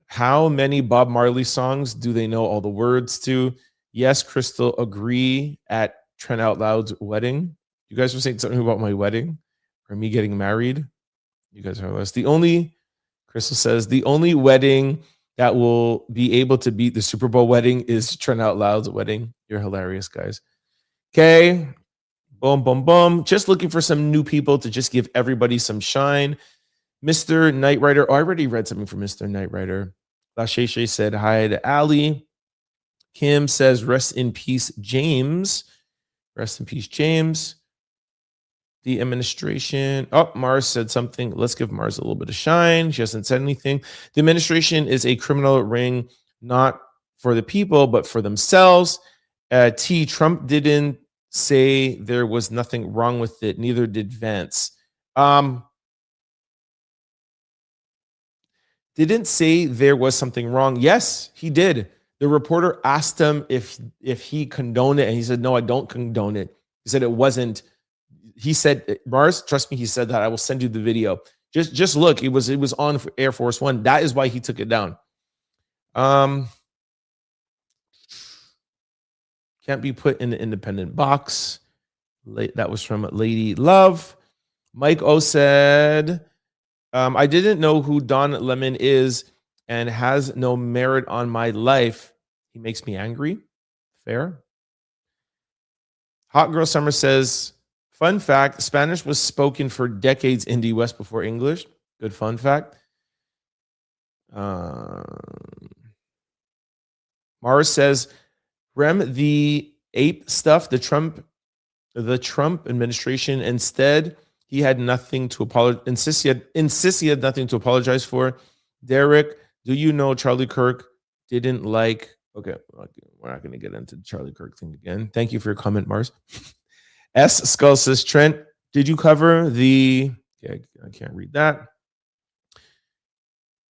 [SPEAKER 1] how many Bob Marley songs do they know all the words to? Yes, Crystal, agree at Trent Out Loud's wedding. You guys were saying something about my wedding. or me getting married. You guys are less. Crystal says, the only wedding that will be able to beat the Super Bowl wedding is Trent Out Loud's wedding. You're hilarious, guys. Okay. Boom, boom, boom. Just looking for some new people to just give everybody some shine. Mr. Knight Rider. Oh, I already read something from Mr. Knight Rider. Lasheshe said hi to Ali. Kim says, rest in peace, James. Rest in peace, James. The administration. Oh, Mars said something. Let's give Mars a little bit of shine. She hasn't said anything. The administration is a criminal ring, not for the people, but for themselves. Trump didn't say there was nothing wrong with it. Neither did Vance. Didn't say there was something wrong. Yes, he did. The reporter asked him if he condoned it, and he said, no, I don't condone it. He said it wasn't. He said, Mars, trust me, he said that. I will send you the video. Just look, it was on Air Force One. That is why he took it down. Can't be put in the independent box. That was from Lady Love. Mike O said, I didn't know who Don Lemon is and has no merit on my life. He makes me angry. Fair. Hot Girl Summer says, fun fact, Spanish was spoken for decades in the West before English. Good fun fact. Mars says, Rem, the ape stuff, the Trump administration, instead, he had nothing to apologize. He had nothing to apologize for. Derek, do you know Charlie Kirk didn't like? Okay, we're not going to get into the Charlie Kirk thing again. Thank you for your comment, Mars. S. Skull says, Trent, did you cover the? Okay, I can't read that.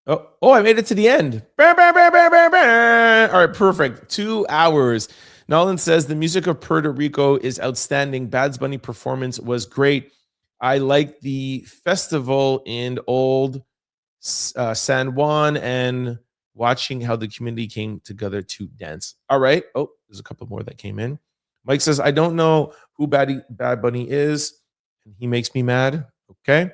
[SPEAKER 1] Oh, I made it to the end. All right, perfect. 2 hours. Nolan says the music of Puerto Rico is outstanding. Bad Bunny performance was great. I like the festival in old San Juan and watching how the community came together to dance. All right. Oh, there's a couple more that came in. Mike says, I don't know who Bad Bunny is. He makes me mad. Okay.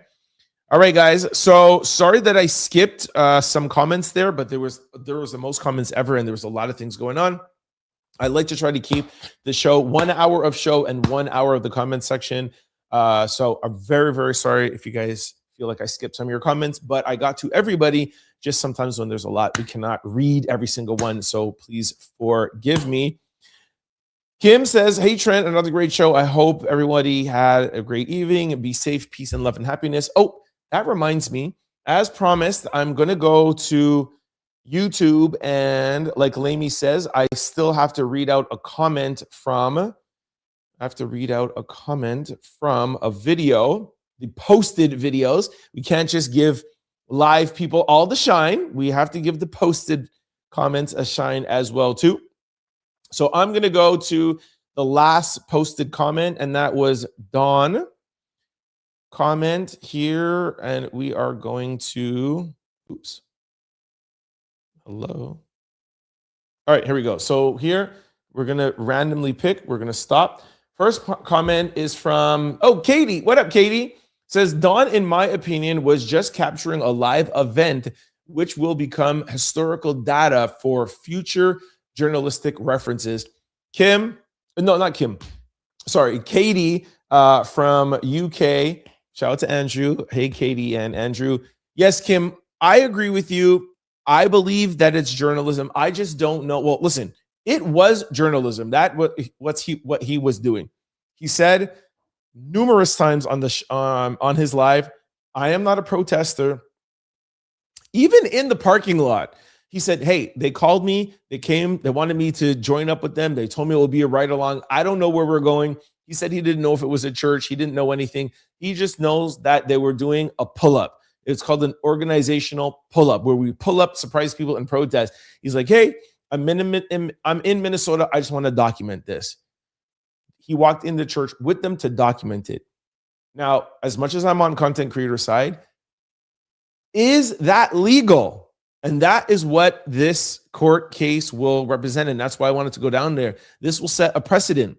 [SPEAKER 1] All right, guys. So sorry that I skipped some comments there, but there was the most comments ever, and there was a lot of things going on. I like to try to keep the show 1 hour of show and 1 hour of the comment section. So I'm very, very sorry if you guys feel like I skipped some of your comments, but I got to everybody. Just sometimes when there's a lot, we cannot read every single one. So please forgive me. Kim says, hey, Trent, another great show. I hope everybody had a great evening. Be safe, peace, and love and happiness. Oh, that reminds me, as promised, I'm going to go to YouTube. And like Lamy says, I still have to read out a comment from a video, the posted videos. We can't just give live people all the shine. We have to give the posted comments a shine as well, too. So I'm going to go to the last posted comment, and that was Dawn. Comment here, and we are going to, hello. All right, here we go. So here, we're going to randomly pick. We're going to stop. First comment is from, Katie. What up, Katie? Says, Dawn, in my opinion, was just capturing a live event, which will become historical data for future journalistic references. Katie from UK. Shout out to Andrew. Hey, Katie and Andrew. Yes, Kim, I agree with you. I believe that it's journalism. I just don't know. Well, listen, it was journalism. That what he was doing. He said numerous times on his live, I am not a protester. Even in the parking lot, he said, hey, they called me. They came. They wanted me to join up with them. They told me it will be a ride along. I don't know where we're going. He said he didn't know if it was a church. He didn't know anything. He just knows that they were doing a pull-up. It's called an organizational pull-up, where we pull up, surprise people, and protest. He's like, hey, I'm in Minnesota. I just want to document this. He walked into church with them to document it. Now, as much as I'm on content creator side, is that legal? And that is what this court case will represent. And that's why I wanted to go down there. This will set a precedent.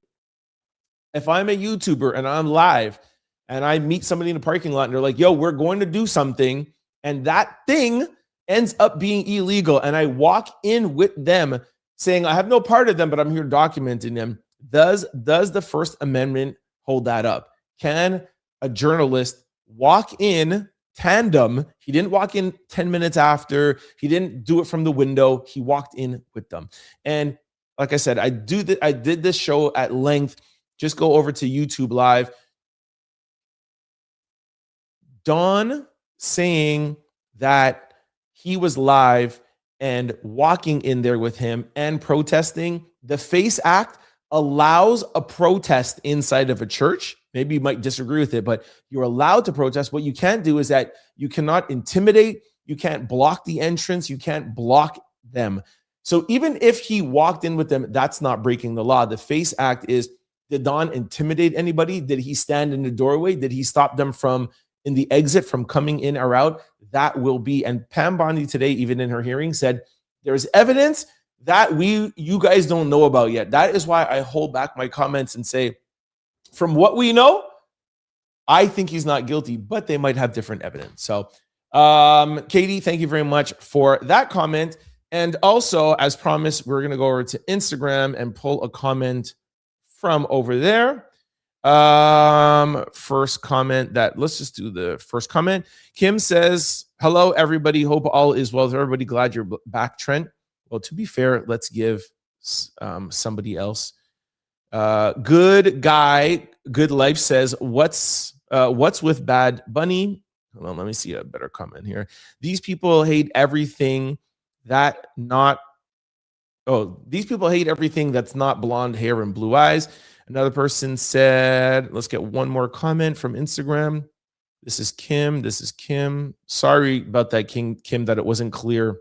[SPEAKER 1] If I'm a YouTuber and I'm live and I meet somebody in the parking lot and they're like, yo, we're going to do something, and that thing ends up being illegal, and I walk in with them saying, I have no part of them, but I'm here documenting them. Does the First Amendment hold that up? Can a journalist walk in tandem? He didn't walk in 10 minutes after. He didn't do it from the window. He walked in with them. And like I said, I did this show at length. Just go over to YouTube Live. Don saying that he was live and walking in there with him and protesting. The FACE Act allows a protest inside of a church. Maybe you might disagree with it, but you're allowed to protest. What you can't do is that you cannot intimidate. You can't block the entrance. You can't block them. So even if he walked in with them, that's not breaking the law. The FACE Act is, did Don intimidate anybody? Did he stand in the doorway? Did he stop them from in the exit from coming in or out? That will be. And Pam Bondi today, even in her hearing, said there's evidence that you guys don't know about yet. That is why I hold back my comments and say, from what we know, I think he's not guilty, but they might have different evidence. So, Katie, thank you very much for that comment. And also, as promised, we're going to go over to Instagram and pull a comment from over there. First comment let's just do the first comment. Kim says, hello, everybody. Hope all is well with everybody. Glad you're back, Trent. Well, to be fair, let's give somebody else. Good guy, good life says, what's with Bad Bunny? Hold on, let me see a better comment here. These people hate everything that's not blonde hair and blue eyes. Another person said, let's get one more comment from Instagram. This is Kim. Sorry about that, Kim, that it wasn't clear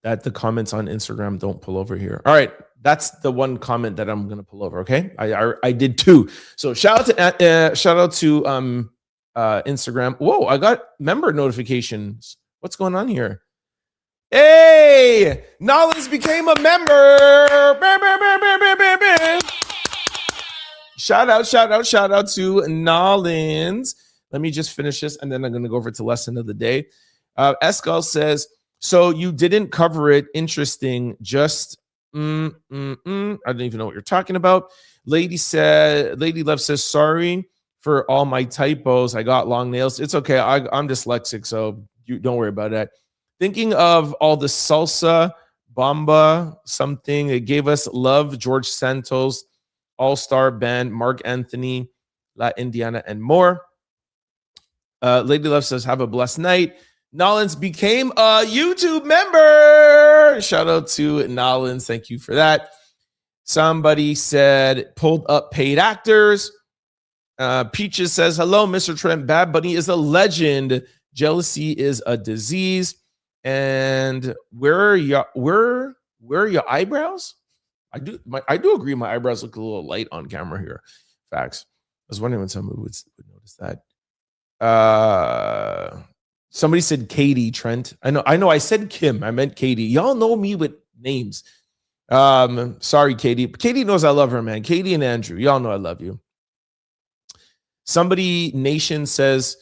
[SPEAKER 1] that the comments on Instagram don't pull over here. All right, that's the one comment that I'm gonna pull over. Okay, I did two. So shout out to Instagram. Whoa, I got member notifications. What's going on here? Hey, Nolans became a member. Shout out to Nolans. Let me just finish this, and then I'm gonna go over to lesson of the day. Escal says, so you didn't cover it. Interesting. Just I don't even know what you're talking about. Lady Love says, sorry for all my typos. I got long nails. It's okay. I'm dyslexic, so you don't worry about that. Thinking of all the salsa, bomba, something. It gave us love, George Santos, All-Star Band, Mark Anthony, La Indiana, and more. Lady Love says, have a blessed night. Nolans became a YouTube member. Shout out to Nolans. Thank you for that. Somebody said, pulled up paid actors. Peaches says, hello, Mr. Trent. Bad Bunny is a legend. Jealousy is a disease. And where are your eyebrows? I do agree. My eyebrows look a little light on camera here. Facts. I was wondering when someone would notice that. Somebody said Katie, Trent. I know. I said Kim. I meant Katie. Y'all know me with names. Sorry, Katie. Katie knows I love her, man. Katie and Andrew. Y'all know I love you. Somebody, Nation, says,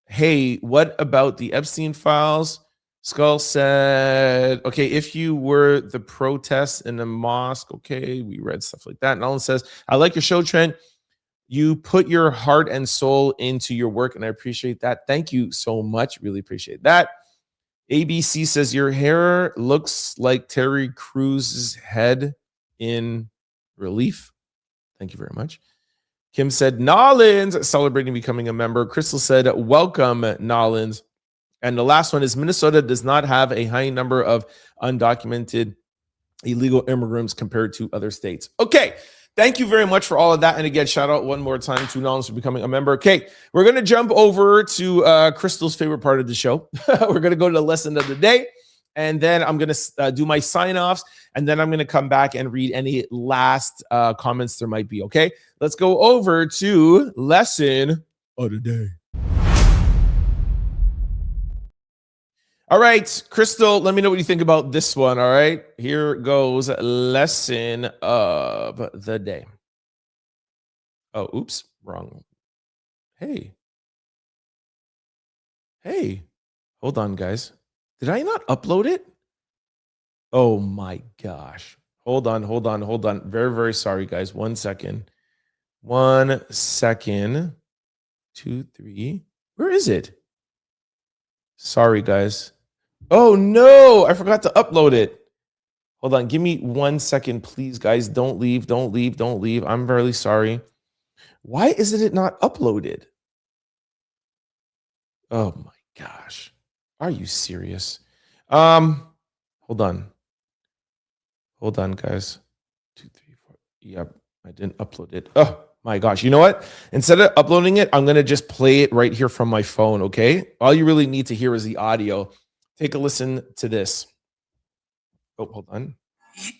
[SPEAKER 1] hey, what about the Epstein files? Skull said, okay, if you were the protests in the mosque, okay, we read stuff like that. And Alan says, I like your show, Trent. You put your heart and soul into your work, and I appreciate that. Thank you so much. Really appreciate that. ABC says, your hair looks like Terry Crews's head in relief. Thank you very much. Kim said, Nolans, celebrating becoming a member. Crystal said, welcome, Nolans. And the last one is, Minnesota does not have a high number of undocumented illegal immigrants compared to other states. Okay. Thank you very much for all of that. And again, shout out one more time to Nolans for becoming a member. Okay, we're going to jump over to Crystal's favorite part of the show. We're going to go to the lesson of the day. And then I'm going to do my sign-offs. And then I'm going to come back and read any last comments there might be. Okay, let's go over to lesson of the day. All right, Crystal, let me know what you think about this one. All right, here goes lesson of the day. Oh, oops, wrong Hey, hold on, guys. Did I not upload it? Oh my gosh. Hold on. Very, very sorry, guys. 1 second. 1 second. 2, 3. Where is it? Sorry, guys. Oh no, I forgot to upload it. Hold on. Give me 1 second, please, guys. Don't leave. I'm very sorry. Why isn't it not uploaded? Oh my gosh. Are you serious? Hold on, guys. 2, 3, 4. Yep, I didn't upload it. Oh my gosh. You know what? Instead of uploading it, I'm gonna just play it right here from my phone, okay? All you really need to hear is the audio. Take a listen to this. Oh, hold on.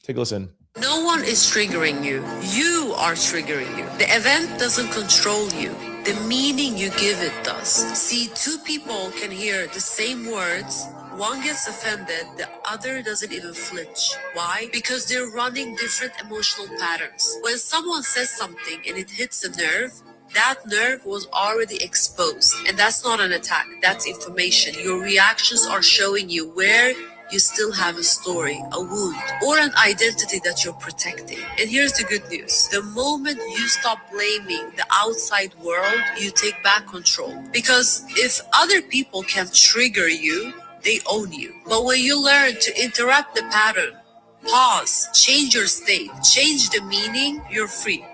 [SPEAKER 1] Take a listen.
[SPEAKER 10] No one is triggering you. You are triggering you. The event doesn't control you. The meaning you give it does. See, two people can hear the same words. One gets offended, the other doesn't even flinch. Why? Because they're running different emotional patterns. When someone says something and it hits a nerve, that nerve was already exposed. And that's not an attack, that's information. Your reactions are showing you where you still have a story, a wound, or an identity that you're protecting. And here's the good news. The moment you stop blaming the outside world, you take back control. Because if other people can trigger you, they own you. But when you learn to interrupt the pattern, pause, change your state, change the meaning, you're free.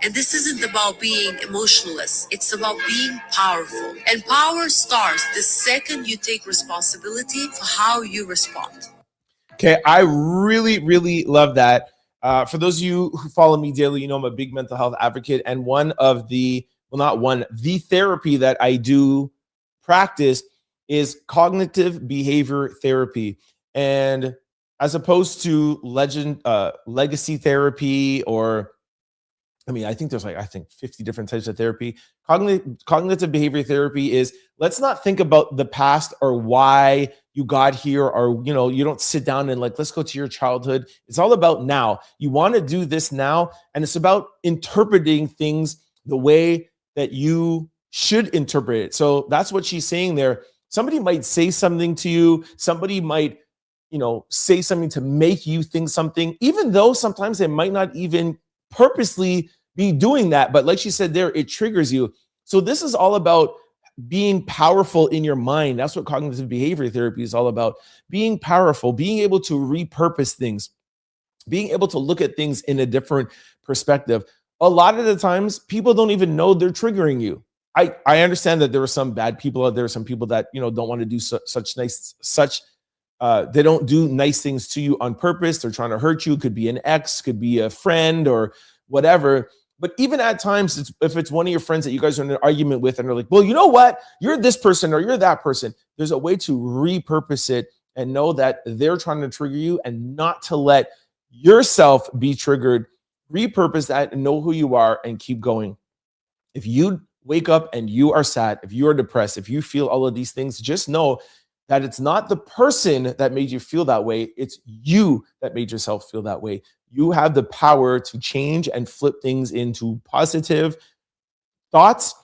[SPEAKER 10] And this isn't about being emotionless. It's about being powerful. And power starts the second you take responsibility for how you respond.
[SPEAKER 1] Okay, I really, really love that. For those of you who follow me daily, you know I'm a big mental health advocate. And the therapy that I do practice is cognitive behavior therapy. And as opposed to legacy therapy, or I think there's 50 different types of therapy. Cognitive behavior therapy is, let's not think about the past or why you got here, or, you don't sit down and let's go to your childhood. It's all about now. You want to do this now. And it's about interpreting things the way that you should interpret it. So that's what she's saying there. Somebody might say something to you. Somebody might, say something to make you think something, even though sometimes they might not even purposely be doing that. But like she said there, it triggers you. So this is all about being powerful in your mind. That's what cognitive behavior therapy is all about. Being powerful, being able to repurpose things, being able to look at things in a different perspective. A lot of the times people don't even know they're triggering you. I understand that there are some bad people out there, some people that, don't want to do they don't do nice things to you on purpose. They're trying to hurt you. Could be an ex, could be a friend or whatever. But even at times, if it's one of your friends that you guys are in an argument with and they're like, well, you know what? You're this person or you're that person. There's a way to repurpose it and know that they're trying to trigger you and not to let yourself be triggered. Repurpose that and know who you are and keep going. If you wake up and you are sad, if you are depressed, if you feel all of these things, just know that it's not the person that made you feel that way. It's you that made yourself feel that way. You have the power to change and flip things into positive thoughts.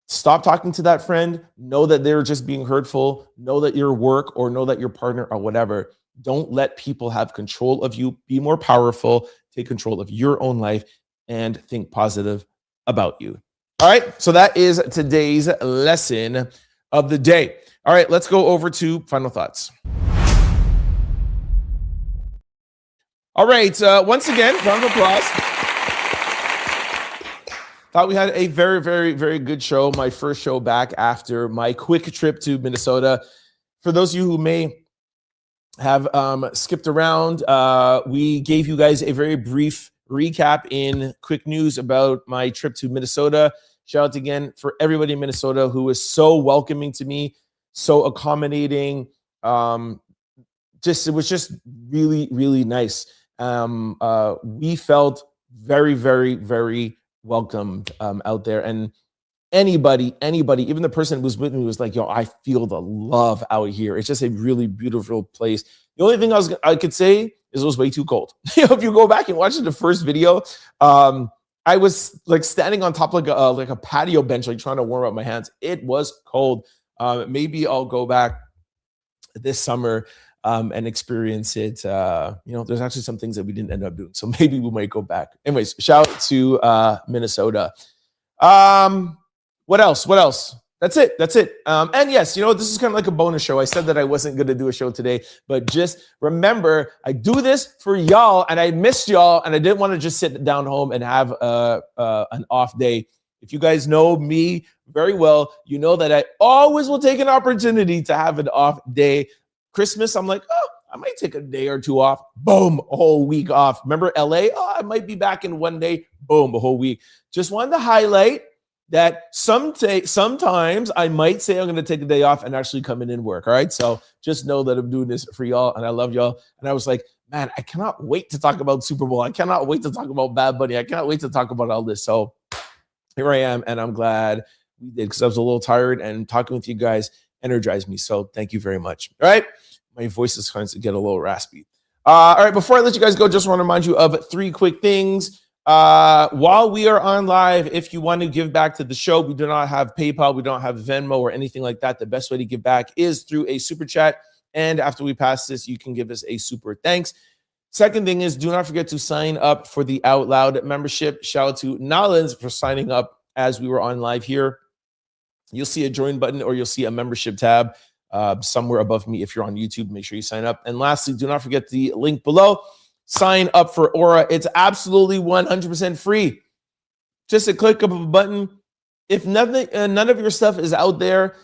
[SPEAKER 1] Stop talking to that friend. Know that they're just being hurtful. Know that your work or know that your partner or whatever. Don't let people have control of you. Be more powerful. Take control of your own life and think positive about you. All right. So that is today's lesson of the day. All right. Let's go over to final thoughts. All right. Once again, round of applause. Thought we had a very, very, very good show. My first show back after my quick trip to Minnesota. For those of you who may have skipped around, we gave you guys a very brief recap in quick news about my trip to Minnesota. Shout out again for everybody in Minnesota who was so welcoming to me, so accommodating. It was just really, really nice. We felt very, very, very welcomed out there. And anybody, even the person who was with me was like, yo, I feel the love out here. It's just a really beautiful place. The only thing I could say is it was way too cold. If you go back and watch the first video, I was like standing on top like a patio bench, like trying to warm up my hands. It was cold. Maybe I'll go back this summer and experience it. There's actually some things that we didn't end up doing, so maybe we might go back. Anyways, shout out to Minnesota. What else? That's it. And yes, this is kind of like a bonus show. I said that I wasn't going to do a show today, but just remember, I do this for y'all, and I missed y'all, and I didn't want to just sit down home and have an off day. If you guys know me very well, you know that I always will take an opportunity to have an off day. Christmas, I'm like, I might take a day or two off. Boom, a whole week off. Remember LA? I might be back in one day. Boom, a whole week. Just wanted to highlight that sometimes I might say I'm going to take a day off and actually come in and work. All right. So just know that I'm doing this for y'all, and I love y'all. And I was like, man, I cannot wait to talk about Super Bowl. I cannot wait to talk about Bad Bunny. I cannot wait to talk about all this. So here I am, and I'm glad we did, because I was a little tired, and talking with you guys energized me. So thank you very much. All right. My voice is starting to get a little raspy. All right. Before I let you guys go, just want to remind you of 3 quick things. While we are on live, if you want to give back to the show, we do not have PayPal, we don't have Venmo or anything like that. The best way to give back is through a super chat. And after we pass this, you can give us a super thanks. Second thing is, do not forget to sign up for the Out Loud membership. Shout out to Nolans for signing up as we were on live here. You'll see a join button, or you'll see a membership tab somewhere above me. If you're on YouTube, make sure you sign up. And lastly, do not forget the link below. Sign up for Aura. It's absolutely 100% free. Just a click of a button. If none of your stuff is out there,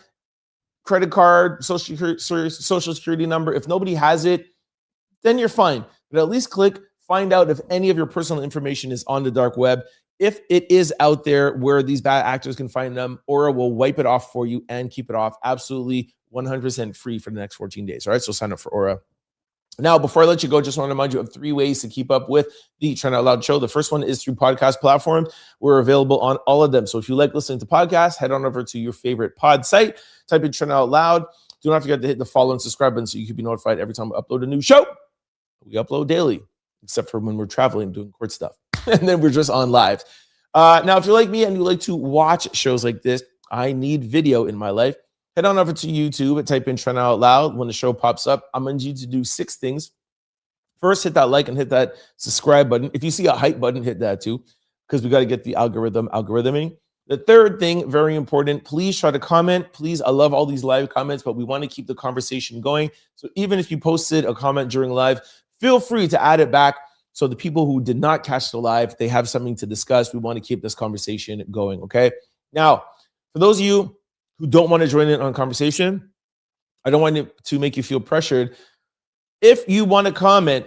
[SPEAKER 1] credit card, social security number, if nobody has it, then you're fine. But at least click, find out if any of your personal information is on the dark web. If it is out there where these bad actors can find them, Aura will wipe it off for you and keep it off absolutely 100% free for the next 14 days. All right, so sign up for Aura. Now, before I let you go, just want to remind you of 3 ways to keep up with the Trent Out Loud show. The first one is through podcast platforms. We're available on all of them. So if you like listening to podcasts, head on over to your favorite pod site, type in Trent Out Loud. Do not forget to hit the follow and subscribe button so you can be notified every time we upload a new show. We upload daily, except for when we're traveling, doing court stuff. And then we're just on live. Now, if you're like me and you like to watch shows like this, I need video in my life. Head on over to YouTube and type in Trent Out Loud. When the show pops up, I'm going to need you to do 6 things. First, hit that like and hit that subscribe button. If you see a hype button, hit that too, because we got to get the algorithming. The third thing, very important, please try to comment. Please, I love all these live comments, but we want to keep the conversation going. So even if you posted a comment during live, feel free to add it back. So the people who did not catch the live, they have something to discuss. We want to keep this conversation going, okay? Now, for those of you who don't want to join in on conversation, I don't want it to make you feel pressured. If you want to comment,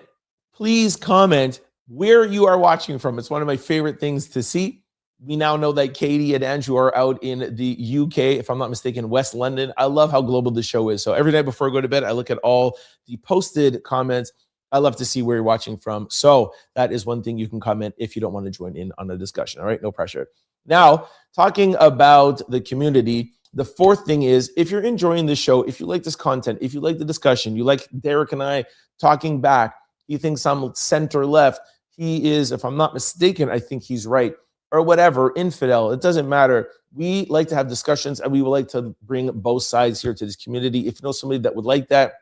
[SPEAKER 1] please comment where you are watching from. It's one of my favorite things to see. We now know that Katie and Andrew are out in the UK, if I'm not mistaken, West London. I love how global the show is. So every night before I go to bed, I look at all the posted comments. I love to see where you're watching from. So that is one thing you can comment if you don't want to join in on the discussion. All right, no pressure. Now, talking about the community, the fourth thing is, if you're enjoying the show, if you like this content, if you like the discussion, you like Derek and I talking back, he thinks I'm center left, he is, if I'm not mistaken, I think he's right, or whatever, infidel, it doesn't matter. We like to have discussions, and we would like to bring both sides here to this community. If you know somebody that would like that,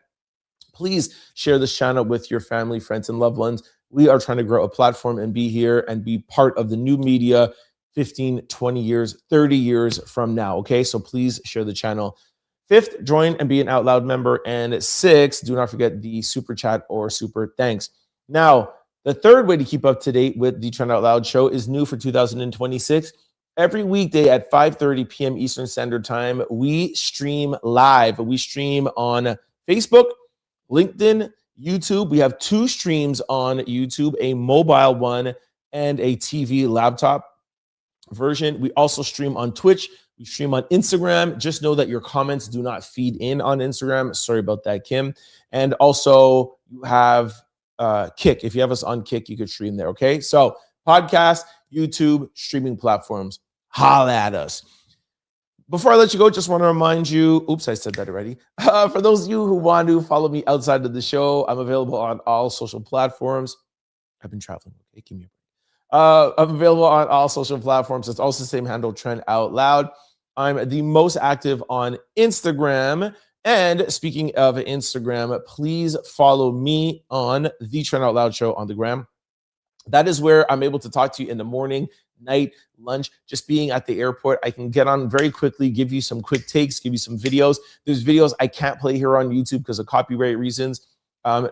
[SPEAKER 1] please share this channel with your family, friends, and loved ones. We are trying to grow a platform and be here and be part of the new media 15, 20 years, 30 years from now, okay? So please share the channel. 5th, join and be an Out Loud member. And 6th, do not forget the super chat or super thanks. Now, the third way to keep up to date with the Trent Out Loud show is new for 2026. Every weekday at 5:30 p.m. Eastern Standard Time, we stream live. We stream on Facebook, LinkedIn, YouTube. We have 2 streams on YouTube, a mobile one and a TV laptop version. We also stream on Twitch. We stream on Instagram. Just know that your comments do not feed in on Instagram. Sorry about that, Kim. And also you have Kick. If you have us on Kick, you could stream there, okay? So podcast, YouTube, streaming platforms, holla at us. Before I let you go, just want to remind you, oops, I said that already. For those of you who want to follow me outside of the show, I'm available on all social platforms. I've been traveling, okay? Give me a break. I'm available on all social platforms. It's also the same handle, Trent Out Loud. I'm the most active on Instagram. And speaking of Instagram, please follow me on the Trent Out Loud Show on the gram. That is where I'm able to talk to you in the morning, night, lunch, just being at the airport. I can get on very quickly, give you some quick takes, give you some videos. There's videos I can't play here on YouTube because of copyright reasons.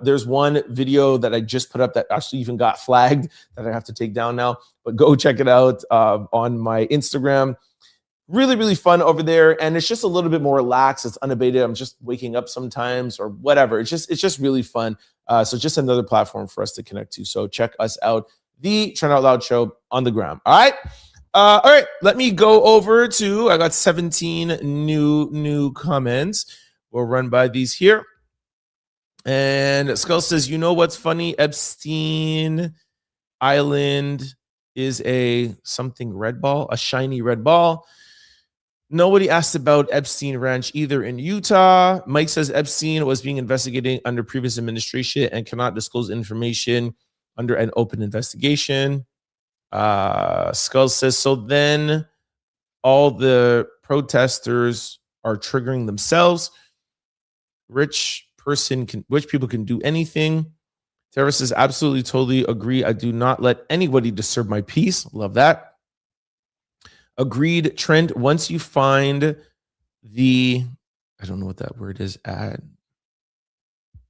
[SPEAKER 1] There's one video that I just put up that actually even got flagged that I have to take down now, but go check it out on my Instagram. Really, really fun over there. And it's just a little bit more relaxed. It's unabated. I'm just waking up sometimes or whatever. It's just really fun. So just another platform for us to connect to. So check us out, the Trent Out Loud Show on the gram. All right. All right. Let me go over to, I got 17 new comments. We'll run by these here. And Skull says, you know what's funny? Epstein Island is a something red ball, a shiny red ball. Nobody asked about Epstein Ranch either in Utah. Mike says Epstein was being investigated under previous administration and cannot disclose information under an open investigation. Skull says, so then all the protesters are triggering themselves. Rich people can do anything. Tara says, absolutely, totally agree. I do not let anybody disturb my peace. Love that. Agreed, Trent. Once you find the, I don't know what that word is,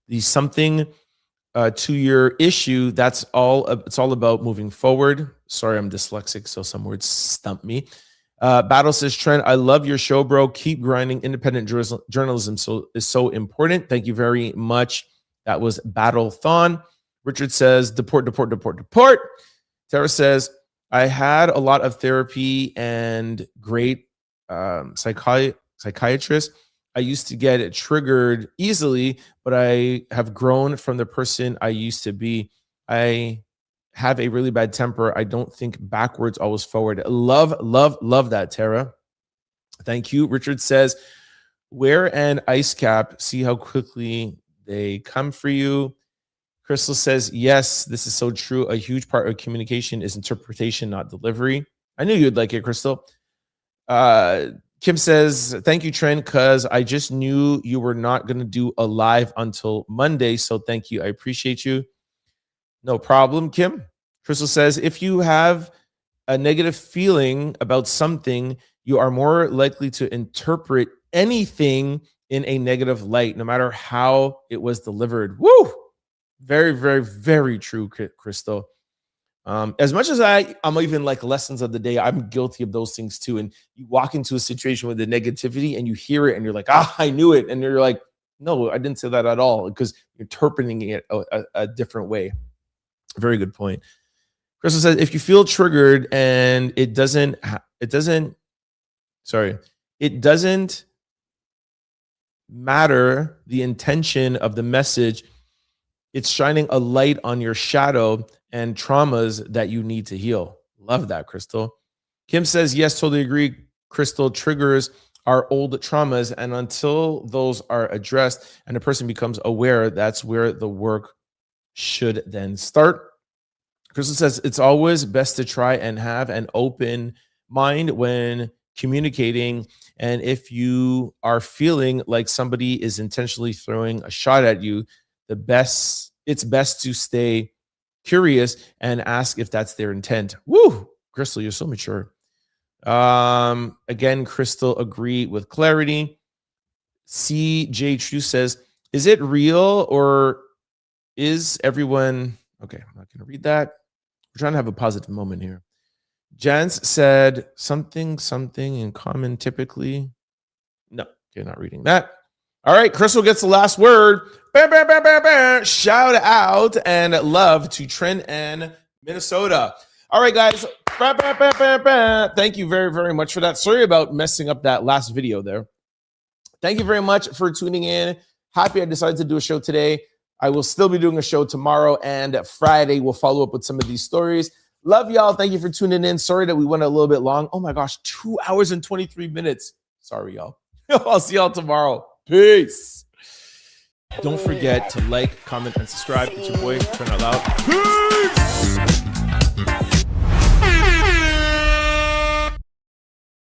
[SPEAKER 1] the something to your issue, that's all. It's all about moving forward. Sorry, I'm dyslexic, so some words stump me. Battle says, Trent, I love your show, bro. Keep grinding. Independent journalism is so important. Thank you very much. That was Battle Thon. Richard says, deport. Tara says, I had a lot of therapy and great psychiatrists. I used to get triggered easily, but I have grown from the person I used to be. I have a really bad temper. I don't think backwards, always forward. Love that, Tara. Thank you. Richard says, wear an ice cap. See how quickly they come for you. Crystal says, yes, this is so true. A huge part of communication is interpretation, not delivery. I knew you'd like it, Crystal. Kim says, thank you, Trent, because I just knew you were not going to do a live until Monday. So thank you. I appreciate you. No problem, Kim. Crystal says, if you have a negative feeling about something, you are more likely to interpret anything in a negative light, no matter how it was delivered. Woo! Very, very, very true, Crystal. As much as I'm even like lessons of the day, I'm guilty of those things too. And you walk into a situation with the negativity and you hear it and you're like, I knew it. And you're like, no, I didn't say that at all, because you're interpreting it a different way. Very good point. Crystal says, if you feel triggered and it doesn't matter the intention of the message, it's shining a light on your shadow and traumas that you need to heal. Love that, Crystal. Kim says, yes, totally agree. Crystal, triggers are old traumas, and until those are addressed and a person becomes aware, that's where the work should then start. Crystal says, it's always best to try and have an open mind when communicating. And if you are feeling like somebody is intentionally throwing a shot at you, it's best to stay curious and ask if that's their intent. Woo! Crystal, you're so mature. Again, Crystal, agree with clarity. CJ True says, is it real or is everyone... Okay, I'm not going to read that. We're trying to have a positive moment here. Jans said something in common typically. No, okay, not reading that. All right, Crystal gets the last word. Bam, bam, bam, bam, bam. Shout out and love to Trent and Minnesota. All right, guys. Bam, bam, bam, bam, bam. Thank you very, very much for that. Sorry about messing up that last video there. Thank you very much for tuning in. Happy I decided to do a show today. I will still be doing a show tomorrow and Friday. We'll follow up with some of these stories. Love y'all. Thank you for tuning in. Sorry that we went a little bit long. Oh my gosh, 2 hours and 23 minutes. Sorry, y'all. I'll see y'all tomorrow. Peace. Don't forget to like, comment, and subscribe. It's your boy, Trent Out Loud. Peace.